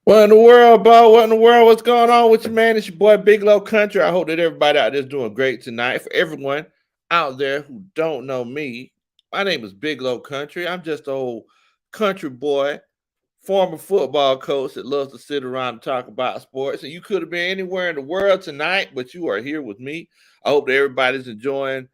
What in the world, Bo? What in the world? What's going on with you, man? It's your boy Big Low Country. I hope that everybody out there is doing great tonight. For everyone out there who don't know me, my name is Big Low Country. I'm just an old country boy, former football coach that loves to sit around and talk about sports. And you could have been anywhere in the world tonight, but you are here with me. I hope that everybody's enjoying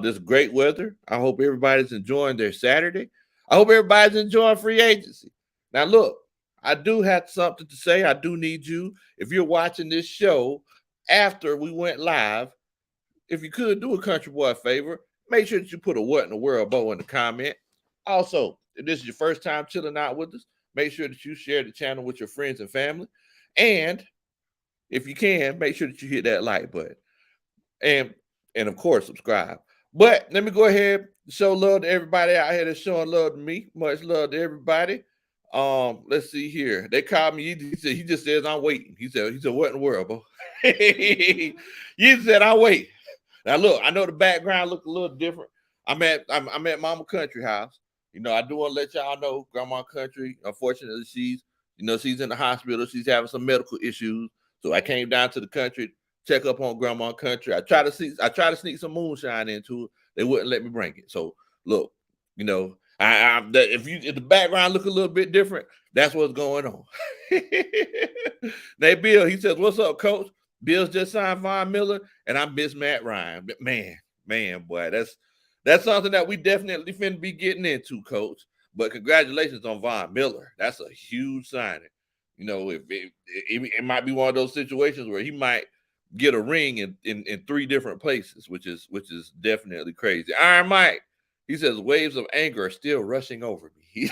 this great weather. I hope everybody's enjoying their Saturday. I hope everybody's enjoying free agency. Now, look, I do have something to say. I do need you. If you're watching this show after we went live, if you could do a country boy a favor, make sure that you put a what in the world Bo in the comment. Also, if this is your first time chilling out with us, make sure that you share the channel with your friends and family. And if you can, make sure that you hit that like button. And and of course subscribe. But let me go ahead and show love to everybody out here that's showing love to me. Much love to everybody. Let's see here. They called me. He just says I'm waiting. He said, what in the world, bro? You said I wait. Now look, I know the background look a little different. I'm at Mama Country house. I do want to let y'all know Grandma Country. Unfortunately, she's in the hospital. She's having some medical issues. So I came down to the country, check up on Grandma Country. I try to sneak some moonshine into it. They wouldn't let me bring it. So look, if the background look a little bit different, that's what's going on. They Bill, he says, "What's up, Coach?" Bill's just signed Von Miller, and I miss Matt Ryan. But man, boy, that's something that we definitely finna be getting into, Coach. But congratulations on Von Miller. That's a huge signing. It might be one of those situations where he might get a ring in three different places, which is definitely crazy. Iron Mike, he says waves of anger are still rushing over me.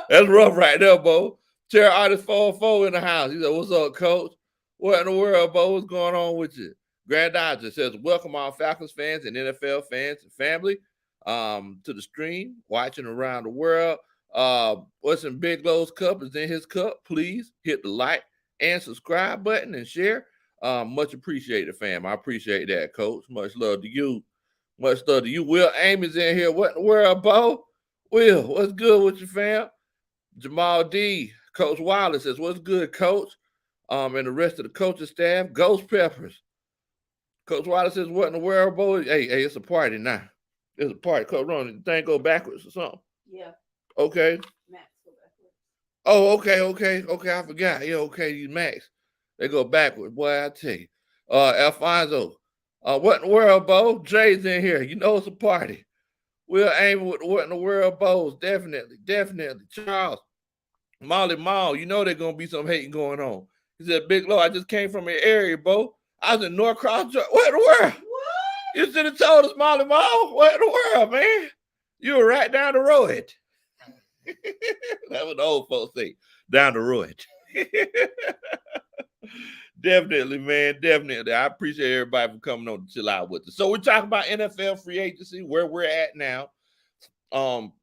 That's rough right there, Bo. Chair Artist 404 in the house. He said, "What's up, Coach? What in the world, Bo? What's going on with you?" Grand Dodger says, "Welcome all Falcons fans and NFL fans and family to the stream, watching around the world. What's in Big Low's cup is in his cup. Please hit the like and subscribe button and share. Much appreciated, fam. I appreciate that, Coach. Much love to you. Much love to you. Will Amy's in here. What in the world, Bo? Will, what's good with you, fam? Jamal D. Coach Wilder says, "What's good, Coach?" And the rest of the coaching staff. Ghost Peppers. Coach Wilder says, "What in the world, Bo?" Hey, it's a party now. It's a party. Coach Ron, the thing go backwards or something? Yeah. Okay. Max go backwards. Oh, okay. I forgot. Yeah, okay, you Max. They go backwards. Boy, I tell you. Alfonso. What in the world, Bo? Jay's in here. You know it's a party. We'll aim with what in the world, Bo's. Definitely. Charles. Molly Mall, you know there's gonna be some hating going on. He said, "Big Low, I just came from your area, Bo. I was in Norcross. What in the world? What? You should have told us, Molly Mall. What in the world, man? You were right down the road." That's what the old folks say. Down the road. Definitely, man. Definitely. I appreciate everybody for coming on to chill out with us. So we're talking about NFL free agency, where we're at now.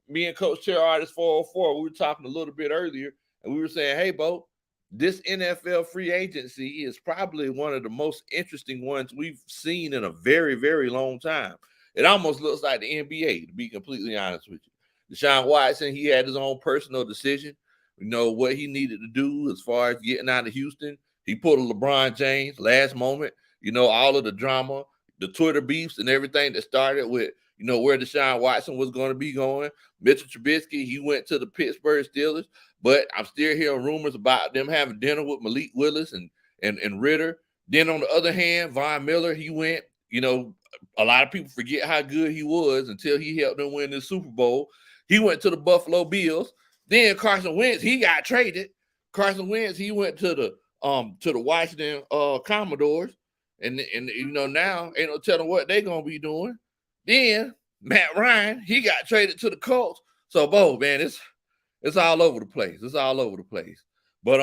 Me and Coach Chair Artist 404, we were talking a little bit earlier, and we were saying, "Hey, Bo, this NFL free agency is probably one of the most interesting ones we've seen in a very, very long time. It almost looks like the NBA, to be completely honest with you. Deshaun Watson, he had his own personal decision, what he needed to do as far as getting out of Houston. He pulled a LeBron James last moment, all of the drama, the Twitter beefs and everything that started with, where Deshaun Watson was going to be going. Mitchell Trubisky, he went to the Pittsburgh Steelers, but I'm still hearing rumors about them having dinner with Malik Willis and Ritter. Then on the other hand, Von Miller, he went, a lot of people forget how good he was until he helped them win the Super Bowl. He went to the Buffalo Bills. Then Carson Wentz, he got traded. Carson Wentz, he went to the Washington Commodores. And now ain't no telling what they're gonna be doing. Then Matt Ryan, he got traded to the Colts. So, Bo, man, it's all over the place. It's all over the place. But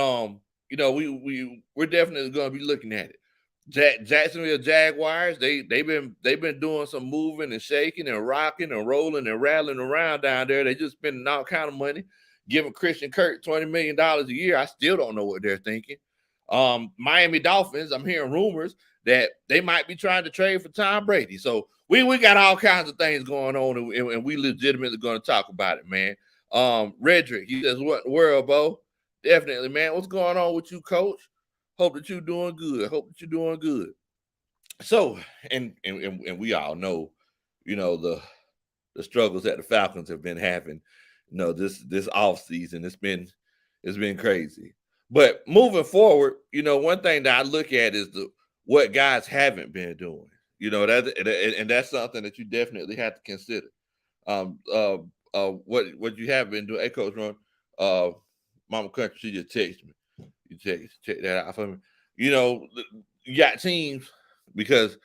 we're definitely gonna be looking at it. Jacksonville Jaguars, they've been doing some moving and shaking and rocking and rolling and rattling around down there. They just spending all kind of money, giving Christian Kirk $20 million a year. I still don't know what they're thinking. Miami Dolphins, I'm hearing rumors that they might be trying to trade for Tom Brady. So we got all kinds of things going on, and we legitimately going to talk about it, man. Redrick, he says, what in the world, Bo? Definitely, man. What's going on with you, coach? Hope that you're doing good. Hope that you're doing good. So, and we all know, the struggles that the Falcons have been having, this off season. It's been crazy. But moving forward, one thing that I look at is what guys haven't been doing. And that's something that you definitely have to consider. Um, uh, what you have been doing. Hey, Coach Ron, Mama Country, she just texted me. You check that out for me. You got teams because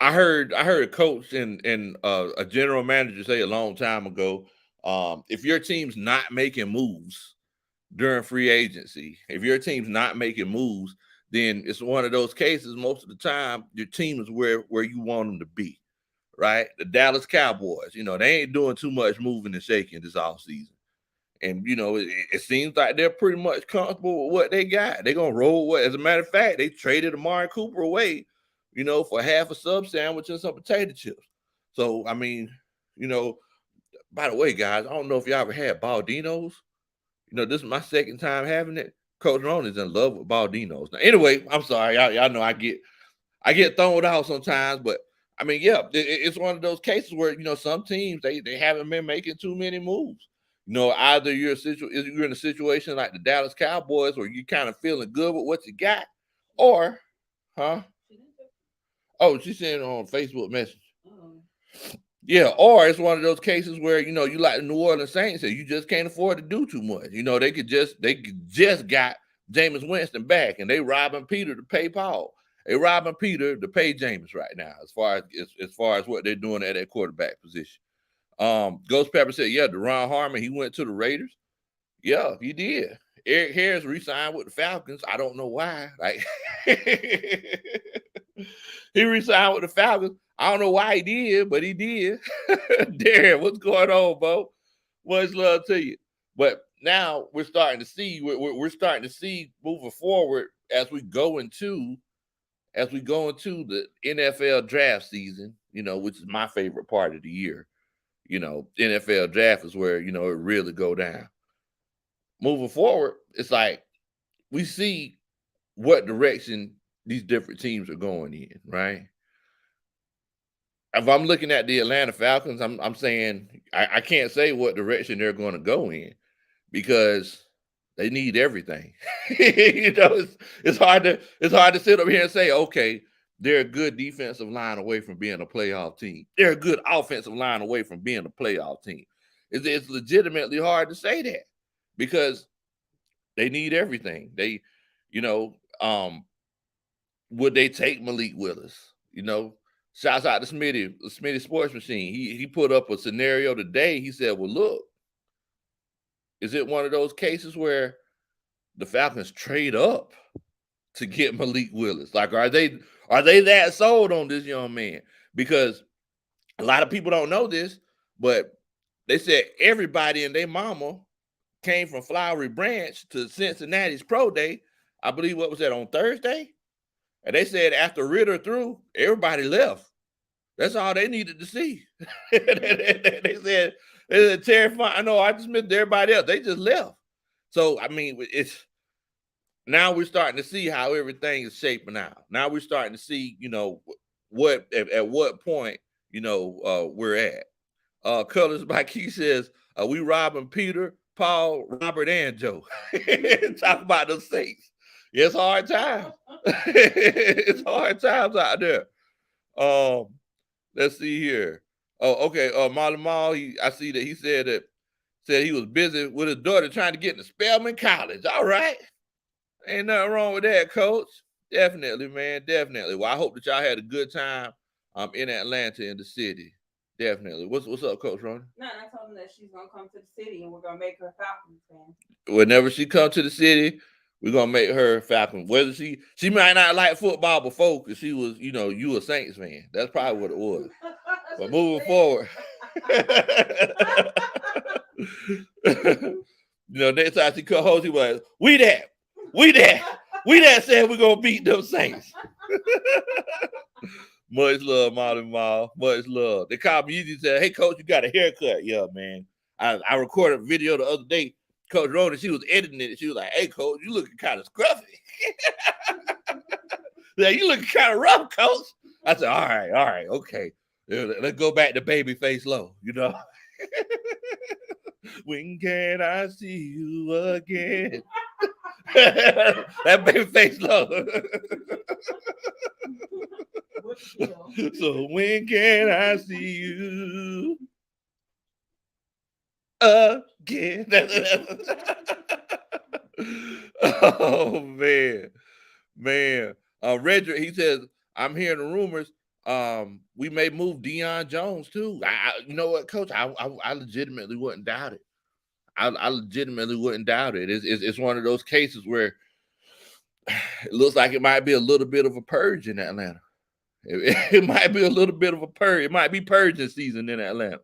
I heard a coach and a general manager say a long time ago, if your team's not making moves during free agency, if your team's not making moves, then it's one of those cases. Most of the time, your team is where you want them to be, right? The Dallas Cowboys, they ain't doing too much moving and shaking this offseason. And it seems like they're pretty much comfortable with what they got. They're gonna roll with. As a matter of fact, they traded Amari Cooper away, for half a sub sandwich and some potato chips. So I mean, you know, by the way, guys, I don't know if y'all ever had Baldinos. This is my second time having it. Coach Ron is in love with Baldinos. Now, anyway, I'm sorry, y'all know I get thrown out sometimes, but I mean, yeah, it's one of those cases where some teams they haven't been making too many moves. Either you're in a situation like the Dallas Cowboys where you're kind of feeling good with what you got, or, huh? Oh, she's saying on Facebook Messenger. Yeah, or it's one of those cases where you like the New Orleans Saints and you just can't afford to do too much. They could just got Jameis Winston back and they robbing Peter to pay Paul. They robbing Peter to pay Jameis right now, as far as what they're doing at that quarterback position. Ghost Pepper said, yeah, Deron Harmon, he went to the Raiders. Yeah, he did. Eric Harris re-signed with the Falcons. I don't know why. Like he re-signed with the Falcons. I don't know why he did, but he did. Darren, what's going on, Bo? Much love to you. But now we're starting to see moving forward as we go into the NFL draft season, which is my favorite part of the year. NFL draft is where, it really go down. Moving forward, it's like we see what direction these different teams are going in, right? If I'm looking at the Atlanta Falcons, I'm saying I can't say what direction they're going to go in because they need everything. It's hard to sit up here and say, okay, they're a good defensive line away from being a playoff team. They're a good offensive line away from being a playoff team. It's legitimately hard to say that because they need everything. You know, um, would they take Malik Willis? Shouts out to Smitty, the Smitty Sports Machine. He put up a scenario today. He said, well, look, is it one of those cases where the Falcons trade up to get Malik Willis? Like, are they that sold on this young man? Because a lot of people don't know this, but they said everybody and their mama came from Flowery Branch to Cincinnati's pro day. I believe what was that on Thursday? And they said after Ritter threw, everybody left. That's all they needed to see. They said terrifying. I know I just missed everybody else. They just left. So I mean, it's now we're starting to see how everything is shaping out. Now we're starting to see, what at what point, we're at. Colors by Key says, we robbing Peter, Paul, Robert, and Joe. Talk about those things. Yeah, it's hard times. It's hard times out there. Let's see here. Oh, okay. Marlon Mall, I see that he said he was busy with his daughter trying to get into Spelman College. All right. Ain't nothing wrong with that, coach. Definitely, man. Definitely. Well, I hope that y'all had a good time in Atlanta in the city. Definitely. What's up, Coach Ron? No, and I told him that she's gonna come to the city and we're gonna make her a Falcons fan. Whenever she comes to the city, we're gonna make her Falcon. Whether she might not like football before because she was, you a Saints fan. That's probably what it was. But moving forward. Next time she come home, she was, we that said we're gonna beat them Saints. Much love, Molly Mall. Much love. They called me easy and said, hey, coach, you got a haircut. Yeah, man. I recorded a video the other day. Coach Rhoda, she was editing it. She was like, "Hey, Coach, you looking kind of scruffy. Yeah, you looking kind of rough, Coach." I said, all right, okay. Let's go back to Babyface Low, you know. When can I see you again? That Babyface Low. So when can I see you again? Oh man. Redrick, he says, I'm hearing the rumors. We may move Deion Jones too. You know what, Coach? I legitimately wouldn't doubt it. I legitimately wouldn't doubt it. It's one of those cases where it looks like it might be a little bit of a purge in Atlanta. It might be a little bit of a purge. It might be purging season in Atlanta.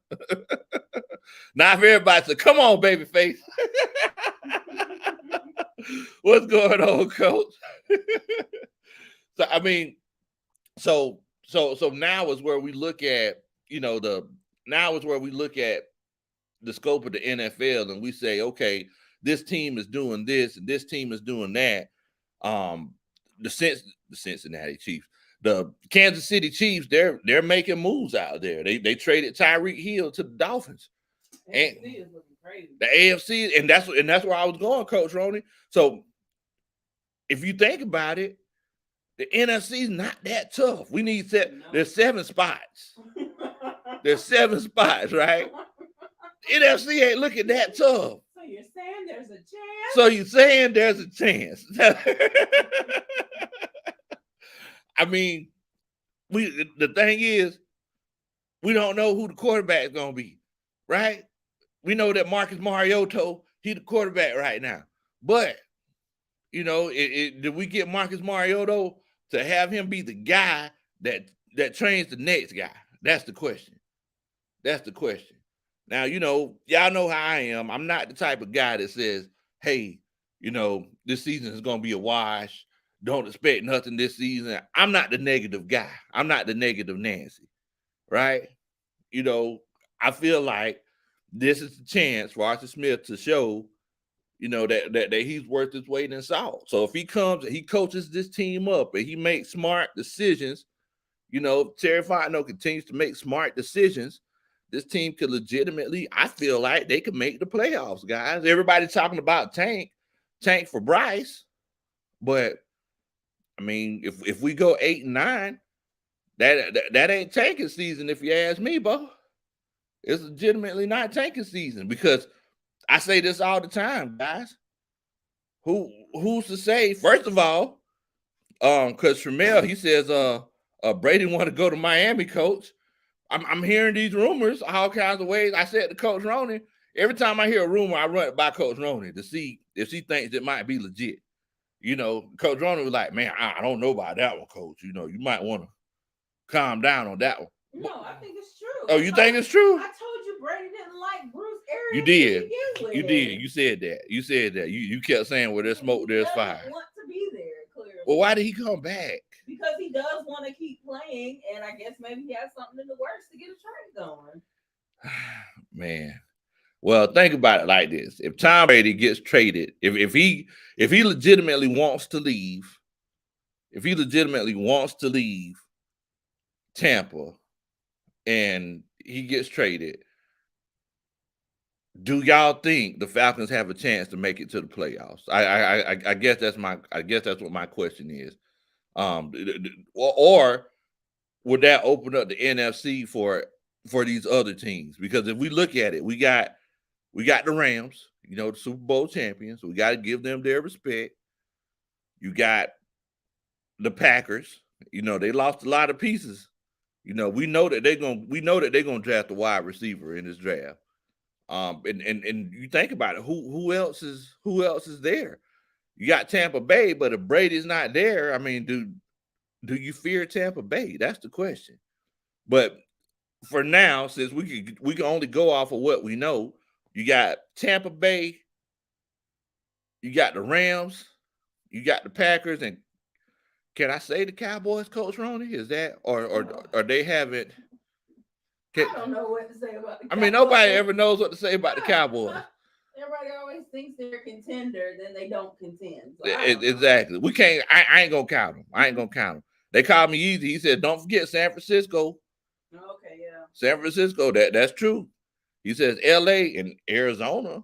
Not for everybody. So come on, babyface. What's going on, Coach? So I mean, so now is where we look at, now is where we look at the scope of the NFL and we say, okay, this team is doing this and this team is doing that. The Cincinnati Chiefs, the Kansas City Chiefs, they're making moves out there. They traded Tyreek Hill to the Dolphins. And the AFC, and that's where I was going, Coach Roney. So if you think about it, the NFC is not that tough. We need there's 7 spots. There's 7 spots, right? NFC ain't looking that tough. So you're saying there's a chance? So you're saying there's a chance. I mean, the thing is, we don't know who the quarterback is going to be, right? We know that Marcus Mariota, he's the quarterback right now. But, did we get Marcus Mariota to have him be the guy that trains the next guy? That's the question. That's the question. Now, y'all know how I am. I'm not the type of guy that says, hey, this season is going to be a wash. Don't expect nothing this season. I'm not the negative guy. I'm not the negative Nancy, right? I feel like this is the chance for Arthur Smith to show, that he's worth his weight in salt. So if he comes and he coaches this team up and he makes smart decisions, Terry Fontenot continues to make smart decisions, this team could legitimately, I feel like they could make the playoffs, guys. Everybody's talking about tank for Bryce, but I mean, if we go 8-9, that ain't tanking season, if you ask me, Bo. It's legitimately not tanking season because I say this all the time, guys. Who's to say? First of all, because Tramel, he says, Brady want to go to Miami, Coach. I'm hearing these rumors all kinds of ways. I said to Coach Roney, every time I hear a rumor, I run it by Coach Roney to see if she thinks it might be legit. Coach Roney was like, man, I don't know about that one, Coach. You might want to calm down on that one. No, I think it's true. Oh, you think it's true? I told you Brady didn't like Bruce Arians. You did. You did. You said that. You kept saying, well, there's smoke, there's fire. He want to be there, clearly. Well, why did he come back? Because he does want to keep playing, and I guess maybe he has something in the works to get a trade going. Man. Well, think about it like this. If Tom Brady gets traded, if he legitimately wants to leave, Tampa and he gets traded, do y'all think the Falcons have a chance to make it to the playoffs? I guess that's what my question is. Or would that open up the NFC for these other teams? Because if we look at it, we got the Rams, the Super Bowl champions. We got to give them their respect. You got the Packers. They lost a lot of pieces. We know that they're gonna draft a wide receiver in this draft. And you think about it, who else is there? You got Tampa Bay, but if Brady's not there, I mean, do you fear Tampa Bay? That's the question. But for now, since we can only go off of what we know, you got Tampa Bay, you got the Rams, you got the Packers, and can I say the Cowboys, Coach Roney? Is that or they haven't? I don't know what to say about the Cowboys. I mean, nobody ever knows what to say about the Cowboys. Everybody always thinks they're a contender, then they don't contend. So Exactly. We can't. I ain't gonna count them. I ain't gonna count them. They called me easy. He said, "Don't forget San Francisco." Okay, yeah. San Francisco. That's true. He says L.A. and Arizona.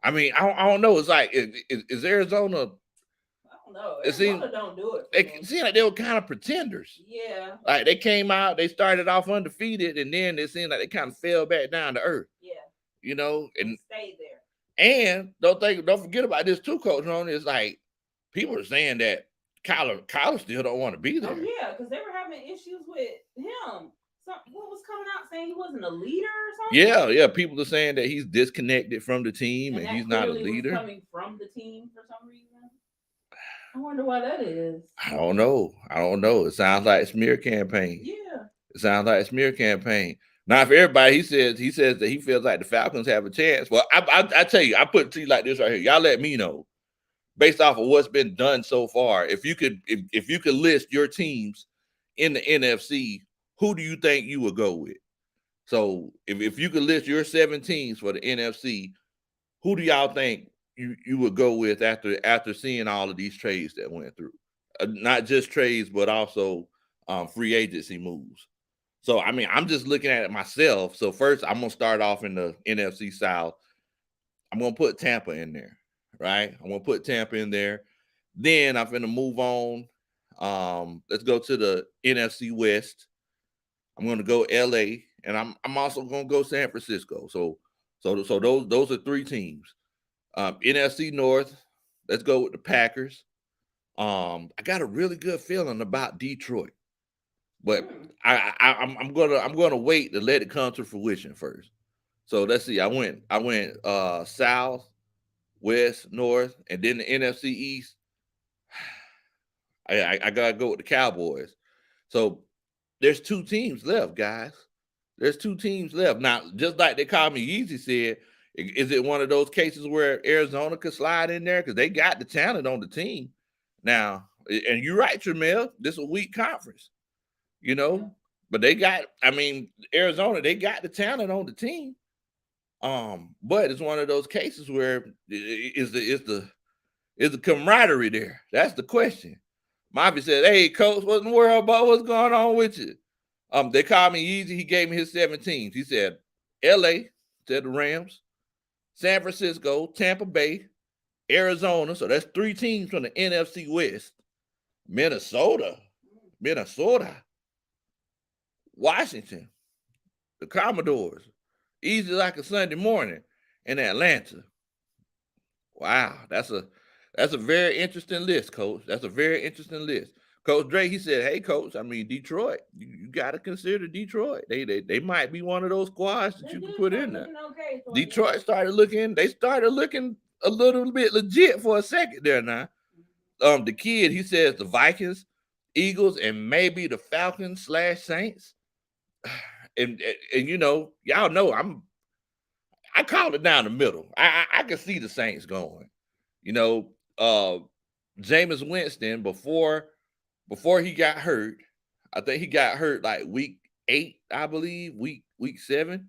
I mean, I don't know. It's like is Arizona? I don't know. Arizona don't do it. It seemed like they were kind of pretenders. Yeah. Like they came out, they started off undefeated, and then it seemed like they kind of fell back down to earth. Yeah. You know, and stayed there. And don't forget about this too, Coach Ron. It's like people are saying that Kyler still don't want to be there. Oh yeah, because they were having issues with him. What was coming out saying he wasn't a leader or something? Yeah. People are saying that he's disconnected from the team and he's not a leader. Was coming from the team for some reason. I wonder why that is. I don't know. It sounds like a smear campaign. Yeah. It sounds like a smear campaign. Now, for everybody, he says that he feels like the Falcons have a chance. Well, I tell you, I put it to you like this right here. Y'all let me know, based off of what's been done so far, if you could list your teams in the NFC, who do you think you would go with? So if you could list your 7 teams for the NFC, who do y'all think you would go with after seeing all of these trades that went through? Not just trades, but also free agency moves. So, I mean, I'm just looking at it myself. So first, I'm going to start off in the NFC South. I'm going to put Tampa in there, right? I'm going to put Tampa in there. Then I'm going to move on. Let's go to the NFC West. I'm going to go LA, and I'm also going to go San Francisco. So those are 3 teams. NFC North, let's go with the Packers. I got a really good feeling about Detroit, but I'm gonna wait to let it come to fruition first. So let's see. I went South, West, North, and then the NFC East. I gotta go with the Cowboys. So there's 2 teams left, guys. There's 2 teams left. Now, just like they called me Easy said, is it one of those cases where Arizona could slide in there? Because they got the talent on the team. Now, and you're right, Tramel, this is a weak conference, you know, but they got, I mean, Arizona, they got the talent on the team. But it's one of those cases where is the camaraderie there? That's the question. Mafia said, "Hey, coach, what's in the world about? What's going on with you?" They called me Easy. He gave me his 7 teams. He said, LA, said the Rams, San Francisco, Tampa Bay, Arizona. So that's 3 teams from the NFC West. Minnesota, Washington, the Commodores, easy like a Sunday morning, and Atlanta. Wow, that's a very interesting list, Coach. That's a very interesting list. Coach Drake, he said, "Hey, Coach, I mean Detroit. You got to consider Detroit. They might be one of those squads that you can put in there." Okay, Detroit started looking. They started looking a little bit legit for a second there. Now, the kid, he says the Vikings, Eagles, and maybe the Falcons / Saints. And you know, y'all know I called it down the middle. I can see the Saints going. You know, Jameis Winston before he got hurt, I think he got hurt like week 8, I believe, week 7.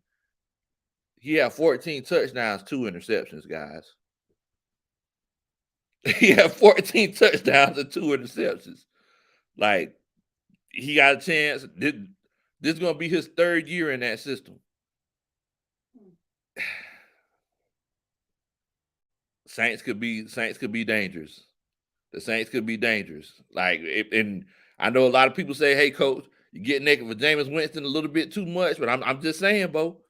He had 14 touchdowns, 2 interceptions, guys. He had 14 touchdowns and 2 interceptions. Like, he got a chance. This is going to be his 3rd year in that system. Saints could be dangerous. The Saints could be dangerous. Like, and I know a lot of people say, "Hey, Coach, you get naked for Jameis Winston a little bit too much," but I'm just saying, Bo,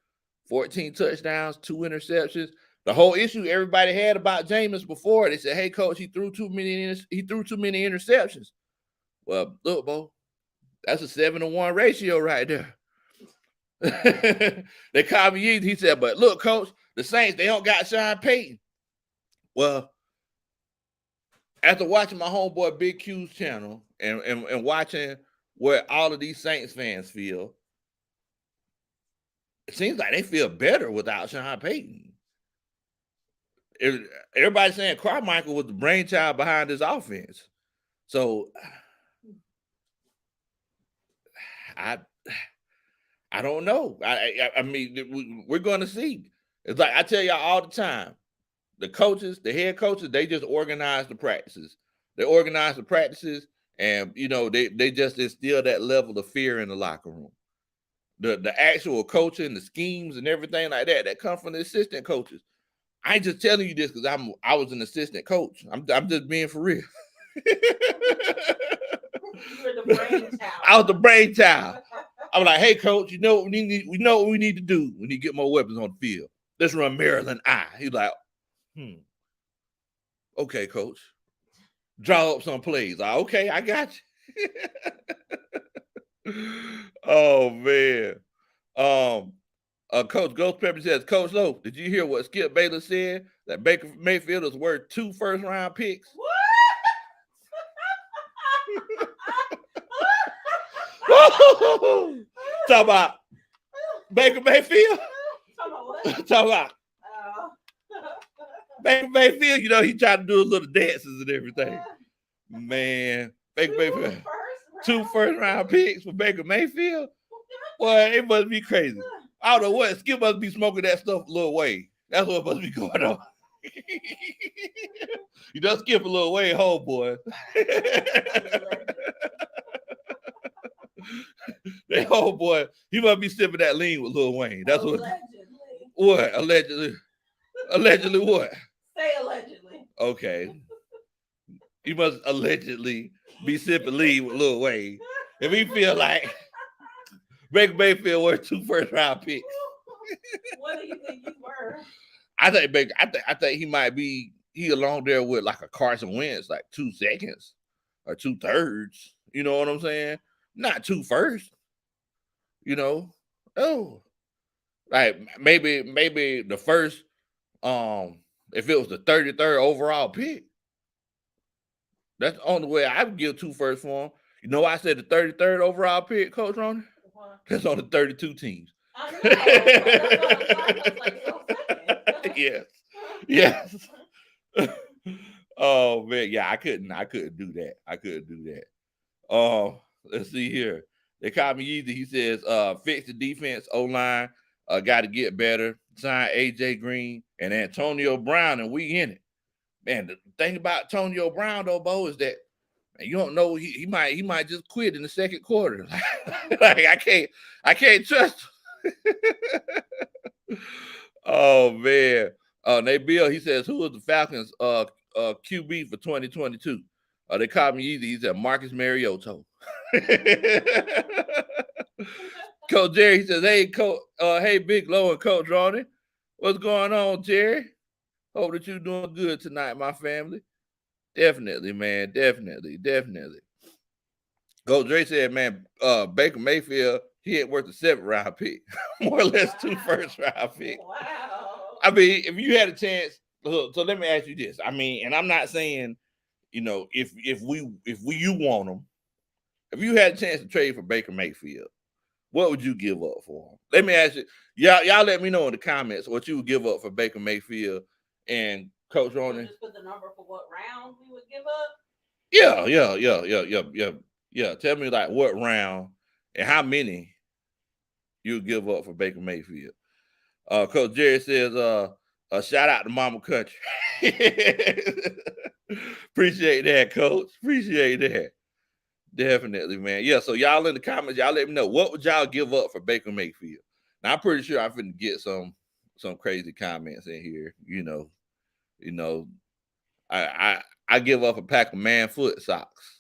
14 touchdowns, 2 interceptions. The whole issue everybody had about Jameis before, they said, "Hey, Coach, he threw too many interceptions." Well, look, Bo, that's a 7-to-1 ratio right there. They called me easy. He said, "But look, Coach, the Saints, they don't got Sean Payton." Well, after watching my homeboy Big Q's channel and watching where all of these Saints fans feel, it seems like they feel better without Sean Payton. Everybody's saying Carmichael was the brainchild behind this offense. So I don't know. I mean, we're going to see. It's like I tell y'all all the time. The coaches, the head coaches, they just organize the practices. They organize the practices, and they just instill that level of fear in the locker room. The actual coaching, the schemes, and everything like that come from the assistant coaches. I ain't just telling you this because I was an assistant coach. I'm just being for real. You're the brainchild. I was the brainchild. I'm like, hey, coach, you know what we know what we need to do. We need to get more weapons on the field. Let's run Maryland I. He's like, okay, coach. Draw up some plays. Okay, I got you. Oh man. Coach Ghost Pepper says, Coach Lowe, did you hear what Skip Bayless said? That Baker Mayfield is worth 2 first-round picks? What? Talk about Baker Mayfield. Talk about Baker Mayfield. He tried to do a little dances and everything. Man, Baker Mayfield. 2 first-round picks for Baker Mayfield. Boy, it must be crazy. I don't know what. Skip must be smoking that stuff a little way. That's what must be going on. You don't skip a little way home, boy. That whole boy, he must be sipping that lean with Lil Wayne. That's what. Allegedly. Allegedly what? Say allegedly. Okay. He must allegedly be sipping lean with Lil Wayne. If he feel like Baker Mayfield worth 2 first-round picks. What do you think you were? I think Baker. I think he might be. He along there with like a Carson Wentz, like 2 seconds or 2/3. You know what I'm saying? Not 2 first. Oh, like maybe the first. If it was the 33rd overall pick, that's the only way I would give 2 first for him. You know why I said the 33rd overall pick, Coach Ronnie? That's on the 32 teams. I know. Yes. Oh man, yeah, I couldn't do that. Let's see here. They called me easy. He says, fix the defense, O-line, got to get better. Sign AJ Green and Antonio Brown, and we in it. Man, the thing about Antonio Brown though, Bo, is that you don't know he might just quit in the second quarter. Like I can't trust him. Oh man. Nate Bill, he says, who is the Falcons QB for 2022? They called me easy. He said Marcus Mariota. Coach Jerry, he says, hey, Coach, hey, Big Low and Coach Ronnie. What's going on, Jerry? Hope that you're doing good tonight, my family. Definitely, man. Definitely. Coach Dre said, man, Baker Mayfield, he ain't worth a 7th-round pick. More or less 2 first-round picks. Wow. I mean, if you had a chance, so let me ask you this. I mean, and I'm not saying, if you want him, if you had a chance to trade for Baker Mayfield, what would you give up for him? Let me ask you, y'all let me know in the comments what you would give up for Baker Mayfield and Coach Ronnie. Just put the number for what round we would give up? Yeah. Tell me like what round and how many you give up for Baker Mayfield. Coach Jerry says, shout out to Mama Country. Appreciate that, Coach. Appreciate that. Definitely, man. Yeah, so y'all in the comments, y'all let me know what would y'all give up for Baker Mayfield. Now I'm pretty sure I'm finna get some crazy comments in here. I give up a pack of man foot socks.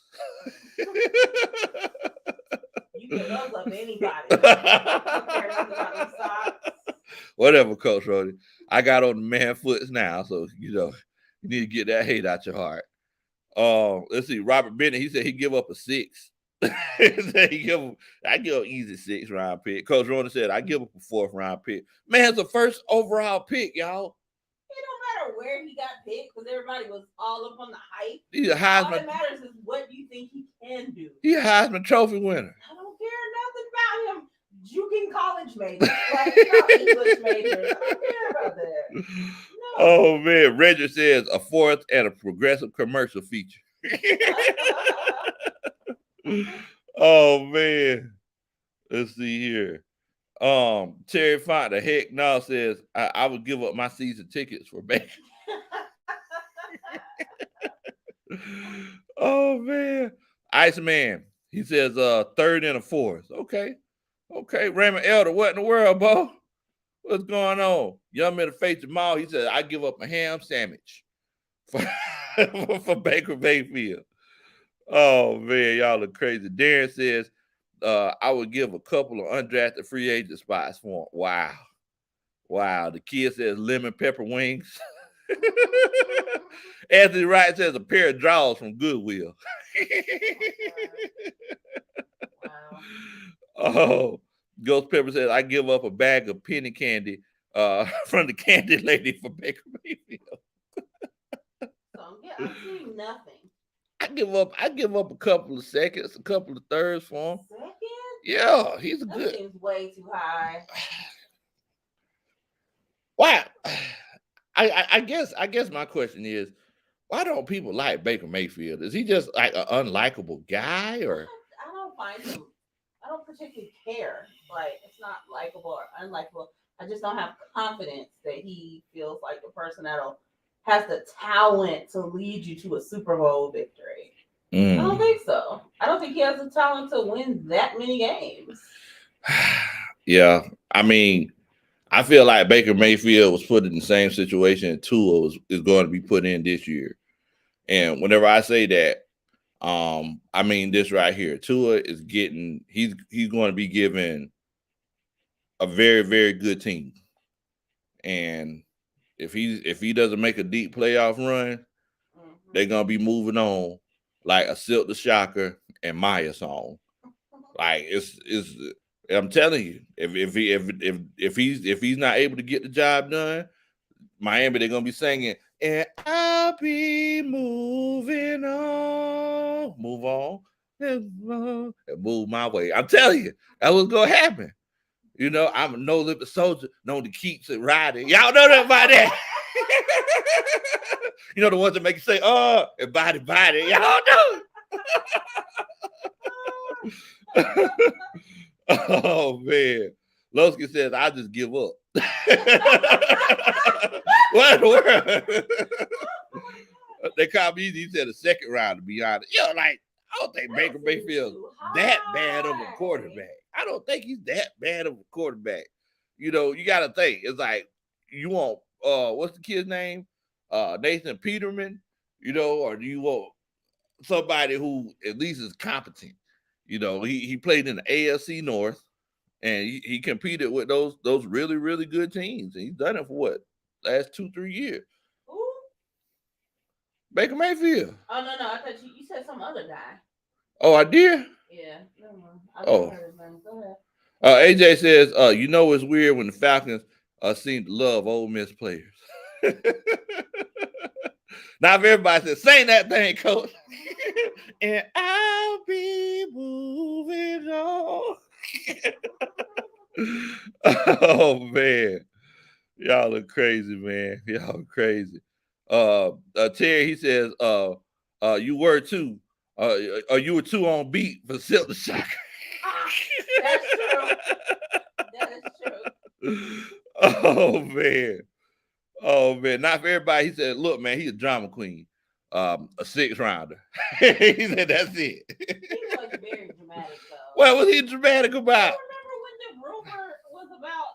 You give those up to anybody. Whatever, Coach Roddy. I got on the man foots now, so you need to get that hate out your heart. Let's see. Robert Bennett, he said he give up a 6. I give an easy 6th-round pick. Coach Ronald said I give up a 4th-round pick. Man, it's a 1st overall pick, y'all. It don't matter where he got picked because everybody was all up on the hype. He's a Heisman. All that matters is what you think he can do. He's a Heisman Trophy winner. I don't care nothing about him juking college majors, like English majors. I don't care about that. No. Oh man, Reggie says a 4th and a progressive commercial feature. Oh man, let's see here. Terry Font, the heck no, says I would give up my season tickets for Baker. Oh man. Iceman, he says third and a fourth. Okay. Okay. Raymond Elder, what in the world, Bo? What's going on? Young man to face Jamal, he said, I give up a ham sandwich for, for Baker Mayfield. Oh man, y'all are crazy. Darren says, I would give a couple of undrafted free agent spots for him. Wow. Wow. The kid says lemon pepper wings. Anthony Wright says a pair of drawers from Goodwill. Wow. Oh, Ghost Pepper says I give up a bag of penny candy from the candy lady for Baker Mayfield. So yeah, I'm seeing nothing. I give up a couple of seconds, a couple of thirds for him. Second? Yeah, he's a That good. seems way too high. Why? I guess my question is, why don't people like Baker Mayfield? Is he just like an unlikable guy, or I don't find him. I don't particularly care. Like it's not likable or unlikable. I just don't have confidence that he feels like the person that'll has the talent to lead you to a Super Bowl victory. I don't think so. I don't think he has the talent to win that many games. Yeah, I mean, I feel like Baker Mayfield was put in the same situation Tua is going to be put in this year. And whenever I say that, I mean this right here. Tua is getting he's going to be given a very, very good team. And if he doesn't make a deep playoff run, they're gonna be moving on like a Silk the Shocker and Maya song. Like it's I'm telling you, if he's not able to get the job done, Miami, they're gonna be singing, and I'll be moving on, move on, and move my way. I'm telling you, that was gonna happen. You know, I'm a no-limit soldier, known to keep it riding. Y'all know that about that. You know the ones that make you say, and body. Y'all know. Oh man. Lowski says, I just give up. What in the world? They called me, he said a second round, to be honest. You know, like, I don't think Baker Mayfield's that bad of a quarterback. I don't think he's that bad of a quarterback. You know, you got to think. It's like, you want, what's the kid's name? Nathan Peterman, you know, or do you want somebody who at least is competent? You know, he played in the AFC North, and he competed with those really, really good teams. And he's done it for what? Last 2-3 years. Who? Baker Mayfield. Oh, no. I thought you said some other guy. Oh, I did? Yeah. I never heard his name. Go AJ ahead. says, you know it's weird when the Falcons seem to love Ole Miss players. Not everybody says, sing that thing, coach. And I'll be moving on. Oh man. Y'all are crazy, man. Y'all are crazy. Terry, he says, you were too. You were too on beat for Silk the Shocker. That's true. That is true. Oh man, not for everybody. He said, look, man, he's a drama queen. A 6th rounder. He said that's it. He was very dramatic though. What was he dramatic about? I remember when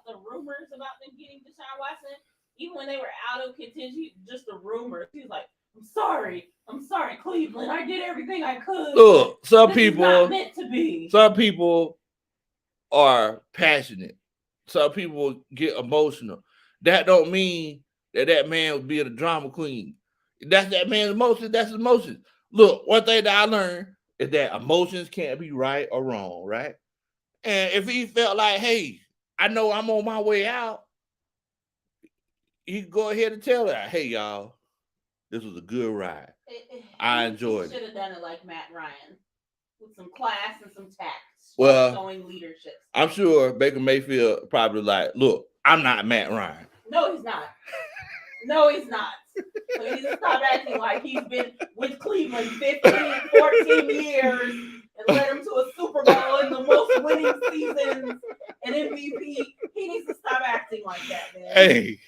the rumors about them getting Deshaun Watson, even when they were out of contention, just the rumors. He was like, I'm sorry, Cleveland. I did everything I could. Look, some this people is not meant to be. Some people are passionate. Some people get emotional. That don't mean that man would be a drama queen. That's that man's emotions. That's his emotions. Look, one thing that I learned is that emotions can't be right or wrong, right? And if he felt like, hey, I know I'm on my way out, he could go ahead and tell her, hey, y'all, this was a good ride. I enjoyed it. He should have done it like Matt Ryan, with some class and some tact. Well, showing leadership. I'm sure Baker Mayfield probably like, look, I'm not Matt Ryan. No, he's not. No, he's not. So he needs to stop acting like he's been with Cleveland 15, 14 years led him to a Super Bowl and the most winning seasons and MVP. He needs to stop acting like that, man. Hey,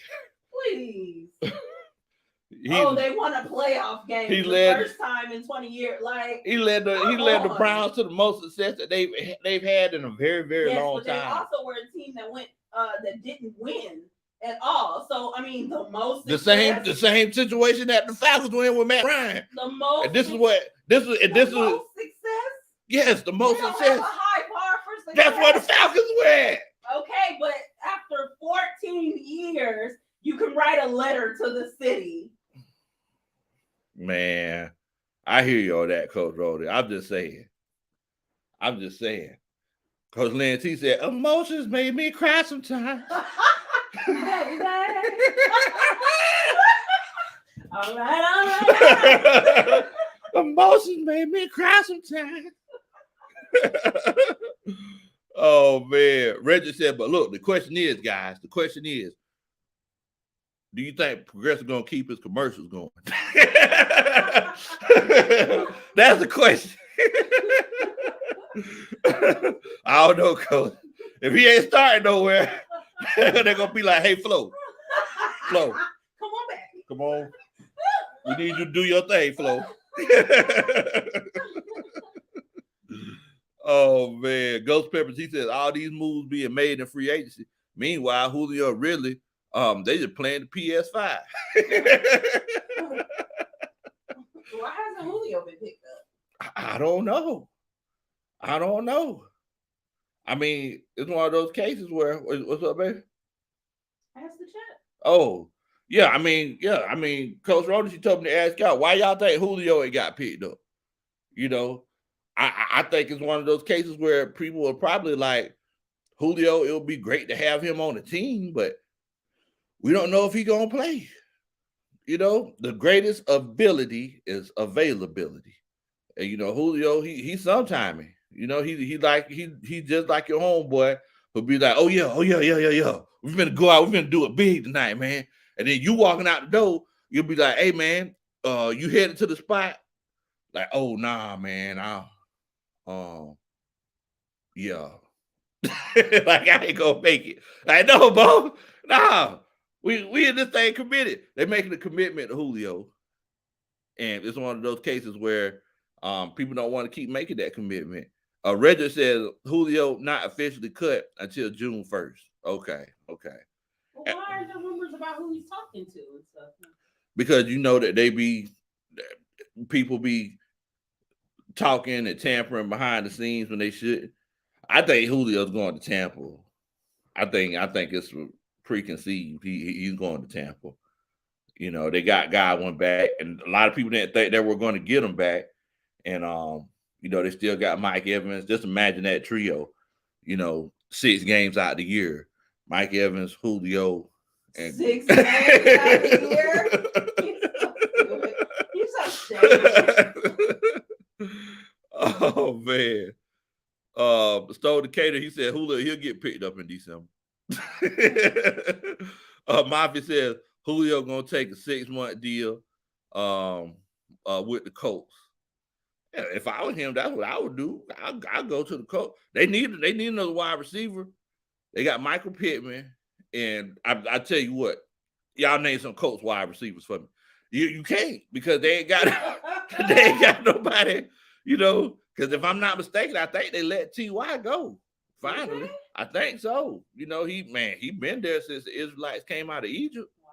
please. They won a playoff game the first time in 20 years. Like he led the Browns to the most success that they've had in a very, very long time. They also were a team that went that didn't win at all. So I mean, the same situation that the Falcons were in with Matt Ryan. The most. And this is success. Yes, the most success. Have a high bar for success. That's where the Falcons went. Okay, but after 14 years, you can write a letter to the city. Man, I hear you on that, Coach Rody. I'm just saying. Coach Lynn T said, emotions made me cry sometimes. All right. Emotions made me cry sometimes. Oh, man. Reggie said, but look, the question is, guys, do you think Progressive going to keep his commercials going? That's the question. I don't know, Coach. If he ain't starting nowhere, they're going to be like, hey, Flo. Come on back. Come on. We need you to do your thing, Flo. Oh, man. Ghost Peppers, he says, all these moves being made in free agency. Meanwhile, Julio really, they just playing the PS5. Why hasn't Julio been picked up? I don't know. I mean, it's one of those cases where, what's up, baby? Ask the chat. Oh, yeah. I mean, Coach Rhoda, she told me to ask y'all, why y'all think Julio ain't got picked up? You know, I think it's one of those cases where people are probably like, Julio, it would be great to have him on the team, but we don't know if he's going to play. You know, the greatest ability is availability. And, you know, Julio, he's sometiming. You know, he just like your homeboy who'll be like, oh, yeah. We're going to go out. We're going to do it big tonight, man. And then you walking out the door, you'll be like, hey, man, you headed to the spot? Like, oh, nah, man. Yeah. Like, I ain't going to make it. Like, no, bro. Nah. We in this thing committed. They're making a commitment to Julio. And it's one of those cases where people don't want to keep making that commitment. Reggie says Julio not officially cut until June 1st. Okay. Well, why are there rumors about who he's talking to and stuff? Because you know that people be talking and tampering behind the scenes when they should. I think Julio's going to Tampa. I think it's preconceived. He's going to Tampa. You know, they got Godwin back, and a lot of people didn't think they were going to get him back. And you know, they still got Mike Evans. Just imagine that trio, you know, 6 games out of the year. Mike Evans, Julio, and 6 games out of the year. You're so shady. Oh man. Stole Decatur, he said Julio, he'll get picked up in December. Mafia says Julio gonna take a 6-month deal with the Colts. Yeah, if I was him, that's what I would do. I'll go to the Colts. They need another wide receiver. They got Michael Pittman, and I tell you what, y'all name some Colts wide receivers for me. You can't, because they ain't got nobody, you know. Because if I'm not mistaken, I think they let T.Y. go. Finally, okay. I think so. You know, he been there since the Israelites came out of Egypt. Wow.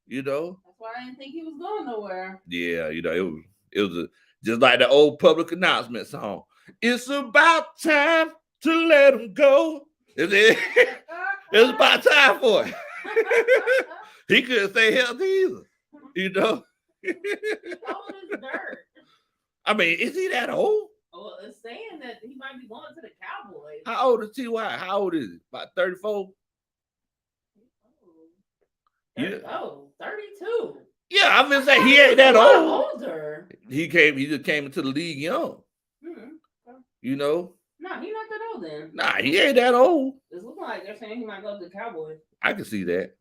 You know. That's why I didn't think he was going nowhere. Yeah, you know, it was just like the old public announcement song. It's about time to let him go. It was about time for it. He couldn't stay healthy either. You know. How old is Dirt? I mean, is he that old? Well, it's saying that he might be going to the Cowboys. How old is T.Y.? How old is he? About 34? Yeah. Oh, 32. Yeah, I'm gonna say he ain't that old. Older. He just came into the league young. Mm-hmm. You know? No, he's not that old then. Nah, he ain't that old. It's looking like they're saying he might go to the Cowboys. I can see that.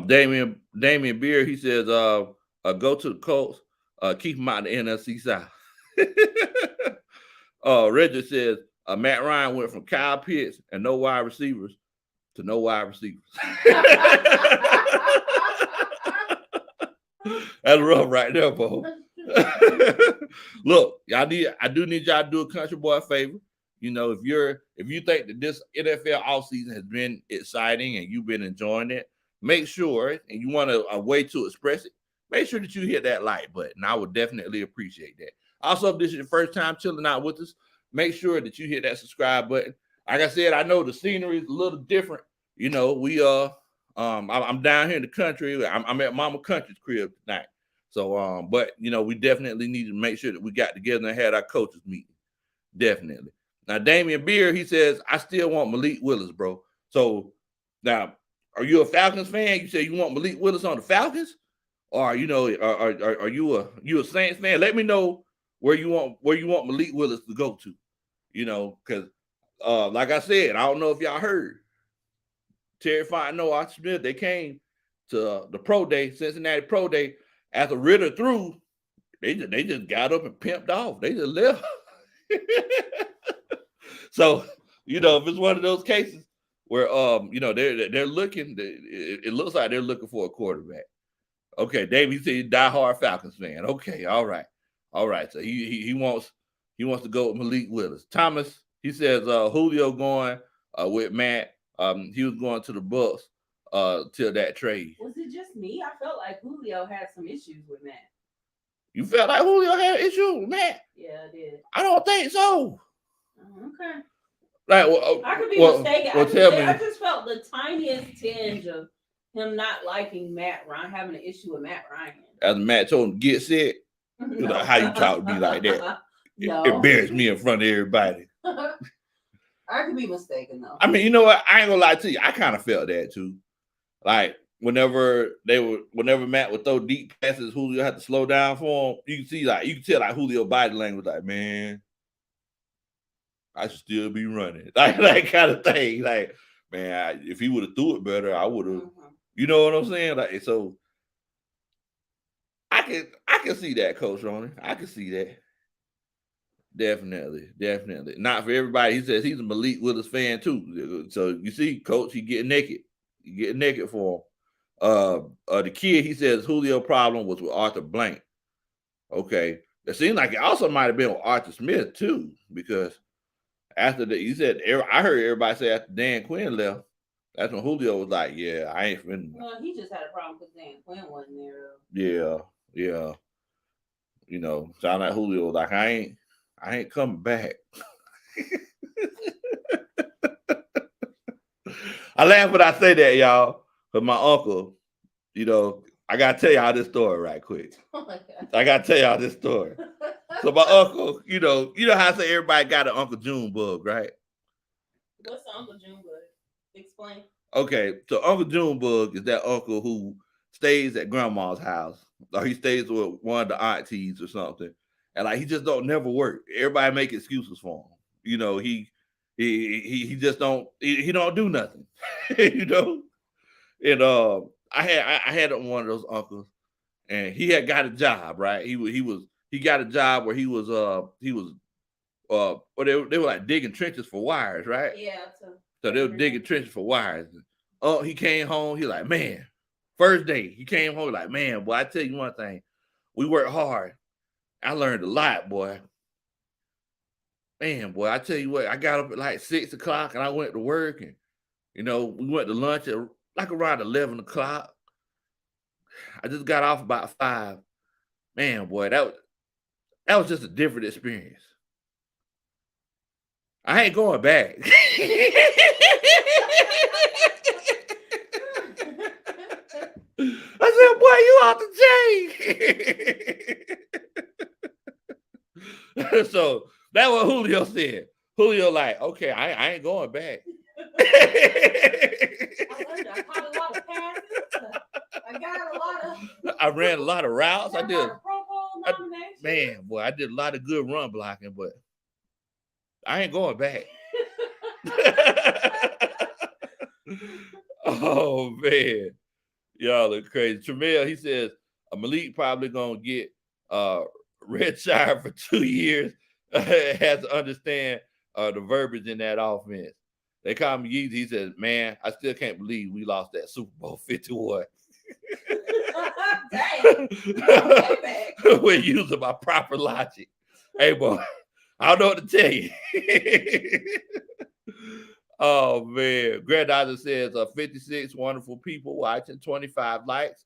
Damian Beer, he says, go to the Colts, keep him out of the NFC South. Reggie says Matt Ryan went from Kyle Pitts and no wide receivers to no wide receivers. That's rough right there, Bo. Look, I do need y'all to do a country boy a favor. You know, if you think that this NFL offseason has been exciting and you've been enjoying it, make sure, and you want a way to express it, make sure that you hit that like button. I would definitely appreciate that. Also, if this is your first time chilling out with us, make sure that you hit that subscribe button. Like I said, I know the scenery is a little different. You know, I'm down here in the country. I'm at Mama Country's crib tonight. So, but you know, we definitely need to make sure that we got together and had our coaches meeting. Definitely. Now, Damian Beer, he says, I still want Malik Willis, bro. So now, are you a Falcons fan? You say you want Malik Willis on the Falcons, or you know, are you a Saints fan? Let me know where you want Malik Willis to go to. You know, because like I said, I don't know if y'all heard Terry Fontenot, Arthur Smith, they came to the pro day, Cincinnati pro day. After Ritter threw, they just got up and pimped off. They just left. So, you know, if it's one of those cases where you know, they're looking, it looks like they're looking for a quarterback. Okay, David said diehard Falcons fan. Okay, all right. So he wants to go with Malik Willis. Thomas, he says Julio going with Matt. He was going to the Bucks till that trade. Was it just me? I felt like Julio had some issues with Matt. You felt like Julio had issues with Matt? Yeah, I did. I don't think so. Okay. Like, well, I could be mistaken. Well, I just felt the tiniest tinge of him not liking Matt Ryan, having an issue with Matt Ryan. As Matt told him, get sick. No. Like, how you talk to me like that? No. It embarrassed me in front of everybody. I could be mistaken though. I mean, you know what? I ain't gonna lie to you. I kind of felt that too. Like whenever Matt would throw deep passes, Julio had to slow down for him. You can tell like Julio body language, like, man, I should still be running. Like that kind of thing. Like, man, if he would have threw it better, I would have. Mm-hmm. You know what I'm saying? Like, so I can see that, Coach Ronnie. I can see that. Definitely. Not for everybody. He says he's a Malik Willis fan too. So you see, Coach, he getting naked. You get naked for him. The kid, he says Julio problem was with Arthur Blank. Okay. It seems like it also might have been with Arthur Smith too, because after he said, I heard everybody say after Dan Quinn left, that's when Julio was like, yeah, I ain't finna. Well, he just had a problem because Dan Quinn wasn't there. Yeah. You know, sound like Julio was like, I ain't coming back. I laugh when I say that, y'all. But my uncle, you know, I gotta tell y'all this story right quick. Oh my God. I gotta tell y'all this story. So my uncle, you know how I say everybody got an Uncle Junebug, right? What's the Uncle Junebug? Explain. Okay, so Uncle Junebug is that uncle who stays at grandma's house, or he stays with one of the aunties or something. And like he just don't never work. Everybody make excuses for him. You know, he just don't do nothing. You know? And I had one of those uncles, and he had got a job, right? He got a job where or they were like digging trenches for wires, right? Yeah. So they were digging trenches for wires. Oh, he came home, he like, man, first day, he came home like, man, boy, I tell you one thing, we work hard. I learned a lot, boy. Man, boy, I tell you what, I got up at like 6 o'clock and I went to work, and you know, we went to lunch at like around 11 o'clock. I just got off about 5. Man, boy, that was just a different experience. I ain't going back. I said, boy, you off the chain. So that's what Julio said. Julio like, okay, I ain't going back. I ran a lot of routes. I did a lot of good run blocking, but I ain't going back. Oh man, y'all are crazy. Tremel, he says Malik probably gonna get red shire for 2 years has to understand the verbiage in that offense. They call him Yeezy. He says, "Man, I still can't believe we lost that Super Bowl 51." Dang. We're using my proper logic. Hey, boy, I don't know what to tell you. Oh, man. Granddaughter says, 56 wonderful people watching, 25 likes.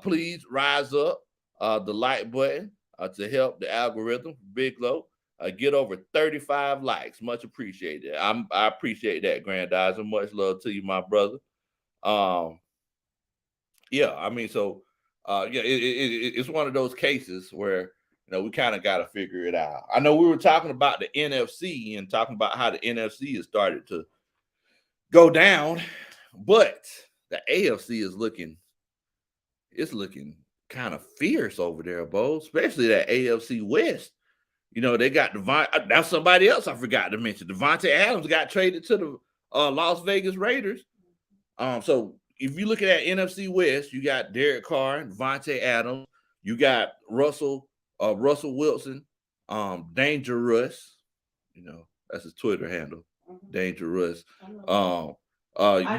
Please rise up the like button to help the algorithm, Big Low, get over 35 likes. Much appreciated. I appreciate that, Granddaughter. Much love to you, my brother. Yeah, I mean, so it's one of those cases where we kind of got to figure it out. I know we were talking about the NFC and talking about how the NFC has started to go down, but the AFC is looking kind of fierce over there, Bo. Especially that AFC West. They got That's somebody else I forgot to mention. Devontae Adams got traded to the Las Vegas Raiders. So if you look at that NFC West, you got Derek Carr, Devontae Adams, you got Russell Wilson, Dangerous. That's his Twitter handle, Dangerous. I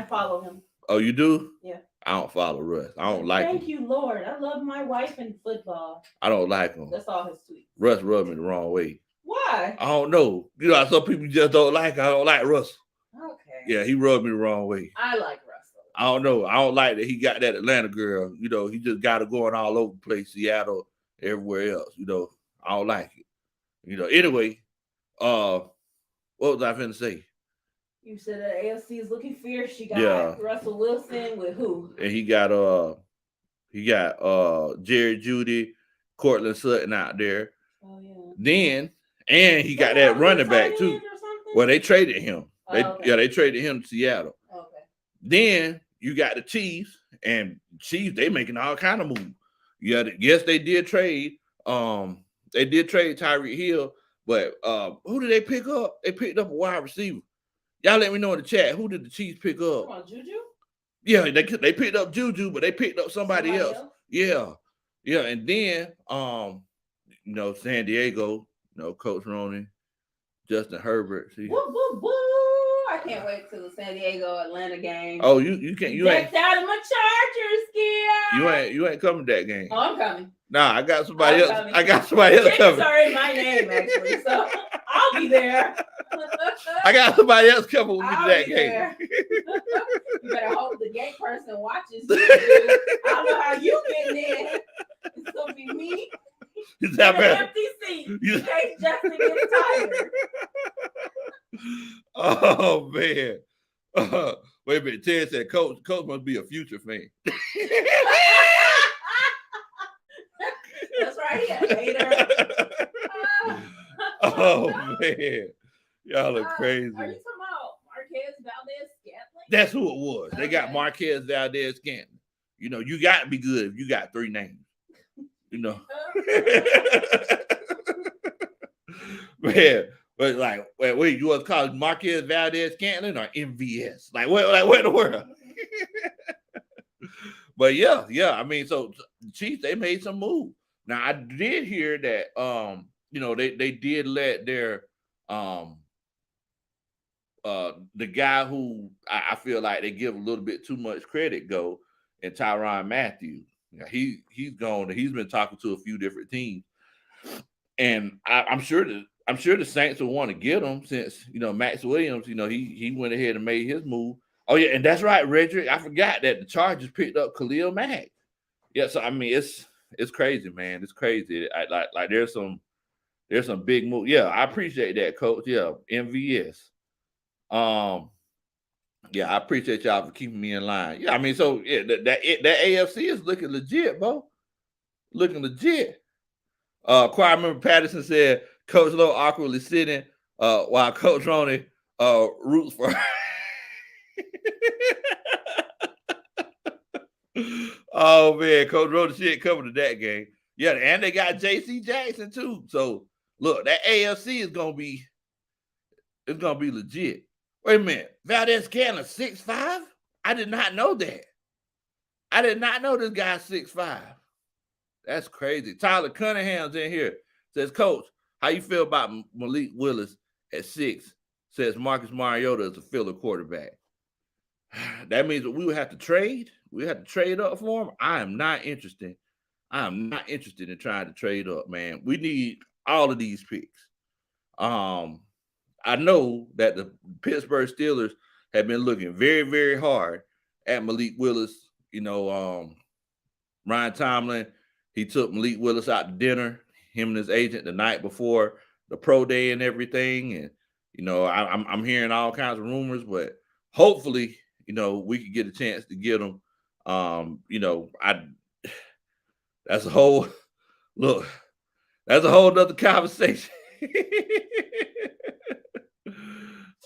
follow him. Oh, you do? Yeah. I don't follow Russ. I don't like him. Thank you, Lord. I love my wife in football. I don't like him. That's all his tweets. Russ rubbed me the wrong way. Why? I don't know. Some people just don't like. I don't like Russ. Okay. Yeah, he rubbed me the wrong way. I like Russ. I don't know. I don't like that he got that Atlanta girl. He just got her going all over the place, Seattle, everywhere else. I don't like it. Anyway, what was I finna say? You said that AFC is looking fierce. She got Russell Wilson with who? And he got Jerry Jeudy, Cortland Sutton out there. Oh yeah. Then he got that running back too. Well, they traded him. They traded him to Seattle. Okay. Then you got the Chiefs, and Chiefs, they making all kind of moves. Yes, they did trade. They did trade Tyreek Hill, but who did they pick up? They picked up a wide receiver. Y'all let me know in the chat. Who did the Chiefs pick up? Come on, Juju? Yeah, they picked up Juju, but they picked up somebody else. Yeah. And then San Diego, Coach Rooney, Justin Herbert. See. Woo, woo, woo. I can't wait till the San Diego Atlanta game. Oh, you can't. You ain't out of my Chargers gear. You ain't coming to that game. Oh, I'm coming. Nah, I got somebody else. I got somebody else coming. Sorry, my name actually, so I'll be there. I got somebody else coming with me to that game. You better hope the gay person watches you. I don't know how you get in. It's gonna be me. It's an empty seat in case Justin gets tired. Oh man. Wait a minute. Ted said Coach must be a future fan. That's right. Yeah, hater. Oh man. Y'all are crazy. Are you talking about Marquez Valdez-Scantling? That's who it was. Okay. They got Marquez Valdez-Scantling. You got to be good if you got 3 names. Man, but wait, you want to call it Marquez Valdez-Scantling or MVS? What in the world? But yeah. I mean, so the Chiefs, they made some moves. Now I did hear that they did let their the guy who I feel like they give a little bit too much credit go, and Tyrann Mathieu. He's gone. He's been talking to a few different teams, and I'm sure the Saints will want to get him since Max Williams. He went ahead and made his move. Oh yeah, and that's right, Redrick. I forgot that the Chargers picked up Khalil Mack. Yeah, so I mean it's crazy, man. It's crazy. There's some big moves. Yeah, I appreciate that, Coach. Yeah, MVS. Yeah, I appreciate y'all for keeping me in line. Yeah, I mean, so yeah, that AFC is looking legit, bro. Looking legit. Choir member Patterson said Coach Lowe awkwardly sitting while Coach Roney roots for. Oh man, Coach Roney shit coming to that game. Yeah, and they got J.C. Jackson too. So look, that AFC is gonna be legit. Wait a minute. Valdez-Scantling 6'5"? I did not know that. I did not know this guy's 6'5". That's crazy. Tyler Cunningham's in here. Says, Coach, How you feel about Malik Willis at 6? Says Marcus Mariota is a filler quarterback. That means that we would have to trade. We have to trade up for him. I am not interested. I am not interested in trying to trade up, man. We need all of these picks. I know that the Pittsburgh Steelers have been looking very, very hard at Malik Willis. Ryan Tomlin, he took Malik Willis out to dinner, him and his agent the night before the pro day and everything. And, I'm hearing all kinds of rumors, but hopefully, we could get a chance to get him. That's a whole look, that's a whole nother conversation.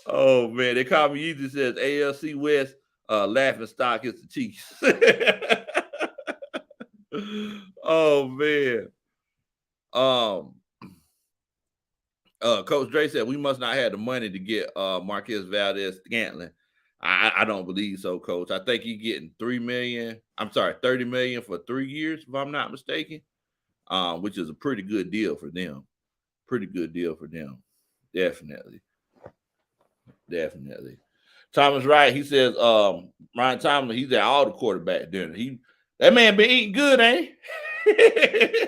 Oh man, they call me easy says ALC West laughing stock is the Chiefs. Oh man. Coach Dre said we must not have the money to get Marquez Valdez-Scantling. I don't believe so, Coach. I think you're getting $30 million for 3 years, if I'm not mistaken. Which is a pretty good deal for them. Definitely. Thomas Wright, he says, Ryan Tomlin, he's at all the quarterback dinner. That man been eating good, ain't he?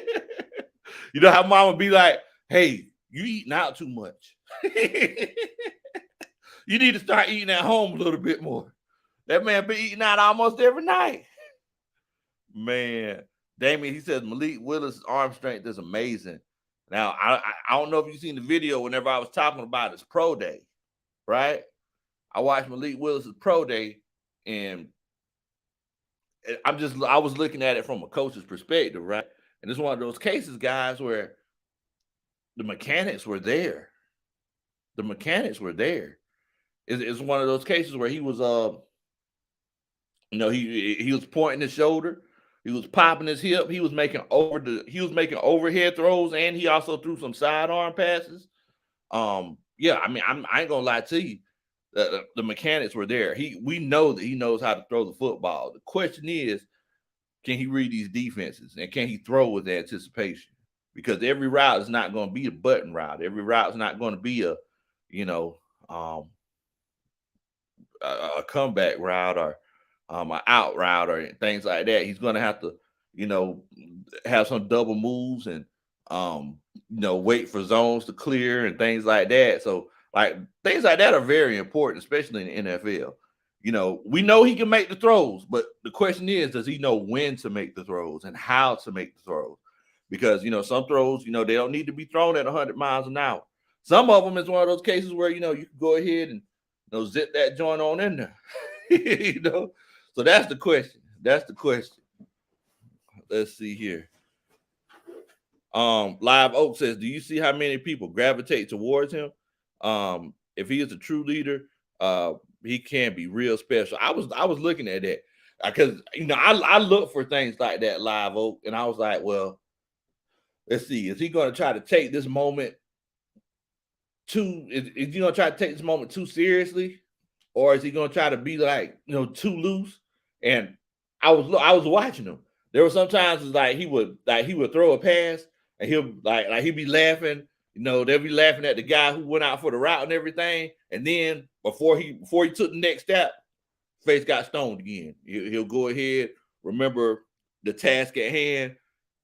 You know how mama be like, hey, you eating out too much. You need to start eating at home a little bit more. That man been eating out almost every night. Man, Damien, he says Malik Willis' arm strength is amazing. Now, I don't know if you've seen the video whenever I was talking about his pro day, right? I watched Malik Willis' pro day, and I was looking at it from a coach's perspective, right? And it's one of those cases, guys, where the mechanics were there. It's one of those cases where he was, he was pointing his shoulder, he was popping his hip, he was making overhead throws, and he also threw some sidearm passes. Yeah, I mean, I ain't gonna lie to you, the mechanics were there. We know that he knows how to throw the football. The question is, can he read these defenses and can he throw with anticipation? Because every route is not going to be a button route. Every route is not going to be a comeback route or an out route or things like that. He's going to have to, have some double moves and, wait for zones to clear and things like that. So, like, things like that are very important, especially in the NFL. We know he can make the throws, but the question is, does he know when to make the throws and how to make the throws? Because, some throws, they don't need to be thrown at 100 miles an hour. Some of them is one of those cases where, you can go ahead and, zip that joint on in there. So that's the question. Let's see here. Live Oak says, do you see how many people gravitate towards him? If he is a true leader, he can be real special. I was looking at that because I look for things like that, Live Oak, and I was like, well, let's see, is he going to try to take this moment is he going to try to take this moment too seriously, or is he going to try to be like too loose? And I was watching him. There were sometimes it's like he would throw a pass and he'd be laughing. They'll be laughing at the guy who went out for the route and everything. And then before he took the next step, face got stoned again. He'll go ahead, remember the task at hand,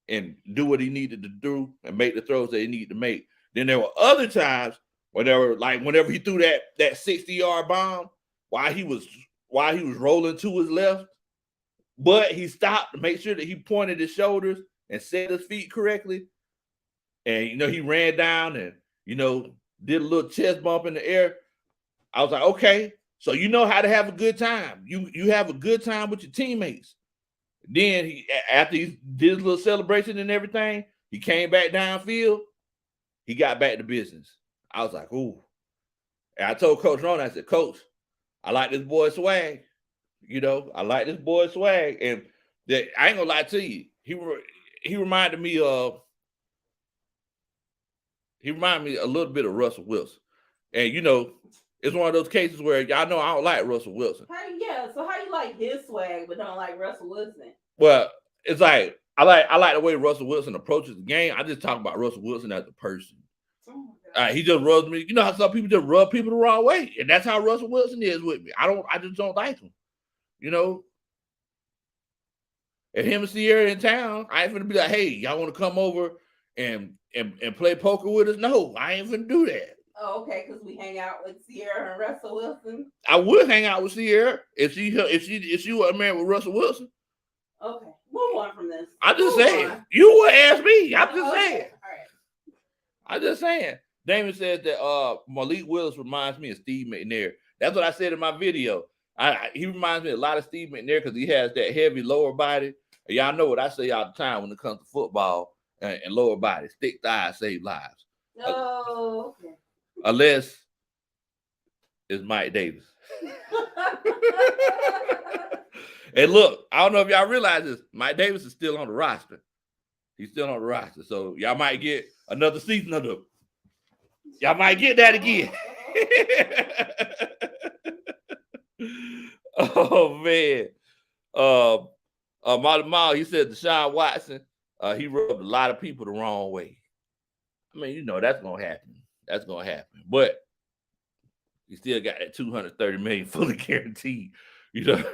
and do what he needed to do and make the throws that he needed to make. Then there were other times whenever he threw that 60-yard bomb while he was rolling to his left, but he stopped to make sure that he pointed his shoulders and set his feet correctly. And, he ran down and, did a little chest bump in the air. I was like, okay, so you know how to have a good time. You have a good time with your teammates. Then after he did his little celebration and everything, he came back downfield. He got back to business. I was like, ooh. And I told Coach Ron, I said, Coach, I like this boy's swag. I like this boy's swag. And I ain't gonna lie to you. He reminded me a little bit of Russell Wilson. And it's one of those cases where y'all know I don't like Russell Wilson. So how you like his swag but don't like Russell Wilson? Well, it's like I like the way Russell Wilson approaches the game. I just talk about Russell Wilson as a person. He just rubs me. You know how some people just rub people the wrong way, and that's how Russell Wilson is with me. I just don't like him. You know, if him and Sierra in town, I ain't finna be like, hey, y'all want to come over and play poker with us? No, I ain't finna do that. Oh, okay, because we hang out with Sierra and Russell Wilson. I would hang out with Sierra if she was married with Russell Wilson. Okay, move on from this. I'm just saying. You would ask me. I'm just saying. All right. I'm just saying. Damon says that Malik Willis reminds me of Steve McNair. That's what I said in my video. He reminds me a lot of Steve McNair because he has that heavy lower body. And y'all know what I say all the time when it comes to football and lower body. Stick thighs save lives. Oh, okay. Unless it's Mike Davis. And look, I don't know if y'all realize this. Mike Davis is still on the roster. He's still on the roster. So y'all might get another season of them. Y'all might get that again. Oh, man. Mal, he said Deshaun Watson, he rubbed a lot of people the wrong way. I mean, you know, that's going to happen. That's going to happen. But he still got that $230 million fully guaranteed. You know,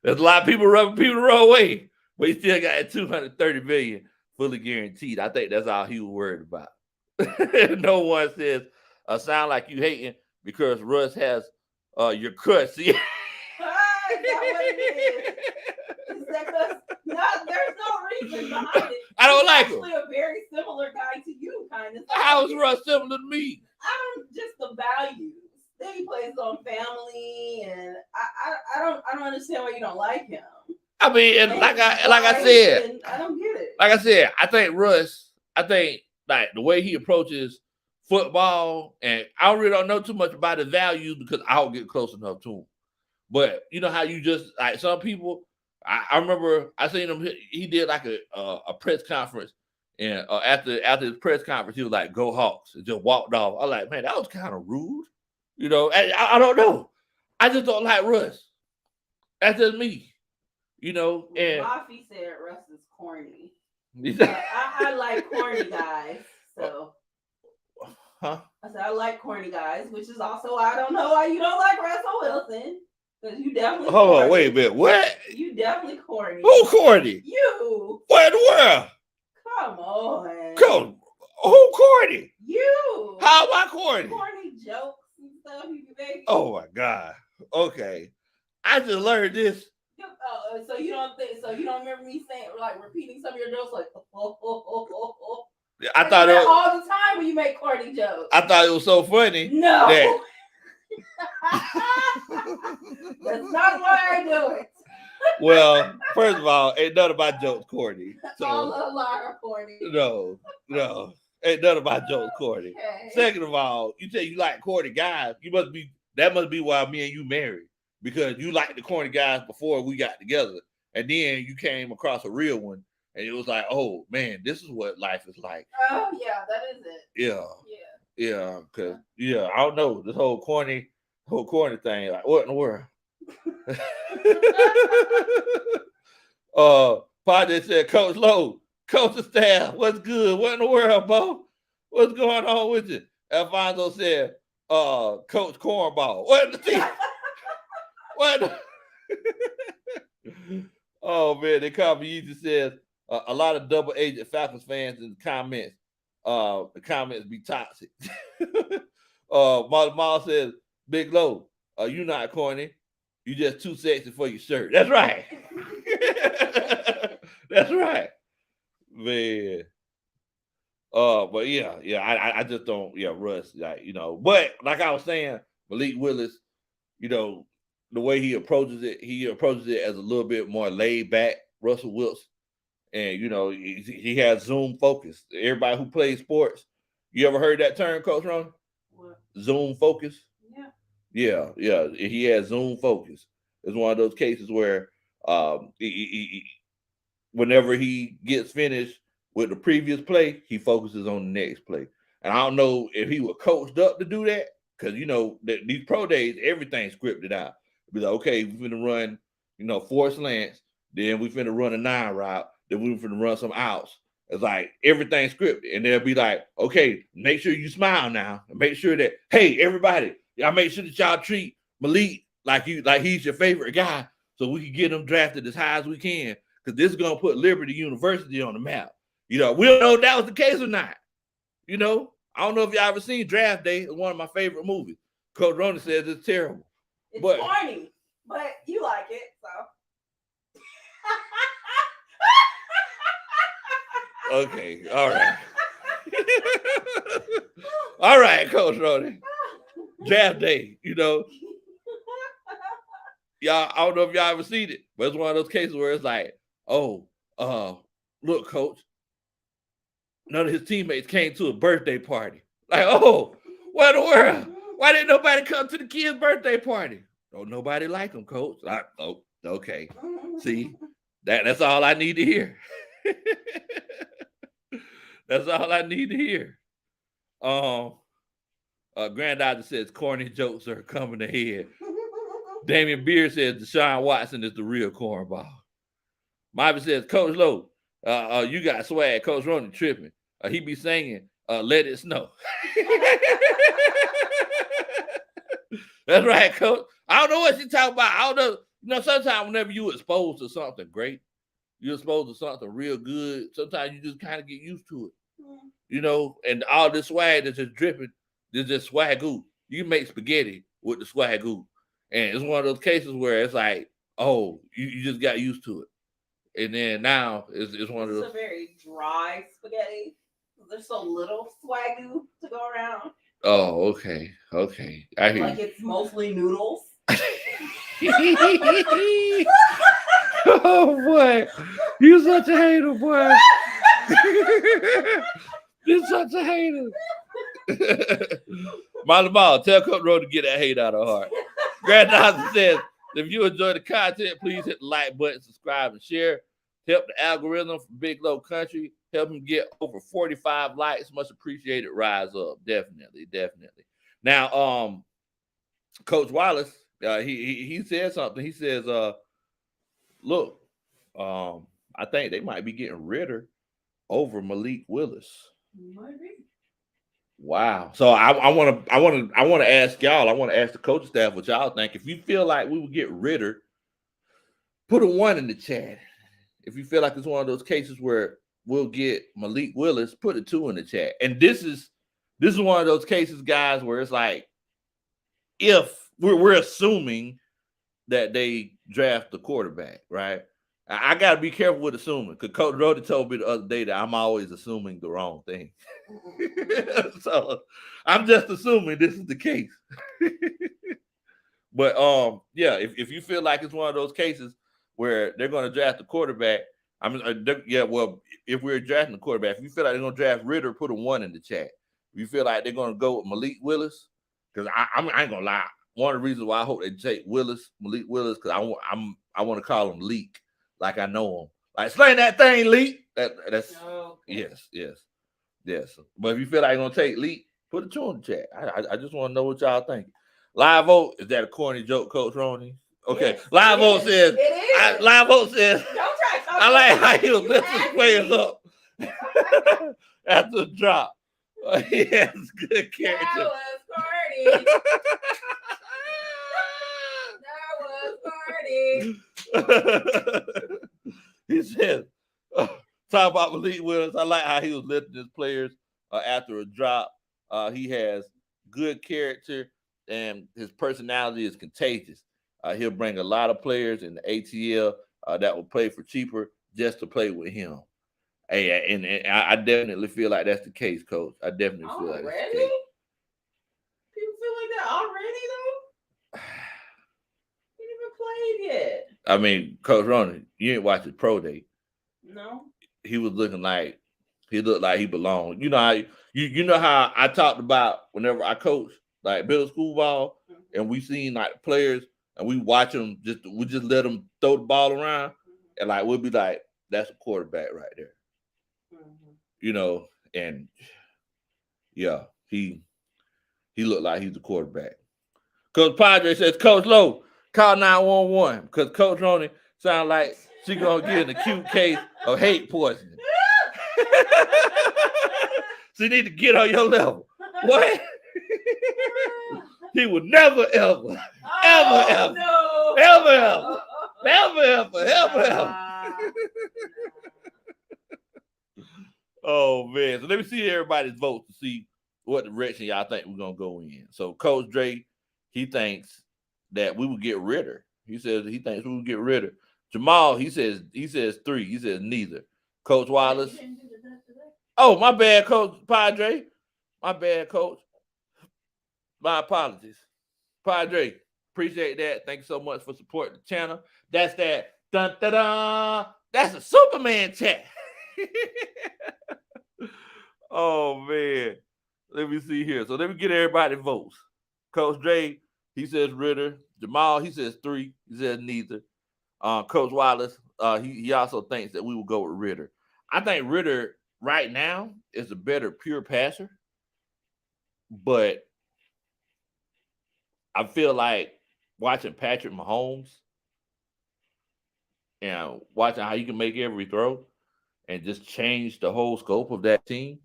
there's a lot of people rubbing people the wrong way, but he still got that $230 million fully guaranteed. I think that's all he was worried about. No one says, sound like you hating because Russ has your cut. See? Is that what it is? Is that because there's no reason behind it. I don't like him. He's actually a very similar guy to you, kind of. How is Russ similar to me? Just the values. Then he plays on family, and I don't understand why you don't like him. I mean, and like I said, I don't get it. Like I said, I think Russ, like the way he approaches football, and I really don't know too much about his values because I don't get close enough to him. But you know how you just like some people. I remember I seen him. He did like a press conference, and after his press conference, he was like, "Go Hawks," and just walked off. I was like, man, that was kind of rude. You know, I don't know. I just don't like Russ. That's just me. You know, and Buffy said Russ is corny. I like corny guys, so. Huh? I said I like corny guys, which is also why I don't know why you don't like Russell Wilson. Because you definitely Hold corny. on, wait a minute. What? You definitely corny. Who corny? You. What in the world? Come on. Come. Who corny? You. How am I corny? Corny jokes and stuff you be making. Oh my God. Okay. I just learned this. So you don't remember me saying like repeating some of your jokes like I thought it was, all the time when you make corny jokes. I thought it was so funny. No. That... That's not why I do it. Well, first of all, ain't none of my jokes corny. So, all of mine are corny. No. Ain't none of my jokes corny. Okay. Second of all, you say you like corny guys. That must be why me and you married. Because you liked the corny guys before we got together. And then you came across a real one. And it was like, oh, man, this is what life is like. Oh, yeah, that is it. Yeah. Yeah, because, I don't know. This whole corny thing. Like, what in the world? Padre said, Coach Lowe, coach of staff, what's good? What in the world, Bo? What's going on with you? Alfonso said, Coach Cornball. What in the What? Oh man, they call me. Easy says a lot of double agent Falcons fans in the comments. The comments be toxic. Mal says, Big Low, you not corny. You just too sexy for your shirt. That's right. That's right, man. But I just don't. Russ, like But like I was saying, Malik Willis, the way he approaches it as a little bit more laid back Russell Wilson. And, he has Zoom focus. Everybody who plays sports, you ever heard that term, Coach Ron? What? Zoom focus? Yeah. Yeah. He has Zoom focus. It's one of those cases where whenever he gets finished with the previous play, he focuses on the next play. And I don't know if he was coached up to do that because, these pro days, everything's scripted out. Be like, okay, we're finna run, 4 slants, then we finna run a 9 route, then we finna run some outs, It's like everything's scripted, and they'll be like, okay, make sure you smile now, and make sure that, hey, everybody, y'all make sure that y'all treat Malik like he's your favorite guy, so we can get him drafted as high as we can, because this is gonna put Liberty University on the map. We don't know if that was the case or not. I don't know if y'all ever seen Draft Day. It's one of my favorite movies. Coach Roney says it's terrible. It's corny, but you like it, so. Okay, all right. All right, Coach Roney. Draft Day, y'all, I don't know if y'all ever seen it, but it's one of those cases where it's like, look, Coach, none of his teammates came to a birthday party. Like, what in the world? Why didn't nobody come to the kid's birthday party? Don't nobody like him, Coach. Okay. See, that's all I need to hear. That's all I need to hear. Granddaughter says corny jokes are coming ahead. Damian Beard says Deshaun Watson is the real cornball. Marvin says, Coach Lowe, you got swag. Coach Roney tripping. He be singing, let it snow. That's right, Coach. I don't know what you talking about. I don't know. Sometimes whenever you exposed to something great, you're exposed to something real good, sometimes you just kind of get used to it. And all this swag that's just dripping, there's just swagoo. You can make spaghetti with the swagoo. And it's one of those cases where it's like, you just got used to it. And then now it's one of those. It's a very dry spaghetti. There's so little swagoo to go around. Oh, okay. I hear like it's mostly noodles. Oh boy, you such a hater, boy. You're such a hater. Molly Ball, tell Coach Road to get that hate out of her heart. Granddaughter says, if you enjoy the content, please hit the like button, subscribe, and share. Help the algorithm for Big Low Kuntry. Help him get over 45 likes. Much appreciated. Rise up. Definitely. Now, Coach Wallace, he said something. He says, look, I think they might be getting Ritter over Malik Willis. Might be. Wow. So I want to ask y'all. I want to ask the coaching staff what y'all think. If you feel like we would get Ritter, put a 1 in the chat. If you feel like it's one of those cases where we'll get Malik Willis, put a 2 in the chat. And this is one of those cases, guys, where it's like, if we're assuming that they draft the quarterback, right? I got to be careful with assuming, because Coach Rody told me the other day that I'm always assuming the wrong thing. So I'm just assuming this is the case. But if you feel like it's one of those cases where they're going to draft the quarterback, if we're drafting the quarterback, if you feel like they're going to draft Ritter, put a 1 in the chat. If you feel like they're going to go with Malik Willis, because I ain't gonna lie, one of the reasons why I hope they take Malik Willis, because I want to call him Leak, like I know him. Like, sling that thing, Leak. That's yes. But if you feel like you're gonna take Leak, put a 2 in the chat. I just want to know what y'all think. Live vote, is that a corny joke, Coach Roney? Okay. Yes, live vote says. Live vote says. Don't try. I like how he was lifting his players up after the drop. He has good character. That was corny. He says, talk about Malik Willis. I like how he was lifting his players after a drop. He has good character, and his personality is contagious. He'll bring a lot of players in the ATL that will play for cheaper just to play with him. Hey, and I definitely feel like that's the case, Coach. I definitely feel like that's the case. People feel like that already, though? He didn't even played yet. I mean, Coach Roney, you ain't watched his pro day. No. He was looking like he looked like he belonged. You know how you know how I talked about whenever I coached like middle school ball, and we seen like players and we watch them we just let them throw the ball around, and like we'll be like, that's a quarterback right there. And yeah, he looked like he's a quarterback. Coach Padre says, Coach Lowe, call 911 because Coach Roney sounds like she gonna get an acute case of hate poisoning. So you need to get on your level. What? He would never, ever, ever, no. ever. Oh man! So let me see everybody's vote to see what direction y'all think we're gonna go in. So Coach Dre, he thinks that we would get Ritter. He says he thinks we would get Ritter. Jamal, he says 3. He says neither. Coach Wallace. Oh, my bad, Coach Padre. My bad, Coach. My apologies. Padre, appreciate that. Thank you so much for supporting the channel. That's that. Dun, dun, dun. That's a Superman chat. Oh, man. Let me see here. So let me get everybody votes. Coach Dre, he says Ritter. Jamal, he says 3. He says neither. Coach Wallace, he also thinks that we will go with Ritter. I think Ritter right now is a better pure passer, but I feel like watching Patrick Mahomes and watching how you can make every throw and just change the whole scope of that team.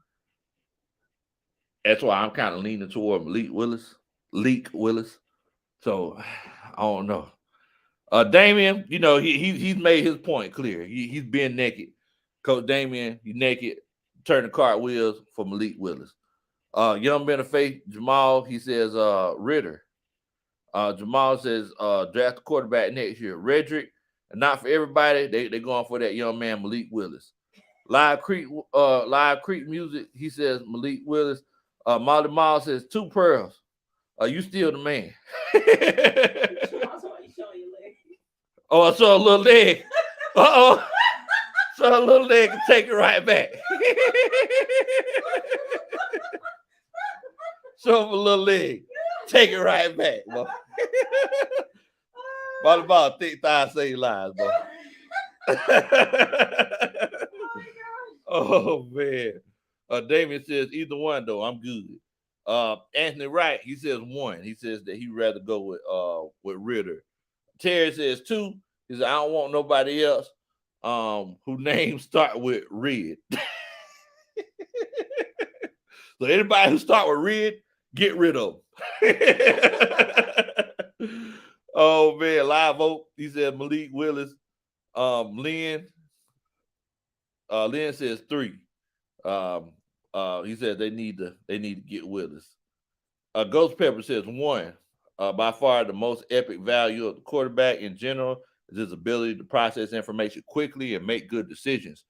That's why I'm kind of leaning toward Leak Willis. So I don't know. Damian, you know, he's made his point clear. He's been naked. Coach Damian, you naked, turn the cartwheels for Malik Willis. Young men of faith, Jamal, he says Ritter. Jamal says draft the quarterback next year. Redrick, and not for everybody. They going for that young man Malik Willis. Live Creek Music, he says Malik Willis. Molly Miles says 2 pearls. You still the man. Oh, I saw a little leg. Uh-oh. Saw a little leg and take it right back. Show him a little leg. Take it right back, bro. Molly Miles, thick thighs save lives, bro. Oh, man. Damien says either one, though. I'm good. Anthony Wright, he says 1. He says that he'd rather go with Ritter. Terry says 2. He says, I don't want nobody else who names start with Red. So anybody who start with Red, get rid of them. Oh, man. Live vote. He said Malik Willis. Lynn says 3. He said they need to get Willis. Ghost Pepper says 1. By far the most epic value of the quarterback in general is his ability to process information quickly and make good decisions.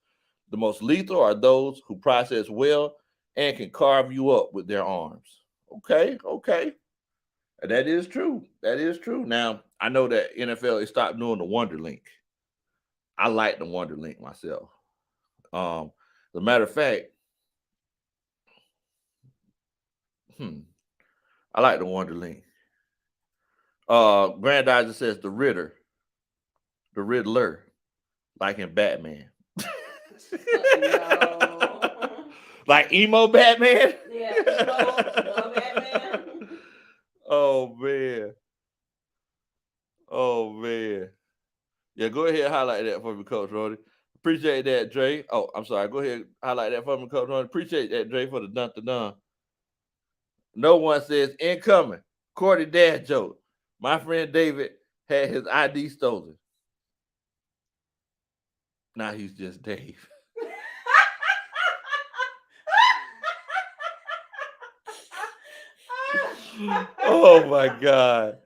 The most lethal are those who process well and can carve you up with their arms. Okay. And that is true. Now, I know that NFL has stopped doing the Wonder Link. I like the Wonder Link myself. As a matter of fact, I like the Wonder Link. Grandizer says the Riddler, like in Batman. No. Like emo Batman? Yeah, emo Batman. Oh, man. Yeah, go ahead and highlight that for me, Coach Roddy. Appreciate that, Dre. Oh, I'm sorry. Go ahead and highlight that for me, Coach Roddy. Appreciate that, Dre, for the dun. No one says incoming. Cordy dad joke. My friend David had his ID stolen. Now he's just Dave. Oh my God.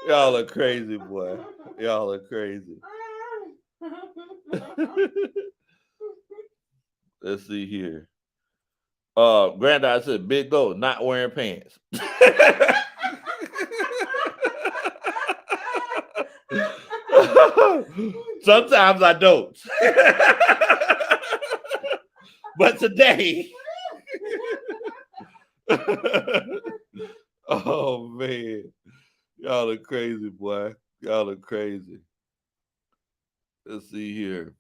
Y'all are crazy, boy. Y'all are crazy. Let's see here. Granddad said Big Low not wearing pants. Sometimes I don't. But today. Oh man. Y'all are crazy, boy. Y'all are crazy. Let's see here.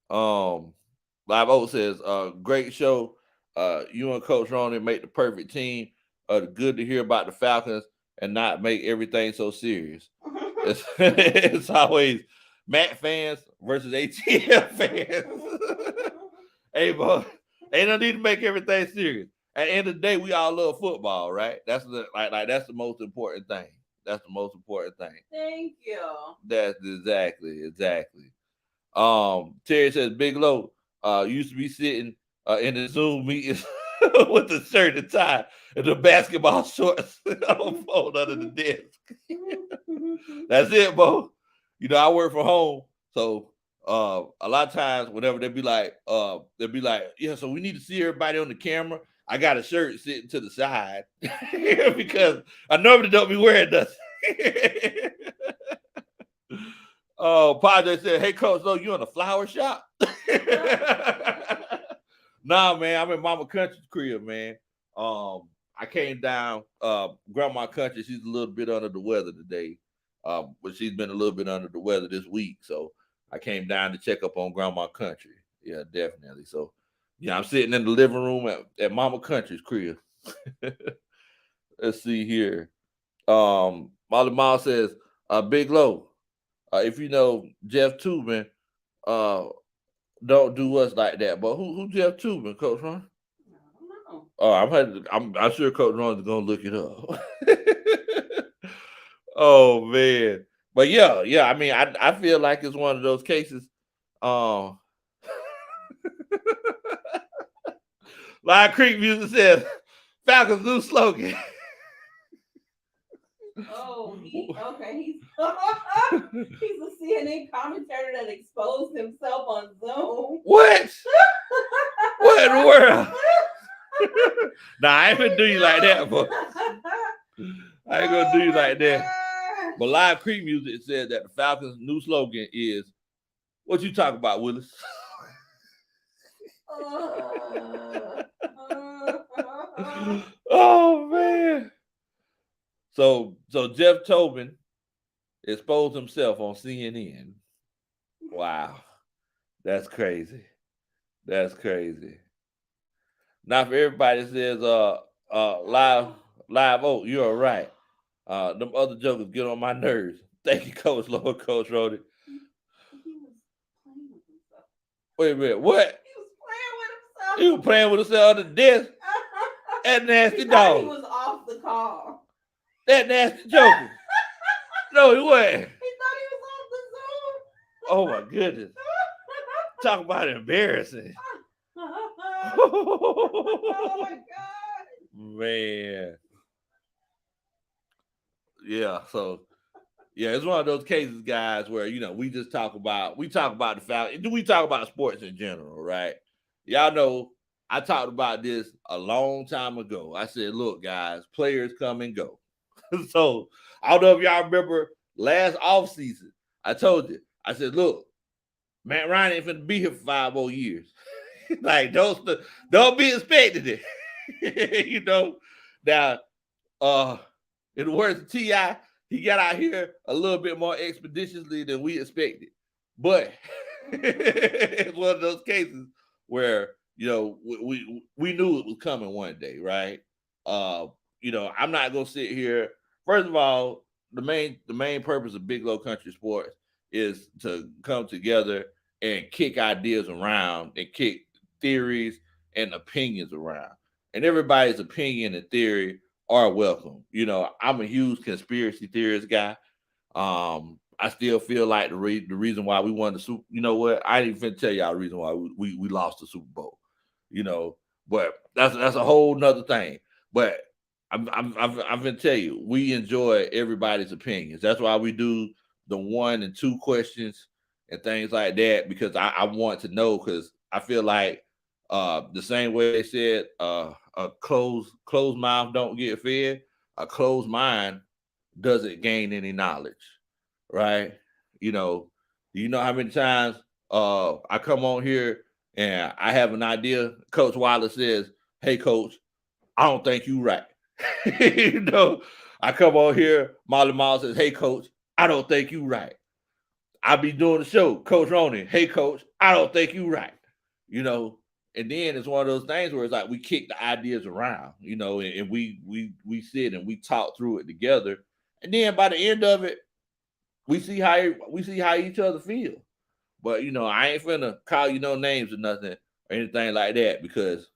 Live Oak says, great show. You and Coach Ronnie make the perfect team. Good to hear about the Falcons and not make everything so serious. It's always Matt fans versus ATL fans. Hey, bro, ain't no need to make everything serious. At the end of the day, we all love football, right? That's the that's the most important thing. That's the most important thing. Thank you. That's exactly. Terry says Big Low used to be sitting in the Zoom meetings with the shirt and tie and the basketball shorts on fold under the desk. That's it, bro. You know, I work from home, so a lot of times whenever they'll be like, yeah, so we need to see everybody on the camera. I got a shirt sitting to the side because I normally don't be wearing nothing. Oh, Padre said, "Hey, Coach, Low, you in a flower shop?" Nah, man, I'm in Mama Country's crib, man. I came down. Grandma Country, she's a little bit under the weather today, but she's been a little bit under the weather this week. So I came down to check up on Grandma Country. Yeah, definitely. So, yeah, I'm sitting in the living room at Mama Country's crib. Let's see here. Molly Miles says, Big Low, if you know Jeff Tubman, uh, don't do us like that. But who Jeff Tubman, Coach Ron? I don't know. Oh, I'm sure Coach Ron is gonna look it up. Oh man. But yeah. I mean, I feel like it's one of those cases. Um Lion Creek Music says Falcons new slogan. Oh, he's a CNN commentator that exposed himself on Zoom. What? What in the world? Nah, I ain't gonna do you like that, but I ain't gonna do you like that. But Live Creek Music said that the Falcons' new slogan is, "What you talk about, Willis?" Oh man. So Jeff Tobin exposed himself on CNN. Wow. That's crazy. That's crazy. Not for everybody that says live oh, you're right. Them other jokers get on my nerves. Thank you, Coach Lord, Coach Rody. He was playing with himself. Wait a minute, what? He was playing with himself. He was playing with himself on the desk. That nasty dog. He was off the call. That nasty joker. No, he wasn't. He thought he was off the Zoom. Oh my goodness. Talk about embarrassing. Oh my God. Man. Yeah, so yeah, it's one of those cases, guys, where we talk about the Falcons. We talk about sports in general, right? Y'all know I talked about this a long time ago. I said, look, guys, players come and go. So I don't know if y'all remember last offseason. I told you, I said, look, Matt Ryan ain't finna be here for 5 more years. Like, don't be expecting it. Now, in the words of T.I., he got out here a little bit more expeditiously than we expected. But it's one of those cases where, we knew it was coming one day, right? I'm not gonna sit here. First of all, the main purpose of Big Low Country Sports is to come together and kick ideas around and kick theories and opinions around. And everybody's opinion and theory are welcome. I'm a huge conspiracy theorist guy. I still feel like the reason why we won the Super. You know what? I ain't even tell y'all the reason why we lost the Super Bowl. But that's a whole nother thing. But I'm gonna tell you, we enjoy everybody's opinions. That's why we do the 1 and 2 questions and things like that, because I want to know, because I feel like the same way they said a closed mouth don't get fed, a closed mind doesn't gain any knowledge, right? Do you know how many times I come on here and I have an idea? Coach Wallace says, "Hey, Coach, I don't think you right." I come on here, Molly Miles says, "Hey, Coach, I don't think you right." I be doing the show, Coach Ronan, "Hey, Coach, I don't think you right." And then it's one of those things where it's like we kick the ideas around, and we sit and we talk through it together. And then by the end of it, we see how each other feel. But I ain't finna call you no names or nothing. or anything like that because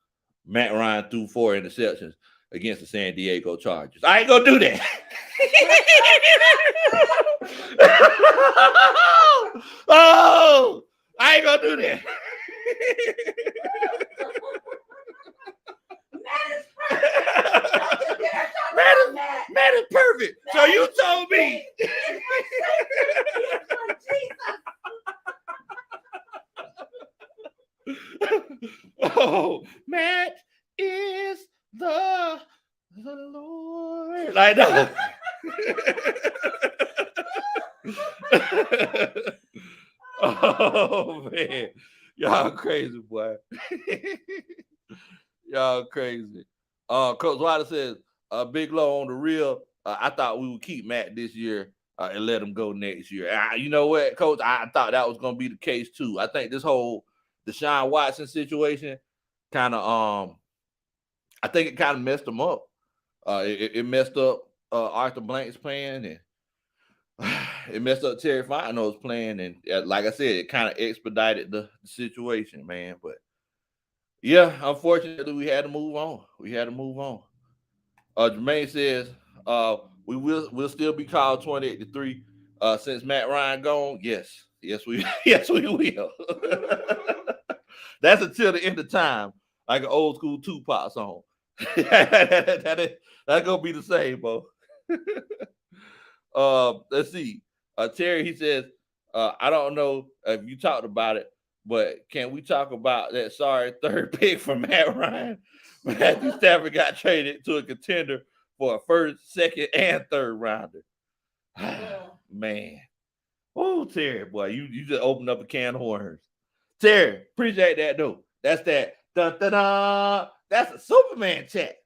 Matt Ryan threw 4 interceptions against the San Diego Chargers. I ain't gonna do that. Oh, I ain't gonna do that. Man is perfect. So you told me. Oh, Matt is the Lord. Like that. Oh man, y'all crazy, boy. Y'all crazy. Coach Wilder says, Big Low on the real. I thought we would keep Matt this year and let him go next year. You know what, Coach? I thought that was going to be the case too. I think this whole Deshaun Watson situation kind of, I think it kind of messed him up. It messed up Arthur Blank's plan, and it messed up Terry Fontenot's plan, and like I said, it kind of expedited the situation, man. But yeah, unfortunately, we had to move on. Jermaine says, we'll still be called 2083 since Matt Ryan gone. Yes, we yes we will. That's until the end of time, like an old school Tupac song. That's gonna be the same, bro. Let's see. Terry, he says, I don't know if you talked about it, but can we talk about that sorry third pick for Matt Ryan? Matthew Stafford got traded to a contender for a first, second, and third rounder. Man. Oh, Terry, boy, you just opened up a can of worms. Terry, appreciate that though. That's that. Dun, dun, dun. That's a Superman chat.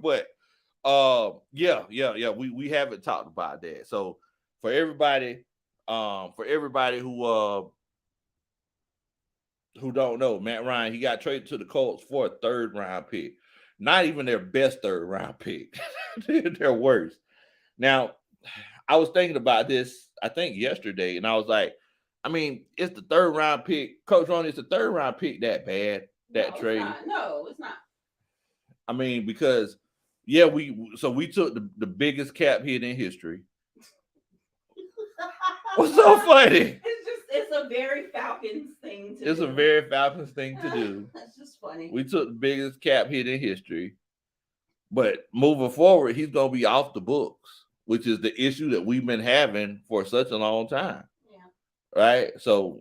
But yeah. We haven't talked about that. So for everybody who don't know, Matt Ryan, he got traded to the Colts for a third round pick. Not even their best third round pick. Their worst. Now, I was thinking about this, I think yesterday, and I was like, I mean, it's the third round pick. Coach Ron, is the third round pick that bad? That trade? No, it's not. I mean, because we took the biggest cap hit in history. What's so funny? It's a very Falcons thing to do. It's a very Falcons thing to do. That's just funny. We took the biggest cap hit in history. But moving forward, he's gonna be off the books, which is the issue that we've been having for such a long time. Yeah. Right. So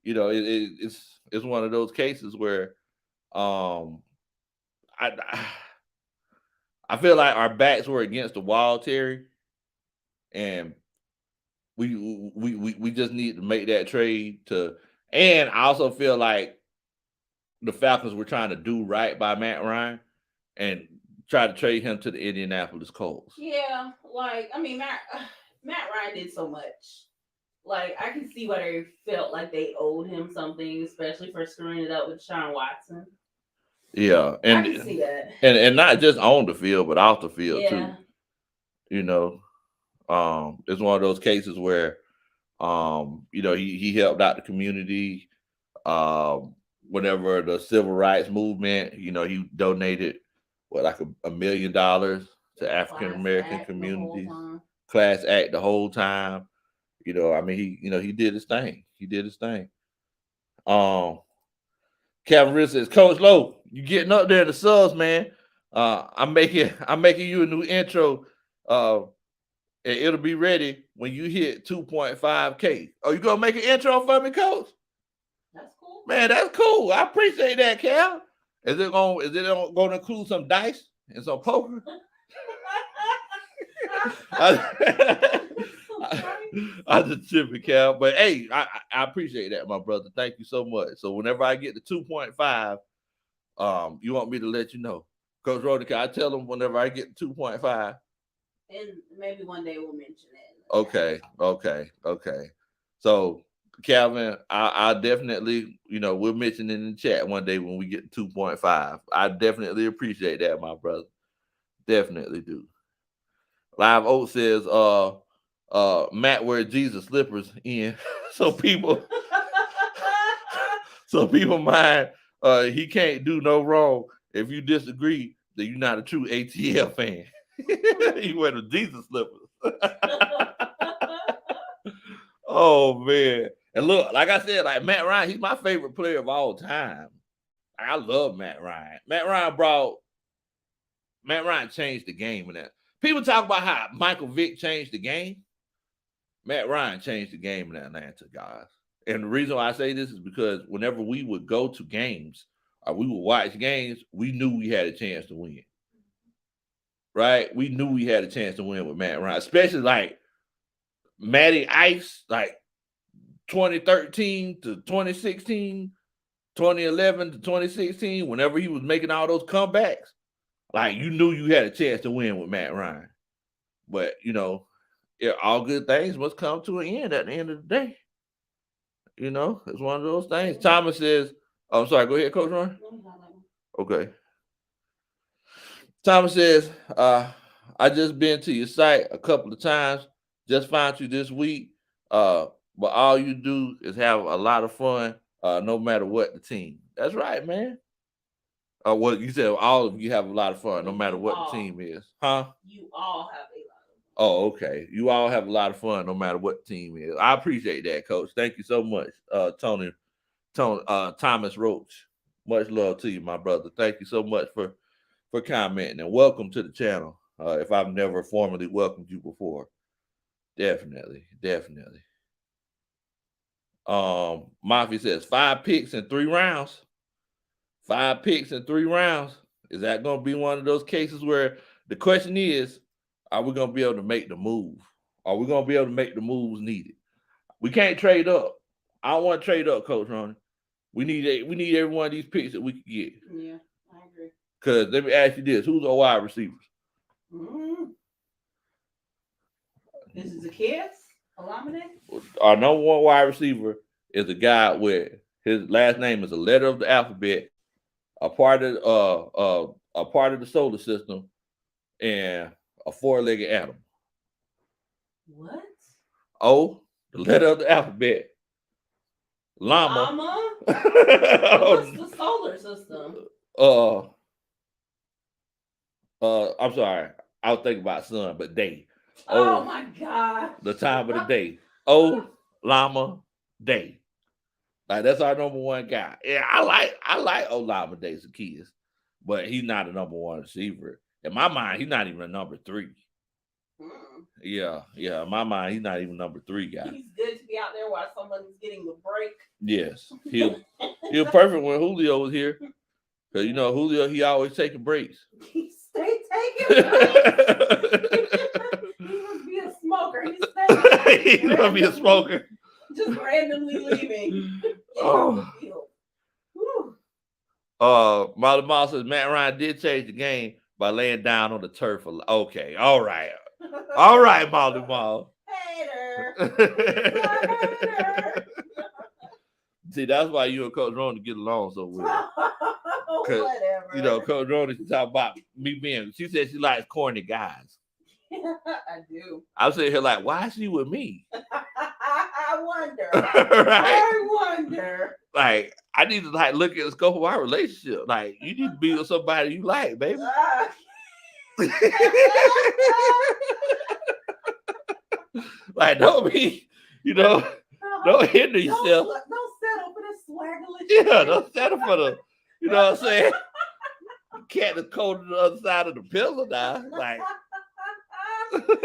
it's one of those cases where I feel like our backs were against the wall, Terry, and we just need to make that trade to. And I also feel like the Falcons were trying to do right by Matt Ryan and try to trade him to the Indianapolis Colts. Yeah, like I mean, Matt Ryan did so much. Like I can see why they felt like they owed him something, especially for screwing it up with Sean Watson. Yeah, and I can see that, and not just on the field, but off the field too. You know, it's one of those cases where, he helped out the community. Whenever the civil rights movement, he donated like $1 million to African American communities. Class act the whole time. I mean, he did his thing. Calvin Riss says, Coach Lowe, you getting up there in the subs, man. I'm making you a new intro. And it'll be ready when you hit 2.5K. Oh, you gonna make an intro for me, Coach? That's cool. Man, that's cool. I appreciate that, Cal. Is it gonna include some dice and some poker? I just chipping, Cal. But hey, I appreciate that, my brother. Thank you so much. So whenever I get to 2.5, you want me to let you know. Coach Rodica, I tell them whenever I get to 2.5. And maybe one day we'll mention it. Okay. So Calvin, I definitely, we'll mention it in the chat one day when we get to 2.5. I definitely appreciate that, my brother. Definitely do. Live Oak says, Matt wear Jesus slippers in. So people So people mind he can't do no wrong. If you disagree, then you're not a true ATL fan. He wear the Jesus slippers. Oh man. And look, like I said, like Matt Ryan, he's my favorite player of all time. I love Matt Ryan. Matt Ryan changed the game in that. People talk about how Michael Vick changed the game. Matt Ryan changed the game in Atlanta, guys. And the reason why I say this is because whenever we would go to games or we would watch games, we knew we had a chance to win. Right? We knew we had a chance to win with Matt Ryan, especially like Matty Ice, like 2013 to 2016, 2011 to 2016, whenever he was making all those comebacks, like you knew you had a chance to win with Matt Ryan. But, all good things must come to an end at the end of the day. It's one of those things. Thomas says, I'm sorry, go ahead, Coach Ron. Okay. Thomas says, I just been to your site a couple of times, just found you this week. But all you do is have a lot of fun, no matter what the team. That's right, man. Well, you said all of you have a lot of fun, no matter what the team is. Huh? You all have a lot of fun. Oh, okay. You all have a lot of fun, no matter what the team is. I appreciate that, Coach. Thank you so much, Thomas Roach. Much love to you, my brother. Thank you so much for commenting, and welcome to the channel. If I've never formally welcomed you before, definitely. Mafia says 5 picks in 3 rounds. 5 picks in 3 rounds. Is that going to be one of those cases where the question is, are we going to be able to make the move? Are we going to be able to make the moves needed? We can't trade up. I don't want to trade up, Coach Ronnie. We need every one of these picks that we can get. Yeah, I agree. Because let me ask you this: who's our wide receivers? This is a kiss. Olamide? Our number one wide receiver is a guy with his last name is a letter of the alphabet, a part of the solar system, and a 4-legged animal. What? O, the letter of the alphabet. Llama. What's the solar system? I'm sorry. I was thinking about sun, but day. Oh my God. The time of the day. O, llama, day. Like that's our number one guy. Yeah, I like Olamide Zaccheaus, but he's not a number one receiver. In my mind, he's not even a number 3. Yeah. In my mind, he's not even number 3 guy. He's good to be out there while someone's getting a break. Yes, he'll perfect when Julio was here, because Julio, he always taking breaks. He stay taking breaks. He must be a smoker. He must be a smoker. Just randomly leaving. Molly Moss says Matt Ryan did change the game by laying down on the turf. Okay, all right, Molly Moss. Hater. See, that's why you and Coach Ronnie get along so well. Whatever. Coach Ronnie talk about me being. She said she likes corny guys. I do. I'm sitting here like, why is she with me? I wonder. Right? I wonder. Like, I need to look at the scope of our relationship. Like, you need to be with somebody you like, baby. Like, don't be, don't hinder yourself. Don't settle for the swaggerless. Yeah, don't settle for the, you know what I'm saying? Cat is cold to the other side of the pillow now. Like, oh my God.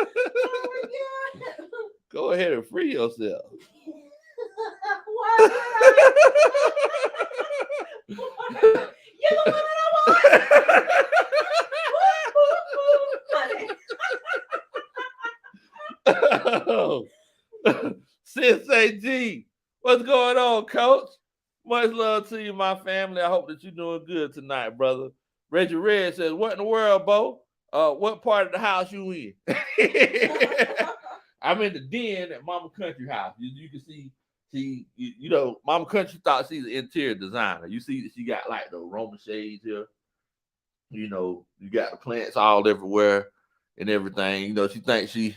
Go ahead and free yourself. Why did I? You're the one that I want. Sensei G, what's going on, Coach? Much love to you, my family. I hope that you're doing good tonight, brother. Reggie Red says, "What in the world, Bo? What part of the house you in?" I'm in the den at Mama Country house. You can see, Mama Country thought she's an interior designer. You see that she got like the Roman shades here. You got the plants all everywhere and everything. She thinks she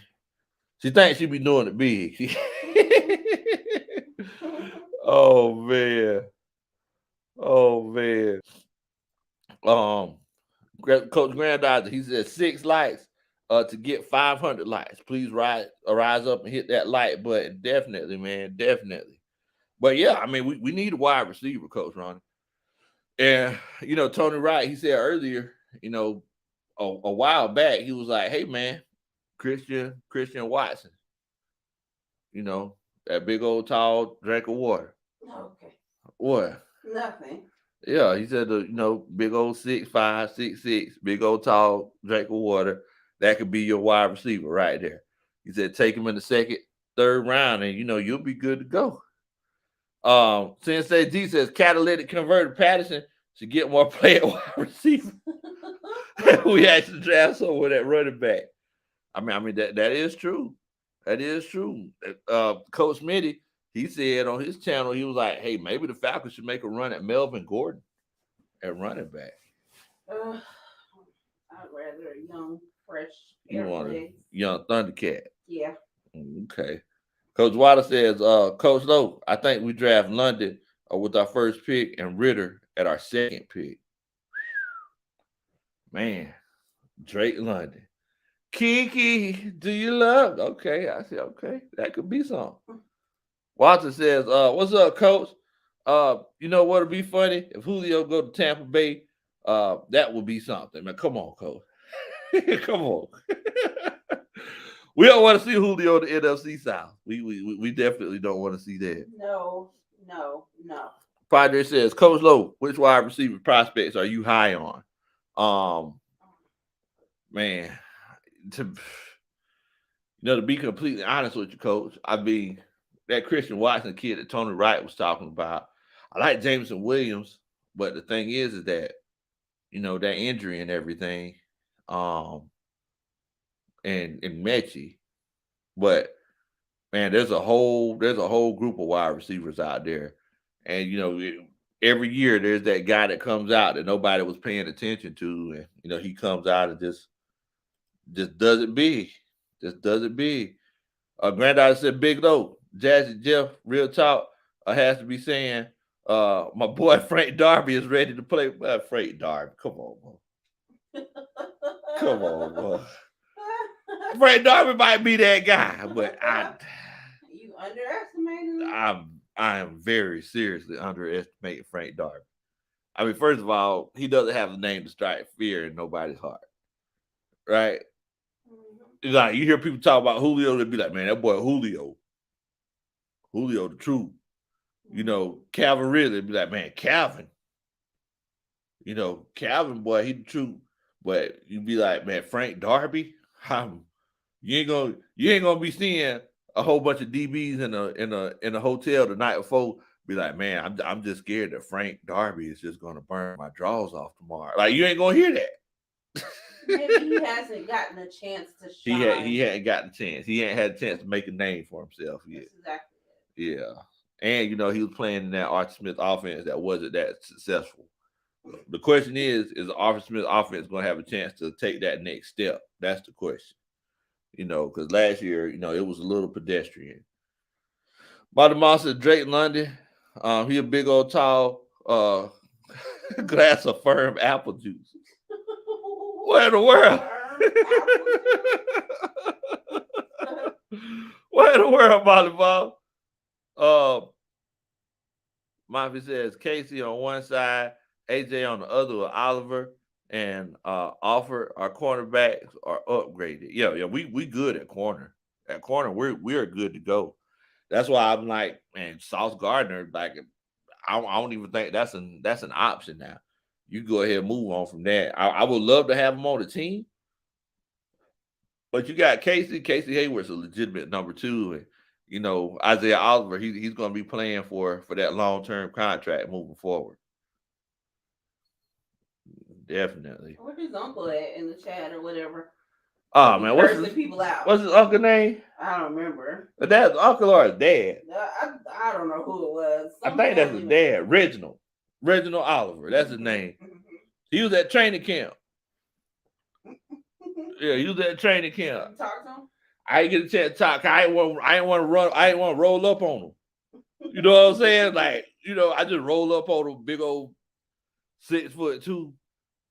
be doing it big. Oh man. Um, Coach Granddaughter, he said 6 likes to get 500 likes. Please rise up and hit that like button. Definitely, man, definitely. But yeah, I mean, we need a wide receiver, Coach Ronnie. And Tony Wright, he said earlier, a while back, he was like, "Hey, man, Christian Watson, that big old tall drink of water." Okay. What? Nothing. Yeah, he said big old 6'5", 6'6", big old tall drink of water. That could be your wide receiver right there. He said take him in the second, third round, and you'll be good to go. Sensei D says catalytic converter Patterson should get more play at wide receiver. We actually draft someone with that running back. I mean that is true. That is true. Coach Smitty, he said on his channel, he was like, "Hey, maybe the Falcons should make a run at Melvin Gordon at running back." I'd rather a young, fresh You want a legs. young Thundercat? Yeah. Okay. Coach Water says, Coach Lowe, I think we draft London with our first pick and Ritter at our second pick. Man, Drake London. Kiki, do you love? Okay, I said, okay, that could be something. Walter says, what's up, Coach? You know what'll be funny? If Julio go to Tampa Bay, that would be something. Man, come on, Coach. Come on. We don't want to see Julio in the NFC South. We definitely don't want to see that. No. Padre says, Coach Lowe, which wide receiver prospects are you high on? Man, to be completely honest with you, Coach, I mean that Christian Watson kid that Tony Wright was talking about. I like Jameson Williams, but the thing is that that injury and everything, and Mechie, but man, there's a whole group of wide receivers out there, and every year there's that guy that comes out that nobody was paying attention to, and he comes out and just does it big, just does it big. Granddaughter said, "Big Low, Jazzy Jeff, real talk, has to be saying, my boy Frank Darby is ready to play." Frank Darby, come on, boy. Come on, boy. Frank Darby might be that guy, but you underestimated him? I am very seriously underestimating Frank Darby. I mean, first of all, he doesn't have the name to strike fear in nobody's heart, right? Mm-hmm. Like you hear people talk about Julio, they'd be like, "Man, that boy Julio the truth." Calvin Ridley be like, "Man, Calvin. Calvin, boy, he the truth." But you'd be like, "Man, Frank Darby, you ain't gonna be seeing a whole bunch of DBs in a hotel the night before." Be like, "Man, I'm just scared that Frank Darby is just gonna burn my drawers off tomorrow." Like you ain't gonna hear that. Maybe he hasn't gotten a chance to shine. He hadn't gotten a chance. He ain't had a chance to make a name for himself yet. That's exactly it. Yeah. And he was playing in that Arthur Smith offense that wasn't that successful. The question is Arthur Smith offense going to have a chance to take that next step? That's the question. Because last year, it was a little pedestrian. Baltimore said Drake London, he a big old tall glass of firm apple juice. What in the world? What in the world, Baltimore? Mafia says Casey on one side, AJ on the other with Oliver, and Offer, our cornerbacks are upgraded. Yeah, we good at corner. At corner, we're good to go. That's why I'm like, man, Sauce Gardner, like I don't even think that's an option now. You go ahead and move on from that. I would love to have him on the team. But you got Casey Hayward's a legitimate number 2, and Isaiah Oliver, he's going to be playing for that long-term contract moving forward. Definitely. Where's his uncle at in the chat or whatever? Oh man, what's his uncle name? I don't remember. That's uncle or his dad? I don't know who it was. I think that's his dad, Reginald Oliver. That's his name. He was at training camp. Yeah, he was at training camp. You talk to him? I didn't get a chance to talk. I didn't want to roll up on him. You know what I'm saying? Like, I just roll up on him, big old 6'2",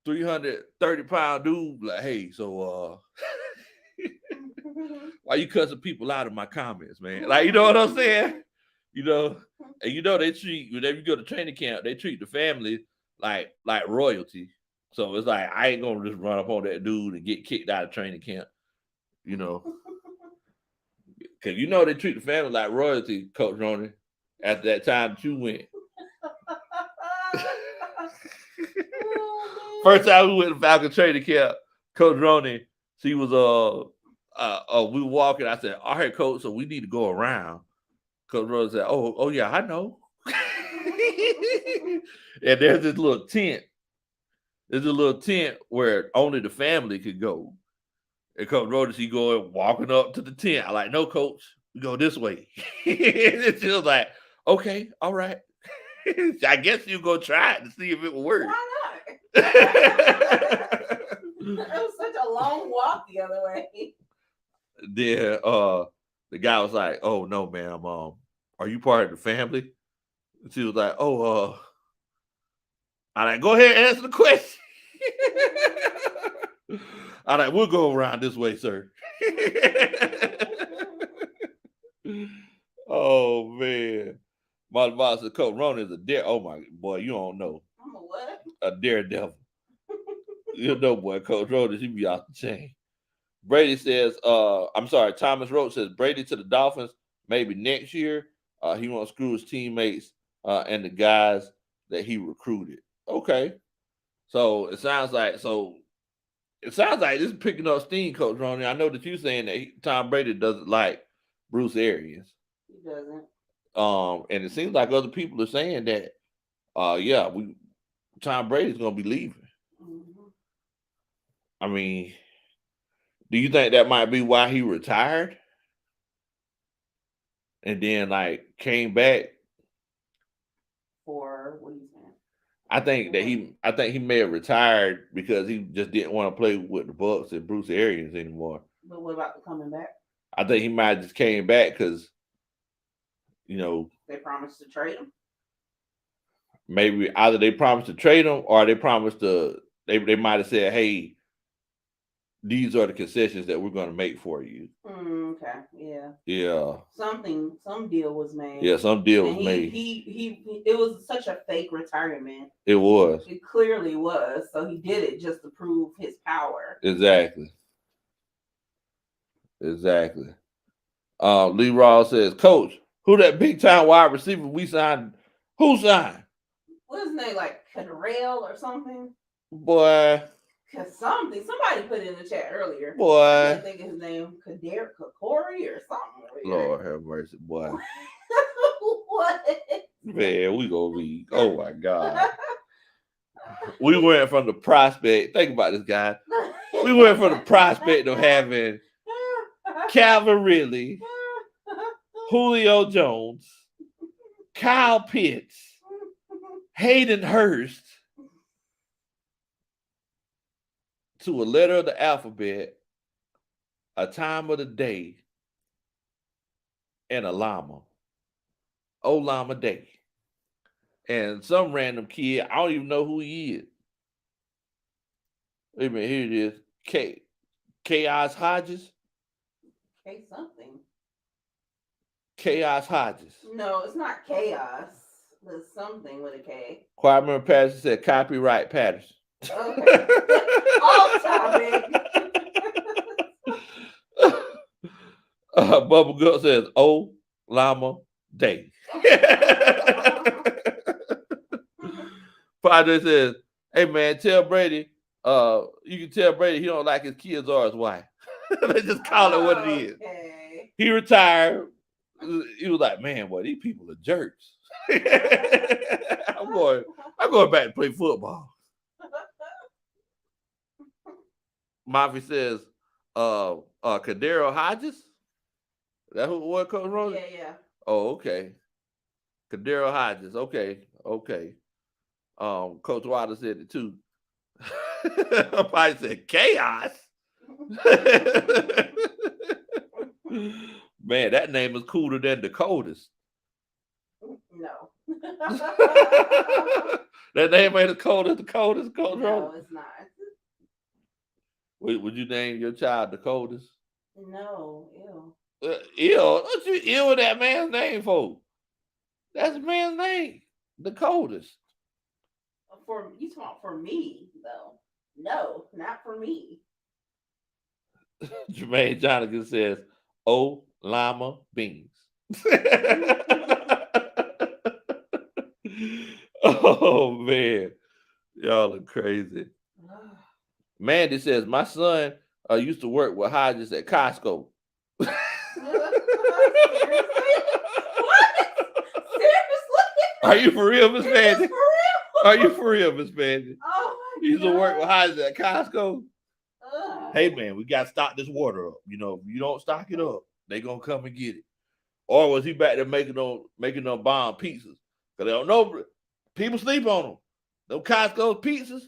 330-pound dude, like, hey, so why you cussing people out of my comments, man? Like, you know what I'm saying? You know, and they treat, whenever you go to training camp, they treat the family like royalty. So it's like I ain't gonna just run up on that dude and get kicked out of training camp, you know. Cause they treat the family like royalty, Coach Ronnie, at that time that you went. First time we went to Falcon training camp, Coach Ronnie, she was we were walking. I said, all right, Coach, so we need to go around. Coach Ronnie said, oh yeah, I know. And there's this little tent. There's a little tent where only the family could go. And Coach Ronnie, she going walking up to the tent. I like, no, Coach, we go this way. And she was like, okay, all right. I guess you go try it to see if it will work. Why not? It was such a long walk the other way. Then the guy was like, oh no, ma'am, are you part of the family? And she was like, I like, go ahead and answer the question. I like, we'll go around this way, sir. Oh man. My boss said, Coach Ronnie is a dare. Oh my boy, you don't know. I'm a what? A daredevil. You know, boy, Coach Ronnie, he be off the chain. Brady says, Thomas Roach says Brady to the Dolphins maybe next year. He won't screw his teammates and the guys that he recruited. Okay. So it sounds like this is picking up steam, Coach Ronnie. I know that you're saying that Tom Brady doesn't like Bruce Arians. He doesn't. And it seems like other people are saying that Tom Brady's gonna be leaving. Mm-hmm. I mean, do you think that might be why he retired? And then like came back? For what are you saying? I think he may have retired because he just didn't want to play with the Bucs and Bruce Arians anymore. But what about the coming back? I think he might have just came back because they promised to trade him. Maybe either they promised to trade him or they promised they might have said, hey, these are the concessions that we're going to make for you. Okay. Yeah. Yeah. Some deal was made. Yeah, some deal was made. It was such a fake retirement. It was. It clearly was. So he did it just to prove his power. Exactly. Lee Ross says, Coach, who that big time wide receiver we signed? Who signed? What's his name? Like Cadrell or something? Boy. Cause somebody put it in the chat earlier. Boy. I think his name Kakori or something. Lord have mercy, boy. What? Man, we gonna be. Oh my God. We went from the prospect. Think about this, guy. We went from the prospect of having Calvin Ridley, Julio Jones, Kyle Pitts, Hayden Hurst, to a letter of the alphabet, a time of the day, and a llama. Old Llama Day. And some random kid, I don't even know who he is. Wait a minute, here it is. Chaos Hodges? K something. Chaos Hodges. No, it's not Chaos. There's something with a K. Quiet Member Patterson said copyright Patterson. Okay. Off topic. Bubba Gut says, "Oh, Llama Day." Padre says, "Hey man, tell Brady. You can tell Brady he don't like his kids or his wife. They just call it what it is." He retired. He was like, "Man, boy, these people are jerks." I'm going back to play football. Mafia says, Kadero Hodges? Is that who what Coach Ronnie? Yeah. Oh, okay. Kadero Hodges. Okay. Coach Wilder said it too. I said chaos. Man, that name is cooler than Dakota's. No. That name ain't as cold as Dakota's, Coach Ronnie. No, it's not. Would you name your child the coldest? No, ew. Ill. What you ill with that man's name for? That's the man's name. The coldest. For you talking for me though? No, not for me. Jermaine Jonathan says, "Oh, lima beans." Oh man, y'all are crazy. Mandy says, "My son used to work with Hodges at Costco." Seriously? What? Seriously? Are you for real, Miss Is Mandy? this for real? Are you for real, Miss Mandy? Oh You my used to work with god. Hodges at Costco. Ugh. Hey man, we got to stock this water up. You know, if you don't stock it up, they gonna come and get it. Or was he back there making them bomb pizzas? Cause they don't know people sleep on them. Them Costco pizzas,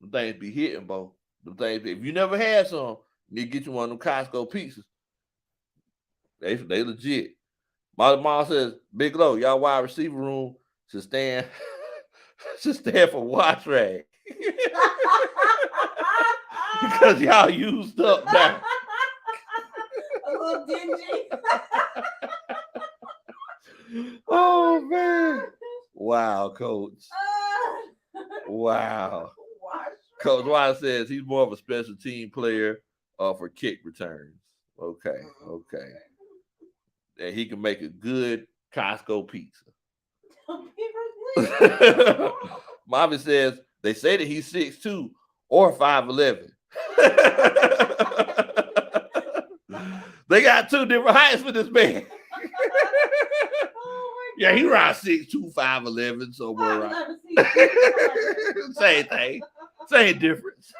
them things be hitting, bro. Them things. If you never had some, you get you one of them Costco pizzas. They legit. My mom says, Big Low, y'all wide receiver room should stand should stand for wash rag. Because y'all used up now. A little dingy. Oh man. Wow, coach. Wow. Coach Wise says he's more of a special team player for kick returns. Okay. And he can make a good Costco pizza. Mommy says they say that he's 6'2" or 5'11". They got two different heights for this man. Yeah, he around 6'2", 5'11", somewhere around. Same thing. Same difference.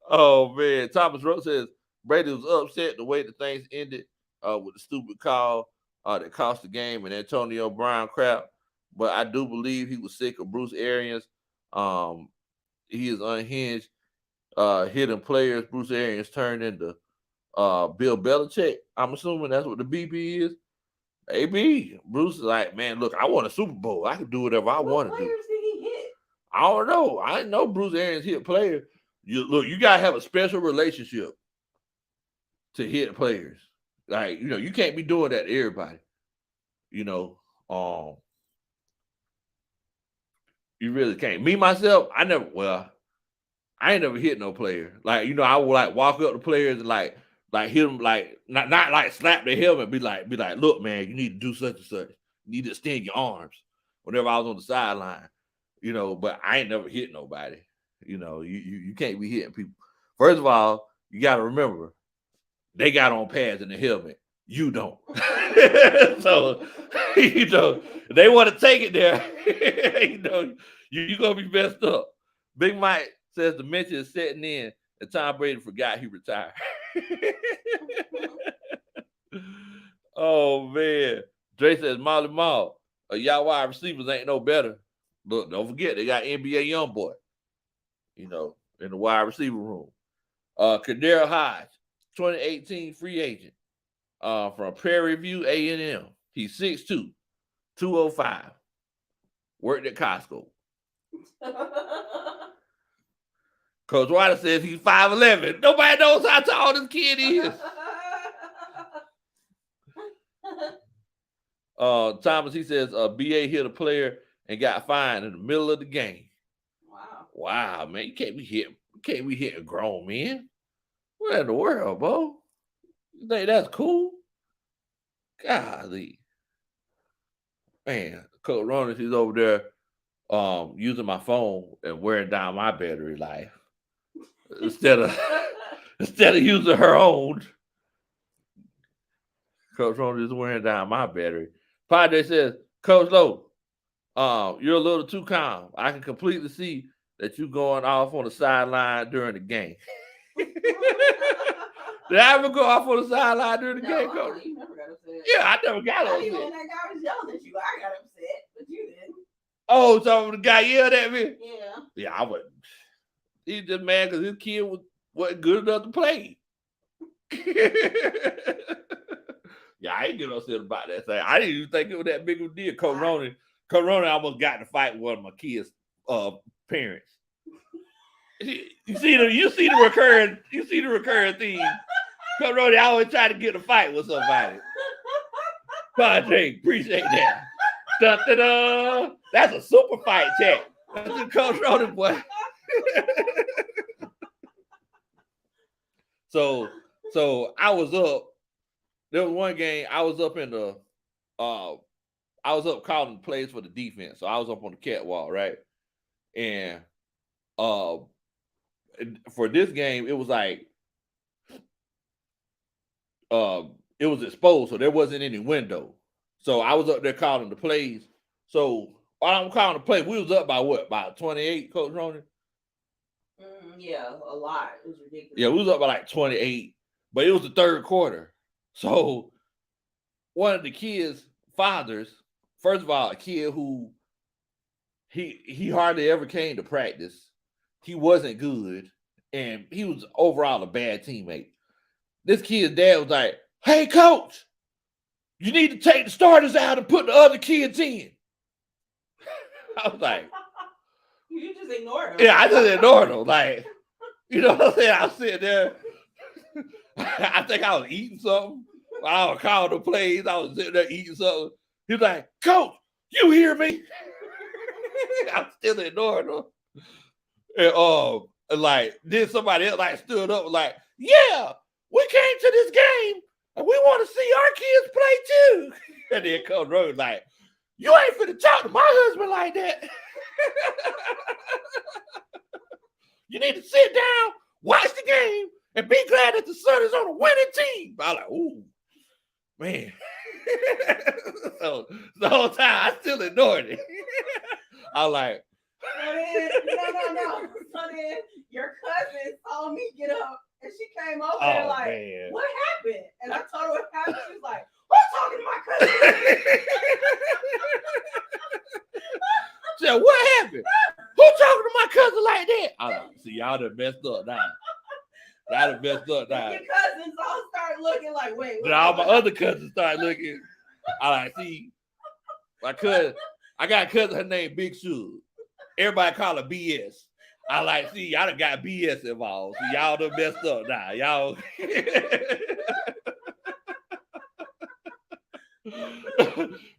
Oh man. Thomas Rose says Brady was upset the way the things ended with the stupid call that cost the game and Antonio Brown crap. But I do believe he was sick of Bruce Arians. He is unhinged, hitting players. Bruce Arians turned into Bill Belichick. I'm assuming that's what the BP is. AB Bruce is like, man, look, I won a Super Bowl. I can do whatever I want to do. What players did he hit? I don't know. I didn't know Bruce Arians hit players. You gotta have a special relationship to hit players. Like, you can't be doing that to everybody. You really can't. Me myself, I ain't never hit no player. Like, I would like walk up to players and like hit them, like not like slap their helmet, be like, look, man, you need to do such and such. You need to extend your arms. Whenever I was on the sideline, but I ain't never hit nobody. You can't be hitting people. First of all, you got to remember, they got on pads in the helmet. You don't. So, they want to take it there. You're going to be messed up. Big Mike says dementia is setting in and Tom Brady forgot he retired. Oh, man. Dre says, Molly Mall, y'all wide receivers ain't no better. Look, don't forget, they got NBA Youngboy, in the wide receiver room. Kadero Hodge, 2018 free agent from Prairie View A&M. He's 6'2", 205. Worked at Costco. Coach Wilder says he's 5'11". Nobody knows how tall this kid is. Thomas, he says BA hit a player and got fined in the middle of the game. Wow, man. You can't be hitting grown men. What in the world, bro? You think that's cool? Golly. Man, Coach Ronan, he's over there using my phone and wearing down my battery life. Instead of using her own. Coach Ronan is wearing down my battery. Padre says, Coach Lowe, you're a little too calm. I can completely see that you going off on the sideline during the game. Did I ever go off on the sideline during the game, Coach? You never got upset. Yeah, I never got upset. Even when that guy was yelling at you, I got upset, but you didn't. Oh, so the guy yelled at me? Yeah. Yeah, I wasn't. He's just mad because his kid wasn't good enough to play. Yeah, I ain't get upset about that thing. I didn't even think it was that big of a deal. Coach Ronan almost got in a fight with one of my kids' parents. You see the recurring theme. Coach Ronnie always try to get a fight with somebody. Padre, appreciate that. Da-da-da. That's a super fight check. That's the Coach Ronnie boy. So I was up. There was one game I was up in the I was up calling plays for the defense. So I was up on the catwalk, right? And for this game, it was like it was exposed, so there wasn't any window. So I was up there calling the plays. So while I'm calling the play, we was up by what? About 28, Coach Ronan? Yeah, a lot. It was ridiculous. Yeah, we was up by like 28, but it was the third quarter. So one of the kids' fathers, first of all, a kid who he hardly ever came to practice. He wasn't good, and he was overall a bad teammate. This kid's dad was like, "Hey, coach, you need to take the starters out and put the other kids in." I was like, you just ignored him. Yeah, I just ignored him. Like, you know what I'm saying? I was sitting there. I think I was eating something. I was calling the plays. I was sitting there eating something. He was like, "Coach, you hear me?" I'm still ignoring him. And like, then somebody else like stood up and like, "Yeah, we came to this game and we want to see our kids play too." And then Coach Rose like, "You ain't finna talk to my husband like that." You need to sit down, watch the game, and be glad that the son is on a winning team. I was like, "Ooh, man." So the whole time I still ignored it. I was like, no. So then your cousin saw me get up and she came over there like, man. What happened? And I told her what happened. She was like, "Who's talking to my cousin?" She said, "What happened? Who talking to my cousin like that?" I was like, "See, y'all done messed up now. Y'all done messed up now." Your cousins all start looking like, wait. Then all my other cousins start looking. I like, see, my cousin, I got a cousin, her name Big Shoe. Everybody call her BS. I like, see, y'all done got BS involved. See, y'all done messed up now. Y'all.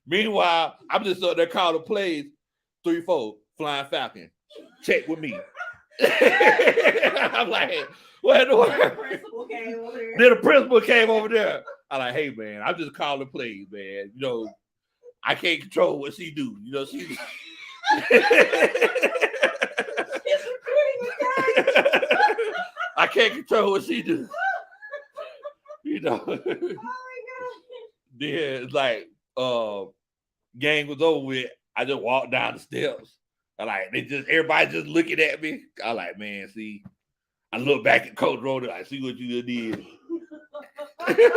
Meanwhile, I'm just up there calling plays. 3-4, Flying Falcon. Check with me. I'm like, what in the world? Then the principal came over there. I'm like, "Hey, man, I'm just calling plays, man. You know, I can't control what she do. You know, she." I can't control what she do. You know. Oh my God. Then it's like game was over with. I just walked down the steps. I like everybody just looking at me. I like, man, see. I look back at Coach Rhoda. I see what you did. I'm ready,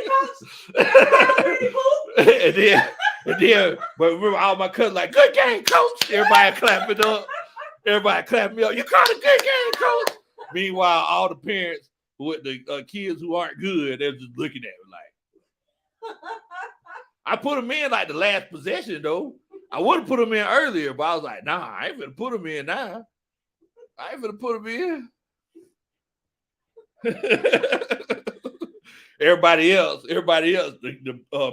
Coach. I'm ready, Coach. And then, but remember all my cousins like, "Good game, Coach." Everybody clapping up. Everybody clapping me up. "You caught a good game, Coach." Meanwhile, all the parents with the kids who aren't good, they're just looking at me like. I put them in like the last possession though. I would have put them in earlier, but I was like, "Nah, I ain't gonna put them in now. I ain't gonna put them in." Everybody else, the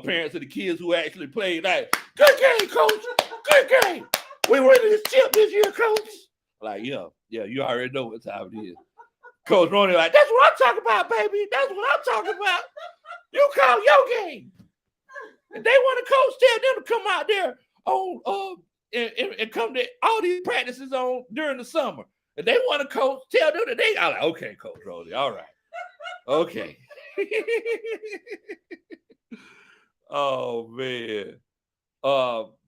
parents of the kids who actually played, like, "Good game, Coach. Good game. We winning this chip this year, Coach." Like, yeah, you already know what time it is. Coach Ronnie like, "That's what I'm talking about, baby. That's what I'm talking about. You call your game. If they want to coach, tell them to come out there on and come to all these practices on during the summer. If they want to coach, tell them that they." I'm like, "Okay, Coach Ronnie, all right, okay." Oh man.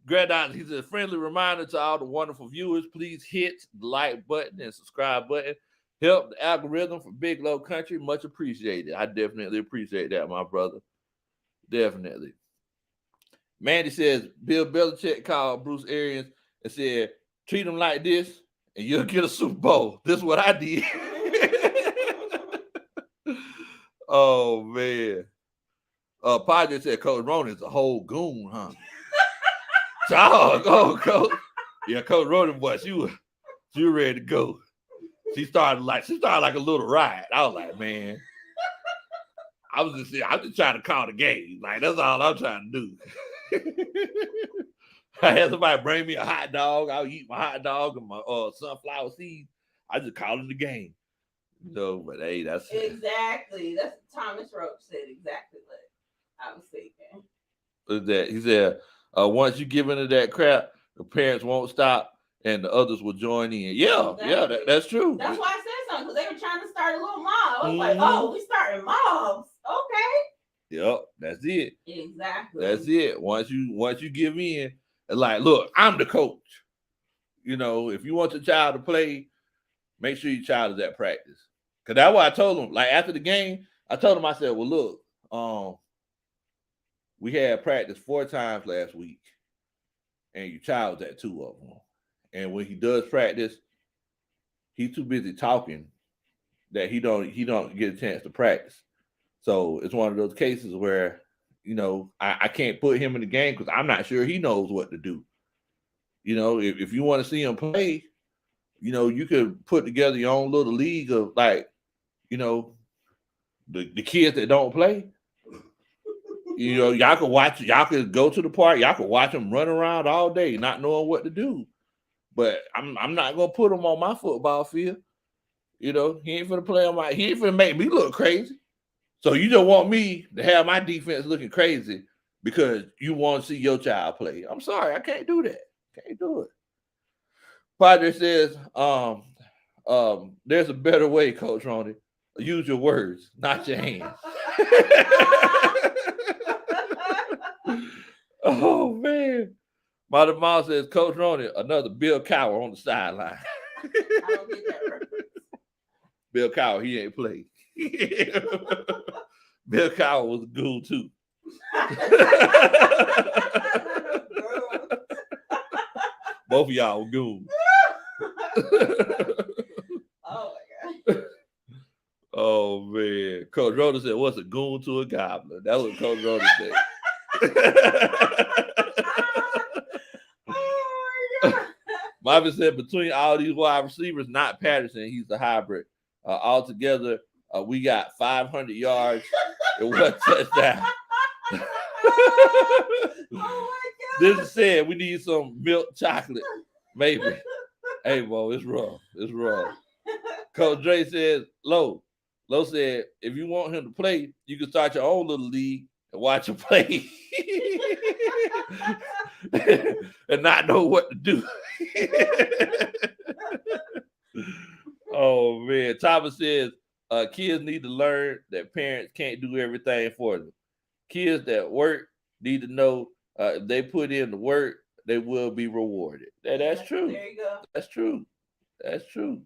Granddad, he said, "Friendly reminder to all the wonderful viewers, please hit the like button and subscribe button. Help the algorithm for Big Low Kuntry. Much appreciated." I definitely appreciate that, my brother. Definitely. Mandy says, Bill Belichick called Bruce Arians and said, "Treat him like this and you'll get a Super Bowl. This is what I did." Oh, man. Padre said, "Coach Ronan is a whole goon, huh?" So, Coach. Yeah, Coach Ronan, boy, she ready to go. She started like a little riot. I was like, man, I'm just trying to call the game. Like, that's all I'm trying to do. I had somebody bring me a hot dog. I'll eat my hot dog and my sunflower seeds. I just call it the game. So, but hey, that's exactly. That's Thomas Roach said exactly what I was thinking. That he said, once you give into that crap, the parents won't stop and the others will join in. Yeah, exactly. Yeah, that's true. That's why I said something, because they were trying to start a little mob. I was like, oh, we starting mobs. Okay. Yep, that's it. Exactly. That's it. Once you give in, and like, look, I'm the coach. You know, if you want your child to play, make sure your child is at practice. Cause that's why I told him. Like after the game, I told him, I said, well, look, we had practice 4 times last week, and your child was at 2 of them. And when he does practice, he's too busy talking that he don't get a chance to practice. So it's one of those cases where, you know, I can't put him in the game because I'm not sure he knows what to do. You know, if you want to see him play, you know, you could put together your own little league of like, you know, the kids that don't play. You know, y'all could go to the park, y'all could watch them run around all day, not knowing what to do. But I'm not gonna put him on my football field. You know, he ain't finna make me look crazy. So you don't want me to have my defense looking crazy because you want to see your child play. I'm sorry, I can't do that. Can't do it. Padre says, there's a better way, Coach Ronnie. Use your words, not your hands. Oh man. Mother Mom says, Coach Ronnie, another Bill Cowher on the sideline. I don't get that reference. Bill Cowher, he ain't played. Bill Cowher was a ghoul too. Both of y'all were goons. Oh my God. Oh man. Coach Rhoda said, what's a goon to a gobbler? That's what Coach Rhoda said. Oh my God. Marvin said, between all these wide receivers, not Patterson, he's a hybrid. Altogether, we got 500 yards and 1 touchdown. Oh my God. This is said we need some milk chocolate, maybe. Hey, Bo, it's rough. It's rough. Coach Dre says, Low said, if you want him to play, you can start your own little league and watch him play. And not know what to do. Oh man. Thomas says, kids need to learn that parents can't do everything for them. Kids that work need to know if they put in the work, they will be rewarded. That's true. There you go. That's true. That's true.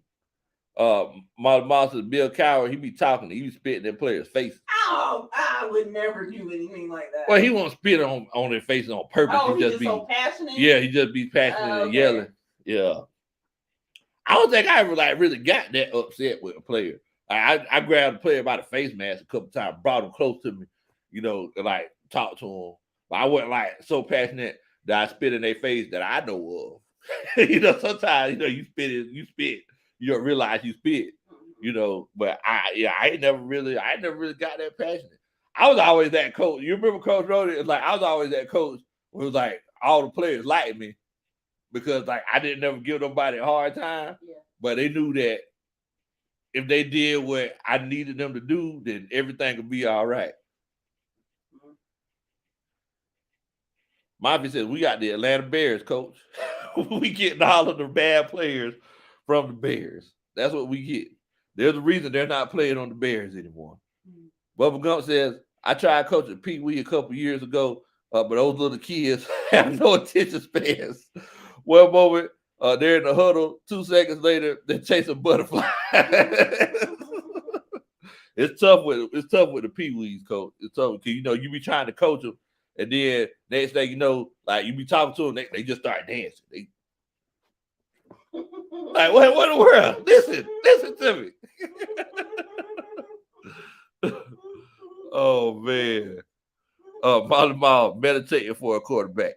My mom says Bill Cowher, he be talking, he be spitting in players' faces. Oh, I would never do anything like that. Well, he won't spit on their faces on purpose. Oh, he just be so passionate. Yeah, he just be passionate and yelling. Yeah. I don't think I ever like really got that upset with a player. I grabbed a player by the face mask a couple times, brought him close to me, you know, and like talked to him. But I wasn't like so passionate that I spit in their face that I know of. You know, sometimes, you know, you spit, you don't realize you spit, you know, but I ain't never really got that passionate. I was always that coach. You remember Coach Rhoda? It's like I was always that coach who was like all the players liked me because like I didn't ever give nobody a hard time. Yeah. But they knew that if they did what I needed them to do, then everything would be all right. Mafia says, we got the Atlanta Bears, coach. We getting all of the bad players from the Bears. That's what we get. There's a reason they're not playing on the Bears anymore. Bubba Gump says, I tried coaching Pee Wee a couple years ago, but those little kids have no attention spans. One moment, they're in the huddle. 2 seconds later, they're chasing butterflies. It's tough with the Pee Wees, coach. It's tough because you know you be trying to coach them, and then next thing you know, like you be talking to them, they just start dancing. They like what in the world? Listen to me. Oh man. Molly Mall meditating for a quarterback.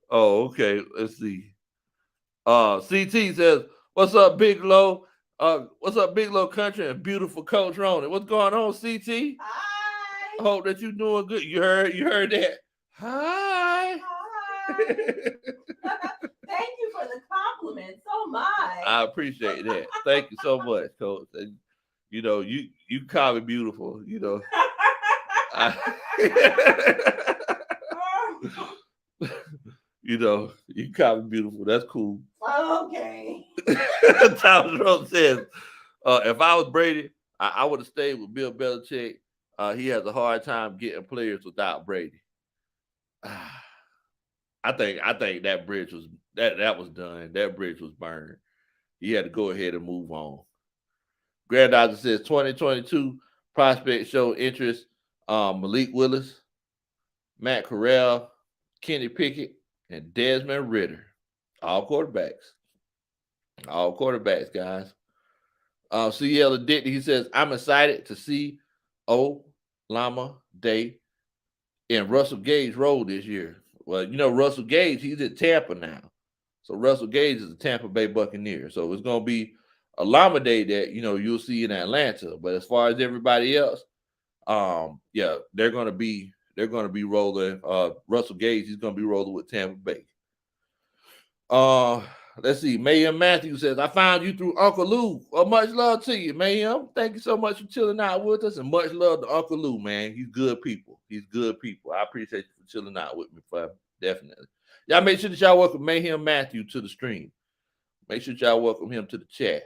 Oh, okay. Let's see. CT says, "What's up, Big Low? What's up, Big Low Country and beautiful Coach Ronnie? What's going on, CT? Hi. I hope that you're doing good. You heard that? Hi. Hi. Thank you for the compliment so much. I appreciate that. Thank you so much, Coach. And, you call me beautiful. I, you call me beautiful. That's cool. Okay. Thomas Rose says, if I was Brady, I would have stayed with Bill Belichick. He has a hard time getting players without Brady. I think that bridge was that was done. That bridge was burned. He had to go ahead and move on. Grand Dodger says 2022 prospects show interest. Malik Willis, Matt Corral, Kenny Pickett, and Desmond Ritter. All quarterbacks. All quarterbacks, guys. CL Addicted, he says, I'm excited to see O Lama Day in Russell Gage role this year. Well, Russell Gage, he's at Tampa now. So Russell Gage is a Tampa Bay Buccaneer. So it's gonna be a Lama Day that you'll see in Atlanta. But as far as everybody else, yeah, they're gonna be rolling. Russell Gage, he's gonna be rolling with Tampa Bay. Let's see. Mayhem Matthews says, I found you through Uncle Lou. Much love to you, Mayhem. Thank you so much for chilling out with us, and much love to Uncle Lou, man. He's good people. I appreciate you for chilling out with me, fam. Definitely. Y'all make sure that y'all welcome Mayhem Matthew to the stream. Make sure y'all welcome him to the chat.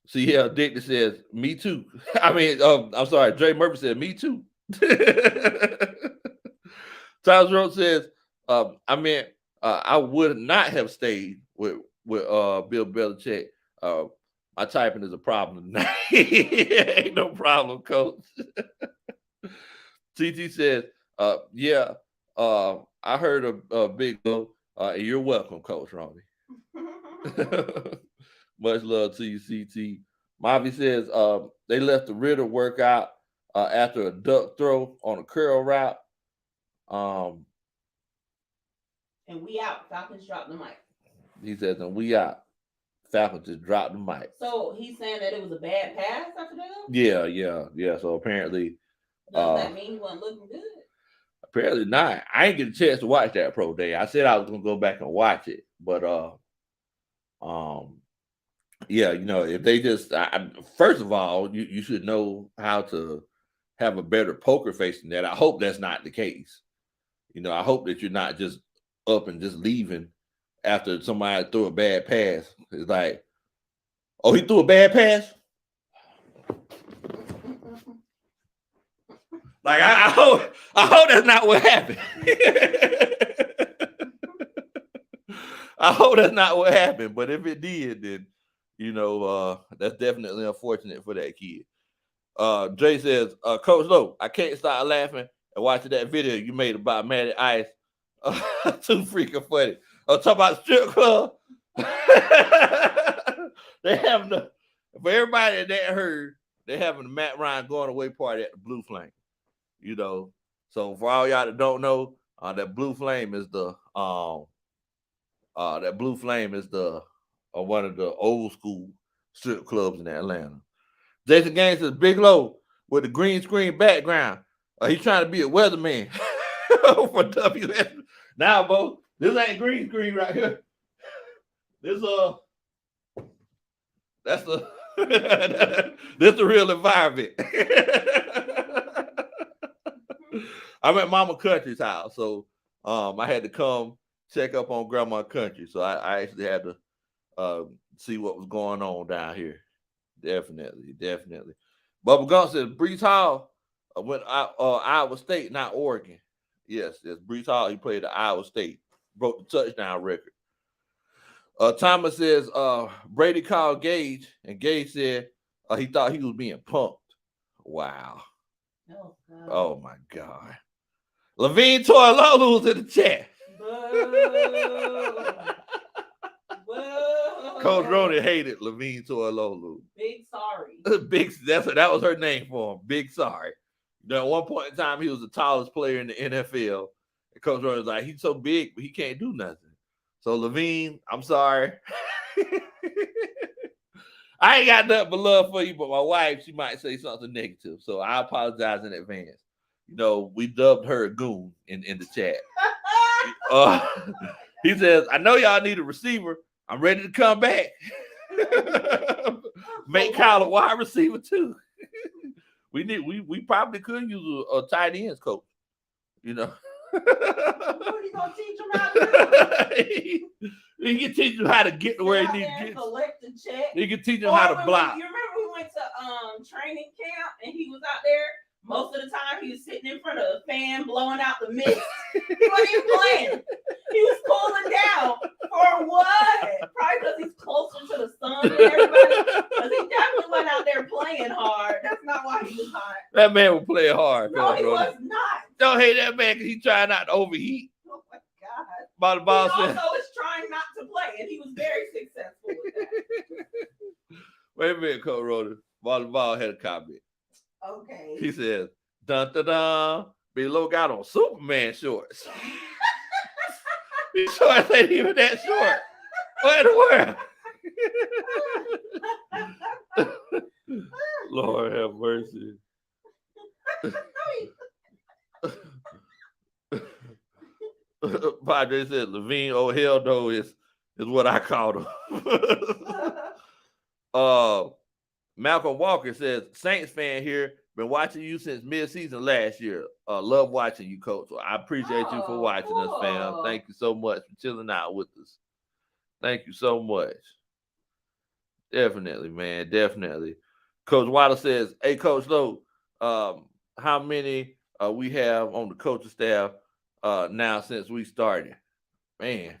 See, yeah, Dick says, me too. I'm sorry. Dre Murphy said, me too. Tyler Rhodes says, I would not have stayed with Bill Belichick. My typing is a problem tonight. Ain't no problem, Coach. TT says, yeah, I heard of Big Low. And you're welcome, Coach Ronnie. Much love to you, CT. Mavi says they left the Ritter workout after a duck throw on a curl route. And we out. Falcons dropped the mic. He says, and we out. Falcons just dropped the mic. So he's saying that it was a bad pass after that? Yeah. So apparently, does that mean he wasn't looking good? Apparently not. I ain't get a chance to watch that pro day. I said I was gonna go back and watch it, but yeah, if they just first of all, you should know how to have a better poker face than that. I hope that's not the case. I hope that you're not just up and just leaving after somebody threw a bad pass. It's like, oh, he threw a bad pass. Like I hope that's not what happened. I hope that's not what happened. But if it did, then that's definitely unfortunate for that kid. Jay says, Coach Lowe, I can't stop laughing and watching that video you made about Matty Ice. Too freaking funny. I'm talking about strip club. They have for everybody that heard, they having the Matt Ryan going away party at the Blue Flame. So for all y'all that don't know, that Blue Flame is the one of the old school strip clubs in Atlanta. Jason Gaines says, Big Low with the green screen background. He's trying to be a weatherman for WS. Now, Bo, this ain't green screen right here. This that's the this the real environment. I'm at Mama Country's house, so I had to come check up on Grandma Country. So I actually had to see what was going on down here. Definitely. Bubba Gump says Brees Hall went Iowa State, not Oregon. Yes, Brees Hall. He played at Iowa State, broke the touchdown record. Thomas says Brady called Gage, and Gage said he thought he was being punked. Wow. Oh my God. Levine Toilolu's in the chat. Coach Roney hated Levine Toilolu. Big sorry. That was her name for him. Big sorry. At one point in time, he was the tallest player in the NFL. And Coach Roney was like, he's so big, but he can't do nothing. So Levine, I'm sorry. I ain't got nothing but love for you, but my wife, she might say something negative. So I apologize in advance. You know, we dubbed her a goon in the chat. He says, I know y'all need a receiver. I'm ready to come back. Make Kyle a wide receiver too. We probably could use a tight ends coach. You know. What are you gonna teach him how to do? He can teach him how to get to where he needs to get. Collect the check. He can teach him how to block. You remember we went to training camp and he was out there. Most of the time he was sitting in front of a fan blowing out the mist. He wasn't even playing. He was cooling down. For what? Probably because he's closer to the sun than everybody. Because he definitely went out there playing hard. That's not why he was hot. That man was playing hard. No, he was not. Don't hate that man because he's trying not to overheat. Oh my God. By the ball he also is trying not to play, and he was very successful with that. Wait a minute, Coach Rhoda. Ball had a comment. Okay. He says, dun dun dun. Big Low got on Superman shorts. These shorts ain't even that short. What in the world? Lord have mercy. Padre said Levine, oh hell no, is what I called him. Malcolm Walker says, Saints fan here, been watching you since mid-season last year. Love watching you, Coach. So I appreciate you for watching us, fam. Thank you so much for chilling out with us. Thank you so much. Definitely, man. Definitely. Coach Waddle says, hey, Coach Lowe, how many we have on the coaching staff now since we started? Man,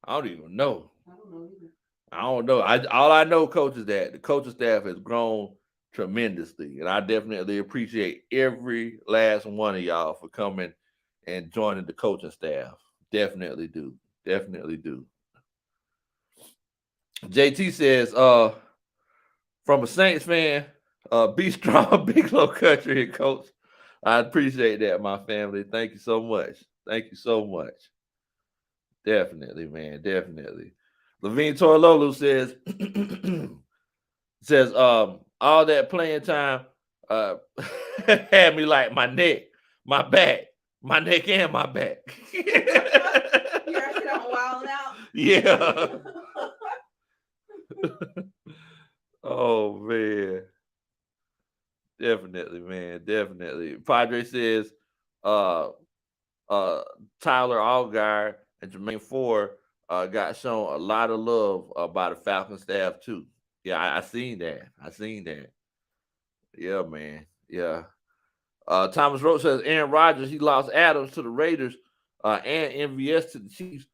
I don't even know. I don't know either. I don't know. All I know, Coach, is that the coaching staff has grown tremendously. And I definitely appreciate every last one of y'all for coming and joining the coaching staff. Definitely do. Definitely do. JT says, from a Saints fan, be strong, Big Low Kuntry, Coach. I appreciate that, my family. Thank you so much. Thank you so much. Definitely, man. Definitely. Levine Torlolu says, all that playing time had me like my neck, my back, my neck and my back. You actually don't wild out? Yeah. Oh, man. Definitely, man. Definitely. Padre says Tyler Allgaier and Jermaine Ford got shown a lot of love by the Falcon staff, too. Yeah, I seen that. Yeah, man. Yeah. Thomas Roach says Aaron Rodgers, he lost Adams to the Raiders and MVS to the Chiefs.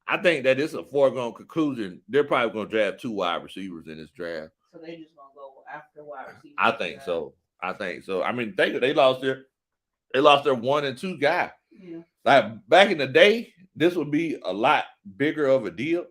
I think that it's a foregone conclusion. They're probably going to draft 2 wide receivers in this draft. So they just going to go after wide receivers. I think so. I mean, they lost their 1 and 2 guy. Yeah. Like back in the day, this would be a lot bigger of a deal.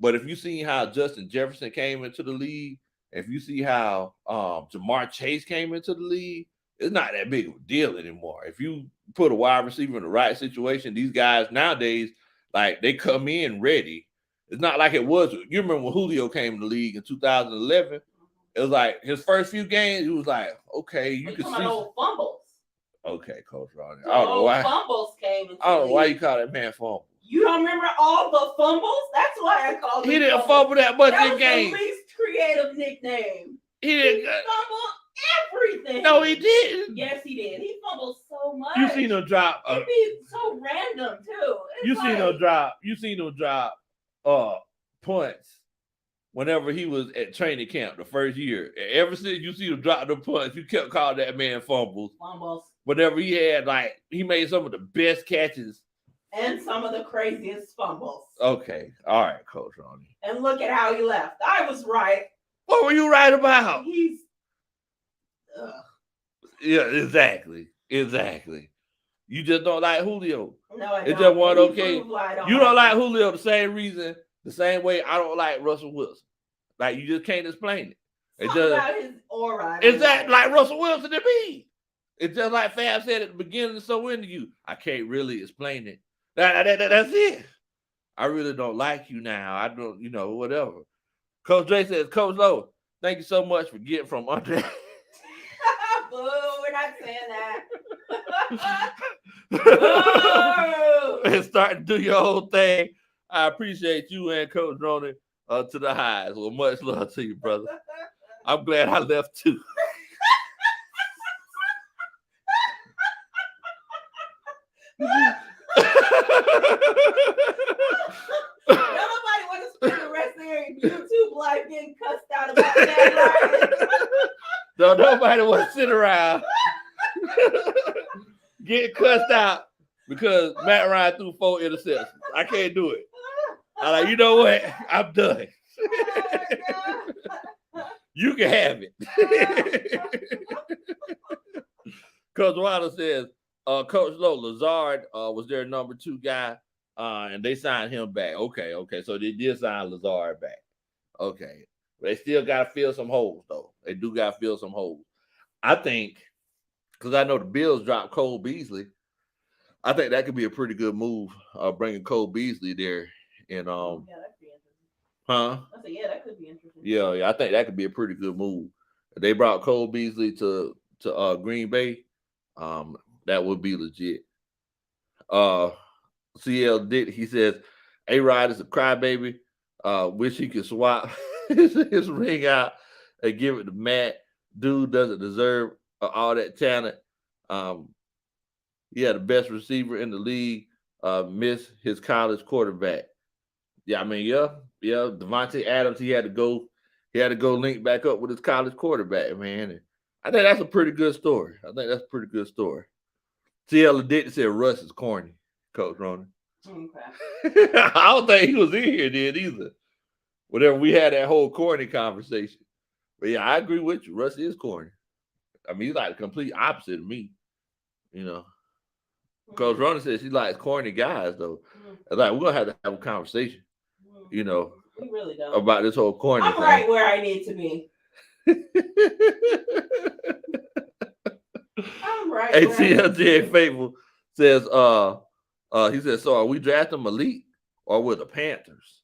But if you see how Justin Jefferson came into the league, if you see how Jamar Chase came into the league, it's not that big of a deal anymore. If you put a wide receiver in the right situation, these guys nowadays, like they come in ready. It's not like it was. You remember when Julio came in the league in 2011? It was like his first few games, he was like, okay, you can see old fumbles. Okay, Coach Ronnie. I don't know why. Fumbles came into I don't know why you call that man fumble. You don't remember all the fumbles? That's why I called him. He didn't fumble that much in games. The least creative nickname. He fumbled everything. No, he didn't. Yes, he did. He fumbled so much. You seen him drop. It'd be so random too. You seen him drop punts whenever he was at training camp the first year. Ever since you see him drop the punts, you kept calling that man fumbles. Whenever he had he made some of the best catches. And some of the craziest fumbles. Okay. All right, Coach Ronnie. And look at how he left. I was right. What were you right about? Yeah, exactly. You just don't like Julio. No, I don't. It just wasn't okay. You don't like Julio the same way I don't like Russell Wilson. Like, you just can't explain it. It's just about his aura. Exactly like Russell Wilson to me. It's just like Fab said at the beginning, so into you. I can't really explain it. That's it. I really don't like you now. I don't, whatever. Coach Dre says, Coach Low, thank you so much for getting from under. Boo, we're not saying that. And start to do your whole thing. I appreciate you and Coach Ronan to the highs. Well, much love to you, brother. I'm glad I left too. Nobody want to spend the rest of their YouTube life getting cussed out about that. No, nobody want to sit around getting cussed out because Matt Ryan threw 4 interceptions. I can't do it. I'm like, you know what? I'm done. You can have it. Coach Wilder says, Coach Lowe, Lazard was their number 2 guy, and they signed him back. Okay. So they did sign Lazard back. Okay. But they still got to fill some holes, though. They do got to fill some holes. I think, because I know the Bills dropped Cole Beasley, I think that could be a pretty good move, bringing Cole Beasley there. And Yeah, that'd be interesting. Huh? I said, yeah, that could be interesting. Yeah, I think that could be a pretty good move. If they brought Cole Beasley to Green Bay, that would be legit. CL Dick, he says, A-Rod is a crybaby. Wish he could swap his ring out and give it to Matt. Dude doesn't deserve all that talent. He had the best receiver in the league. Miss his college quarterback. Yeah, I mean, yeah. Devontae Adams, he had to go link back up with his college quarterback, man. And I think that's a pretty good story. CL Dick said Russ is corny, Coach Ronan. Okay. I don't think he was in here then either. Whatever, we had that whole corny conversation. But yeah, I agree with you. Russ is corny. I mean, he's like the complete opposite of me. Coach Ronan says she likes corny guys, though. Like, we're gonna have to have a conversation. We really don't. About this whole corny I'm thing. right where I need to be. I'm right. ATLJ Faithful says, he says, so are we drafting Malik or with the Panthers?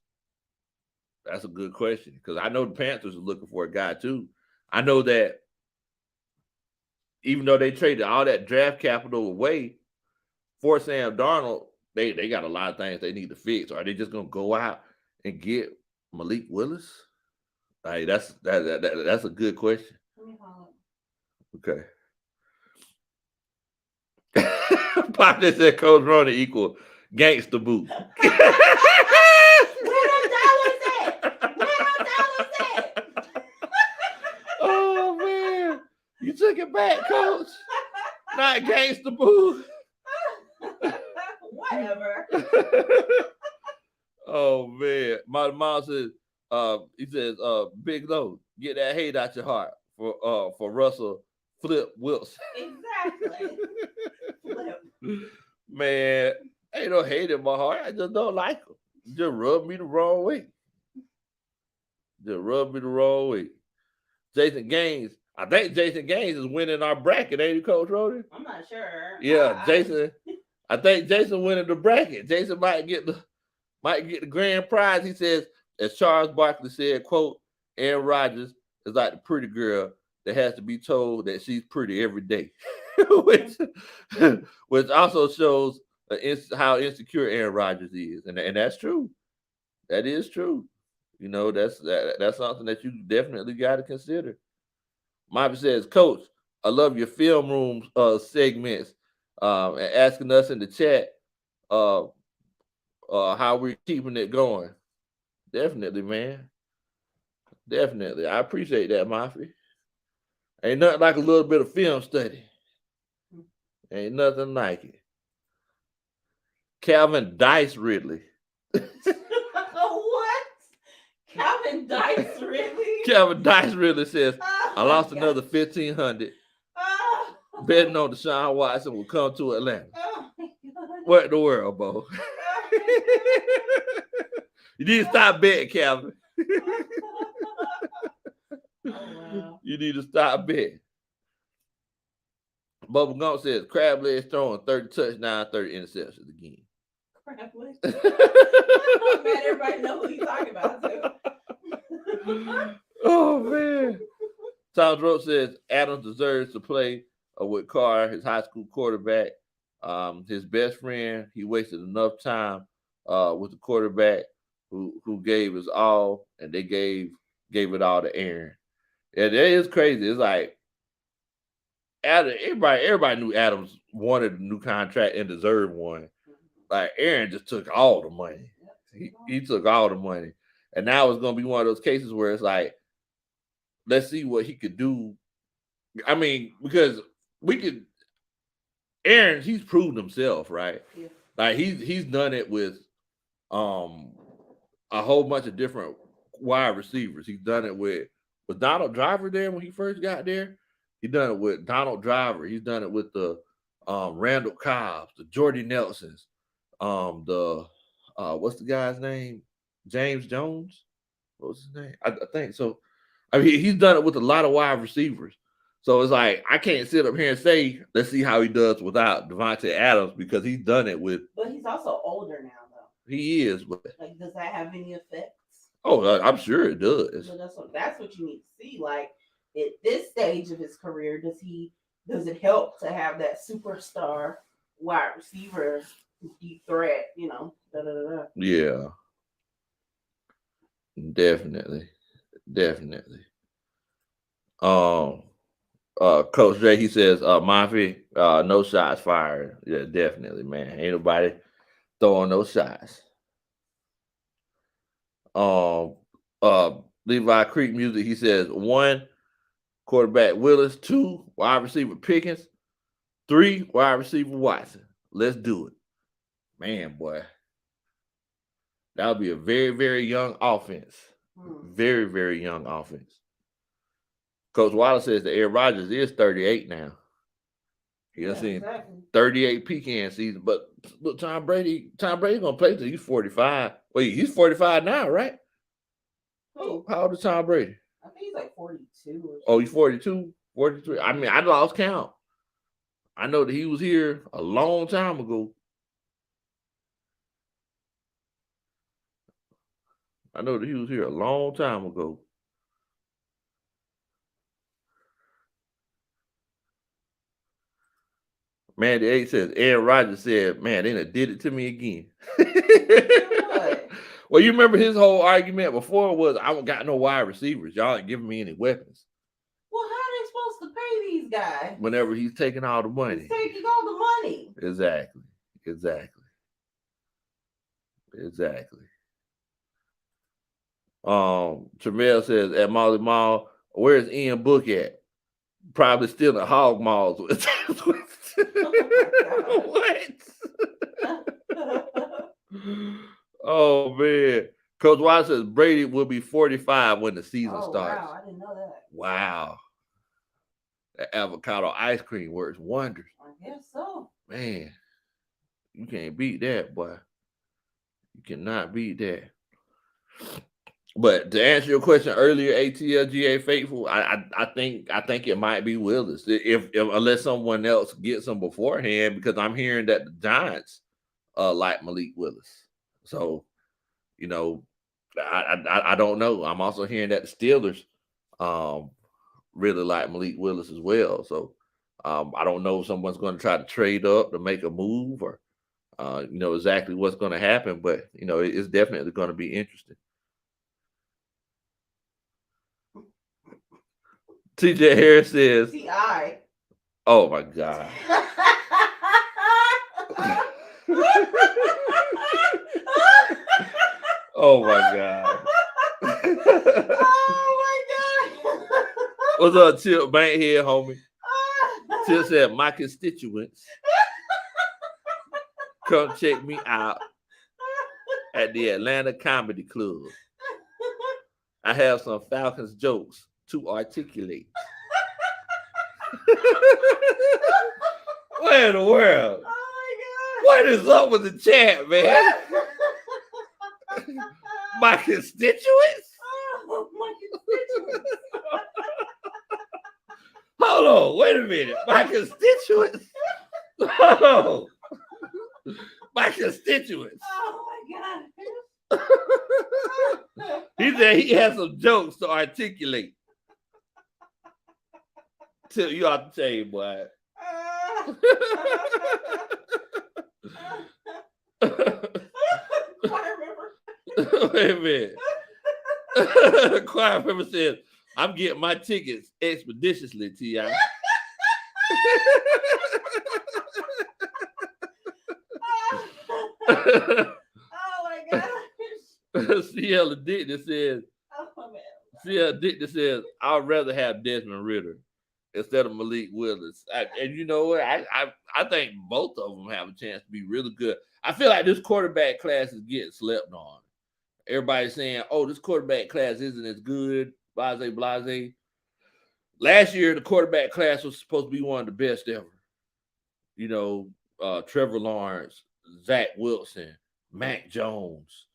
That's a good question, because I know the Panthers are looking for a guy too. I know that even though they traded all that draft capital away for Sam Darnold, they got a lot of things they need to fix. Are they just gonna go out and get Malik Willis? Like, that's a good question. Okay. Pop that said Coach Ronnie equal gangster boot. Where them dollars at? Oh man, you took it back, Coach. Not gangster boot. Whatever. Oh man, my mom says, he says, Big Low, get that hate out your heart for Russell Flip Wilson. Exactly. Flip. Man, ain't no hate in my heart. I just don't like him. Just rub me the wrong way. Jason Gaines. I think Jason Gaines is winning our bracket, ain't he, Coach Rody? I'm not sure. Yeah, Jason. I think Jason winning the bracket. Jason might get the grand prize. He says, as Charles Barkley said, quote, Aaron Rodgers is like the pretty girl that has to be told that she's pretty every day, which also shows how insecure Aaron Rodgers is, and that's true. That is true. That's something that you definitely got to consider. Mike says, Coach, I love your film room segments and asking us in the chat how we're keeping it going. Definitely, man. Definitely. I appreciate that, Mafia. Ain't nothing like a little bit of film study. Ain't nothing like it. Calvin Dice Ridley. What? Calvin Dice Ridley? Calvin Dice Ridley says, I lost another $1,500 betting on Deshaun Watson will come to Atlanta. What in the world, Bo? You need to stop betting, Calvin. Wow. You need to stop betting. Bubba Gump says, Crab legs throwing 30 touchdowns, 30 interceptions again. Crablet. I'm mad everybody know who you talking about too. Oh man. Tom Rhodes says Adams deserves to play with Carr, his high school quarterback. His best friend, he wasted enough time with the quarterback who gave his all, and they gave it all to Aaron. Yeah, that is crazy. It's like everybody knew Adams wanted a new contract and deserved one. Like Aaron just took all the money. He took all the money. And now it's gonna be one of those cases where it's like, let's see what he could do. I mean, because we could Aaron, he's proved himself, right? Yeah. Like he's done it with a whole bunch of different wide receivers. He's done it with Donald Driver there when he first got there. He done it with Donald Driver. He's done it with the Randall Cobbs, the Jordy Nelsons, the what's the guy's name? James Jones. What's his name? I think so. I mean, he's done it with a lot of wide receivers. So it's like I can't sit up here and say, let's see how he does without Devontae Adams because he's done it with. But he's also older now, though. He is, but like, does that have any effects? Oh, I'm sure it does. So that's what you need to see. Like at this stage of his career, does it help to have that superstar wide receiver deep threat? You know, Yeah, definitely. Coach Jay, he says, Monty, no shots fired. Yeah, definitely, man. Ain't nobody throwing no shots. Levi Creek Music, he says 1, quarterback Willis, 2, wide receiver Pickens, 3, wide receiver Watson. Let's do it. Man, boy. That would be a very, very young offense. Very, very young offense. Coach Wallace says that Aaron Rodgers is 38 now. He done seen 38 pecan season, but look, Tom Brady gonna play till he's 45. Wait, he's 45 now, right? Oh, how old is Tom Brady? I think he's like 42. Oh, he's 42, 43. I mean, I lost count. I know that he was here a long time ago. Mandy 8 says, Aaron Rodgers said, man, they done did it to me again. What? Well, you remember his whole argument before was, I don't got no wide receivers. Y'all ain't giving me any weapons. Well, how are they supposed to pay these guys? Whenever he's taking all the money. He's taking all the money. Exactly. Tremel says, at Molly Mall, where's Ian Book at? Probably still in Hog Malls. What? Oh man. Coach Watts says Brady will be 45 when the season starts. Wow, I didn't know that. Wow. That avocado ice cream works wonders. I guess so. Man, you can't beat that, boy. You cannot beat that. But to answer your question earlier, ATLGA faithful, I think it might be Willis if unless someone else gets him beforehand, because I'm hearing that the Giants like Malik Willis. So, you know, I don't know. I'm also hearing that the Steelers really like Malik Willis as well. So I don't know if someone's going to try to trade up to make a move or you know exactly what's going to happen, but you know it's definitely going to be interesting. TJ Harris says, T.I. Oh my God. Oh my God. Oh my God. What's up, Chip Bankhead, homie? Chip said, my constituents come check me out at the Atlanta Comedy Club. I have some Falcons jokes to articulate. What in the world? Oh my God. What is up with the chat, man? My constituents? Oh, my constituents. Hold on, wait a minute. My constituents? Hold on. My constituents. Oh my God. He said he has some jokes to articulate. Till you off the chain, boy. Choir member. Wait a minute. Choir member says, I'm getting my tickets expeditiously, T.I. Oh my gosh. CL Addicted says, Oh man. CL Addicted says, I'd rather have Desmond Ritter instead of Malik Willis. And you know what? I think both of them have a chance to be really good. I feel like this quarterback class is getting slept on. Everybody's saying, oh, this quarterback class isn't as good, blase. Last year, the quarterback class was supposed to be one of the best ever. You know, Trevor Lawrence, Zach Wilson, Mac Jones.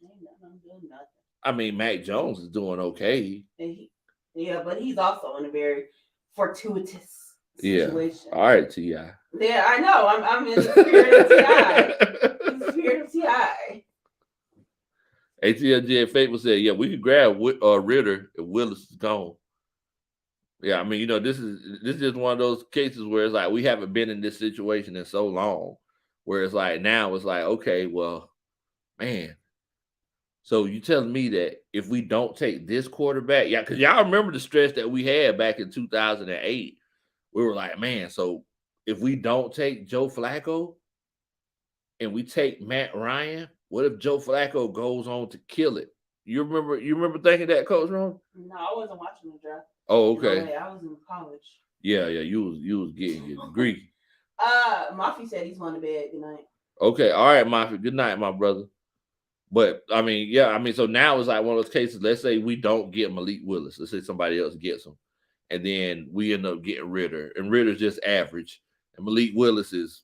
I mean, Mac Jones is doing okay. Yeah, but he's also in a very fortuitous situation. Yeah. All right, T.I. Yeah, I know. I'm in the spirit of T.I. In the spirit of T.I. ATLJ Faithful said, yeah, we could grab Ritter if Willis is gone. Yeah, I mean, you know, this is just one of those cases where it's like we haven't been in this situation in so long, where it's like now it's like, okay, well, man. So you telling me that if we don't take this quarterback, yeah, because y'all remember the stress that we had back in 2008. We were like, man, so if we don't take Joe Flacco and we take Matt Ryan, what if Joe Flacco goes on to kill it? You remember thinking that, Coach Ron? No, I wasn't watching the draft. Oh, okay. No, I was in college. Yeah, you was getting your degree. Mafia said he's going to bed. Good night. Okay, all right, Mafia. Good night, my brother. But I mean, yeah, I mean, so now it's like one of those cases. Let's say we don't get Malik Willis. Let's say somebody else gets him, and then we end up getting Ritter, and Ritter's just average, and Malik Willis is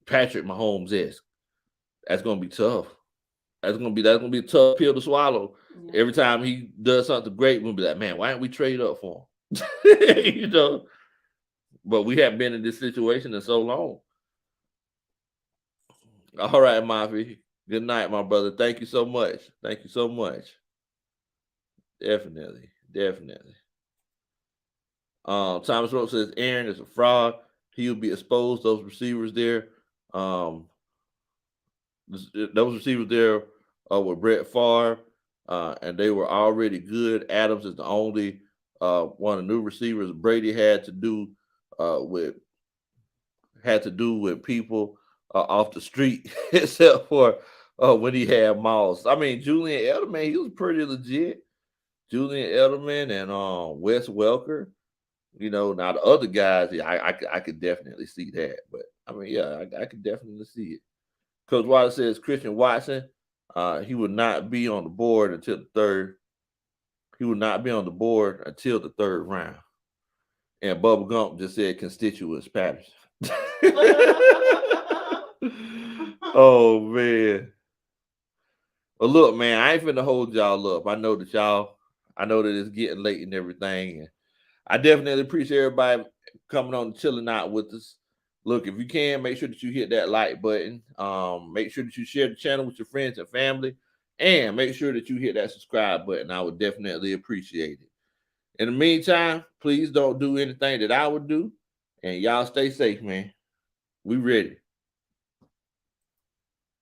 Patrick Mahomes-esque. That's gonna be tough. That's gonna be a tough pill to swallow. Yeah. Every time he does something great, we'll be like, man, why don't we trade up for him? You know. But we haven't been in this situation in so long. All right, Mafia. Good night, my brother. Thank you so much. Thank you so much. Definitely. Thomas Rowe says Aaron is a fraud. He'll be exposed. Those receivers there. Those receivers there were Brett Favre, and they were already good. Adams is the only one of the new receivers Brady had to do with people off the street, except for when he had Moss. I mean, Julian Edelman, he was pretty legit. Julian Edelman and Wes Welker. You know, now the other guys, yeah, I could definitely see that. But I mean, yeah, I could definitely see it. Coach Water says Christian Watson, he would not be on the board until the third. He would not be on the board until the third round. And Bubba Gump just said constituents Patterson. Oh man. Well, look, man, I ain't finna hold y'all up. I know that it's getting late and everything. And I definitely appreciate everybody coming on and chilling out with us. Look, if you can, make sure that you hit that like button. Make sure that you share the channel with your friends and family. And make sure that you hit that subscribe button. I would definitely appreciate it. In the meantime, please don't do anything that I would do. And y'all stay safe, man. We ready.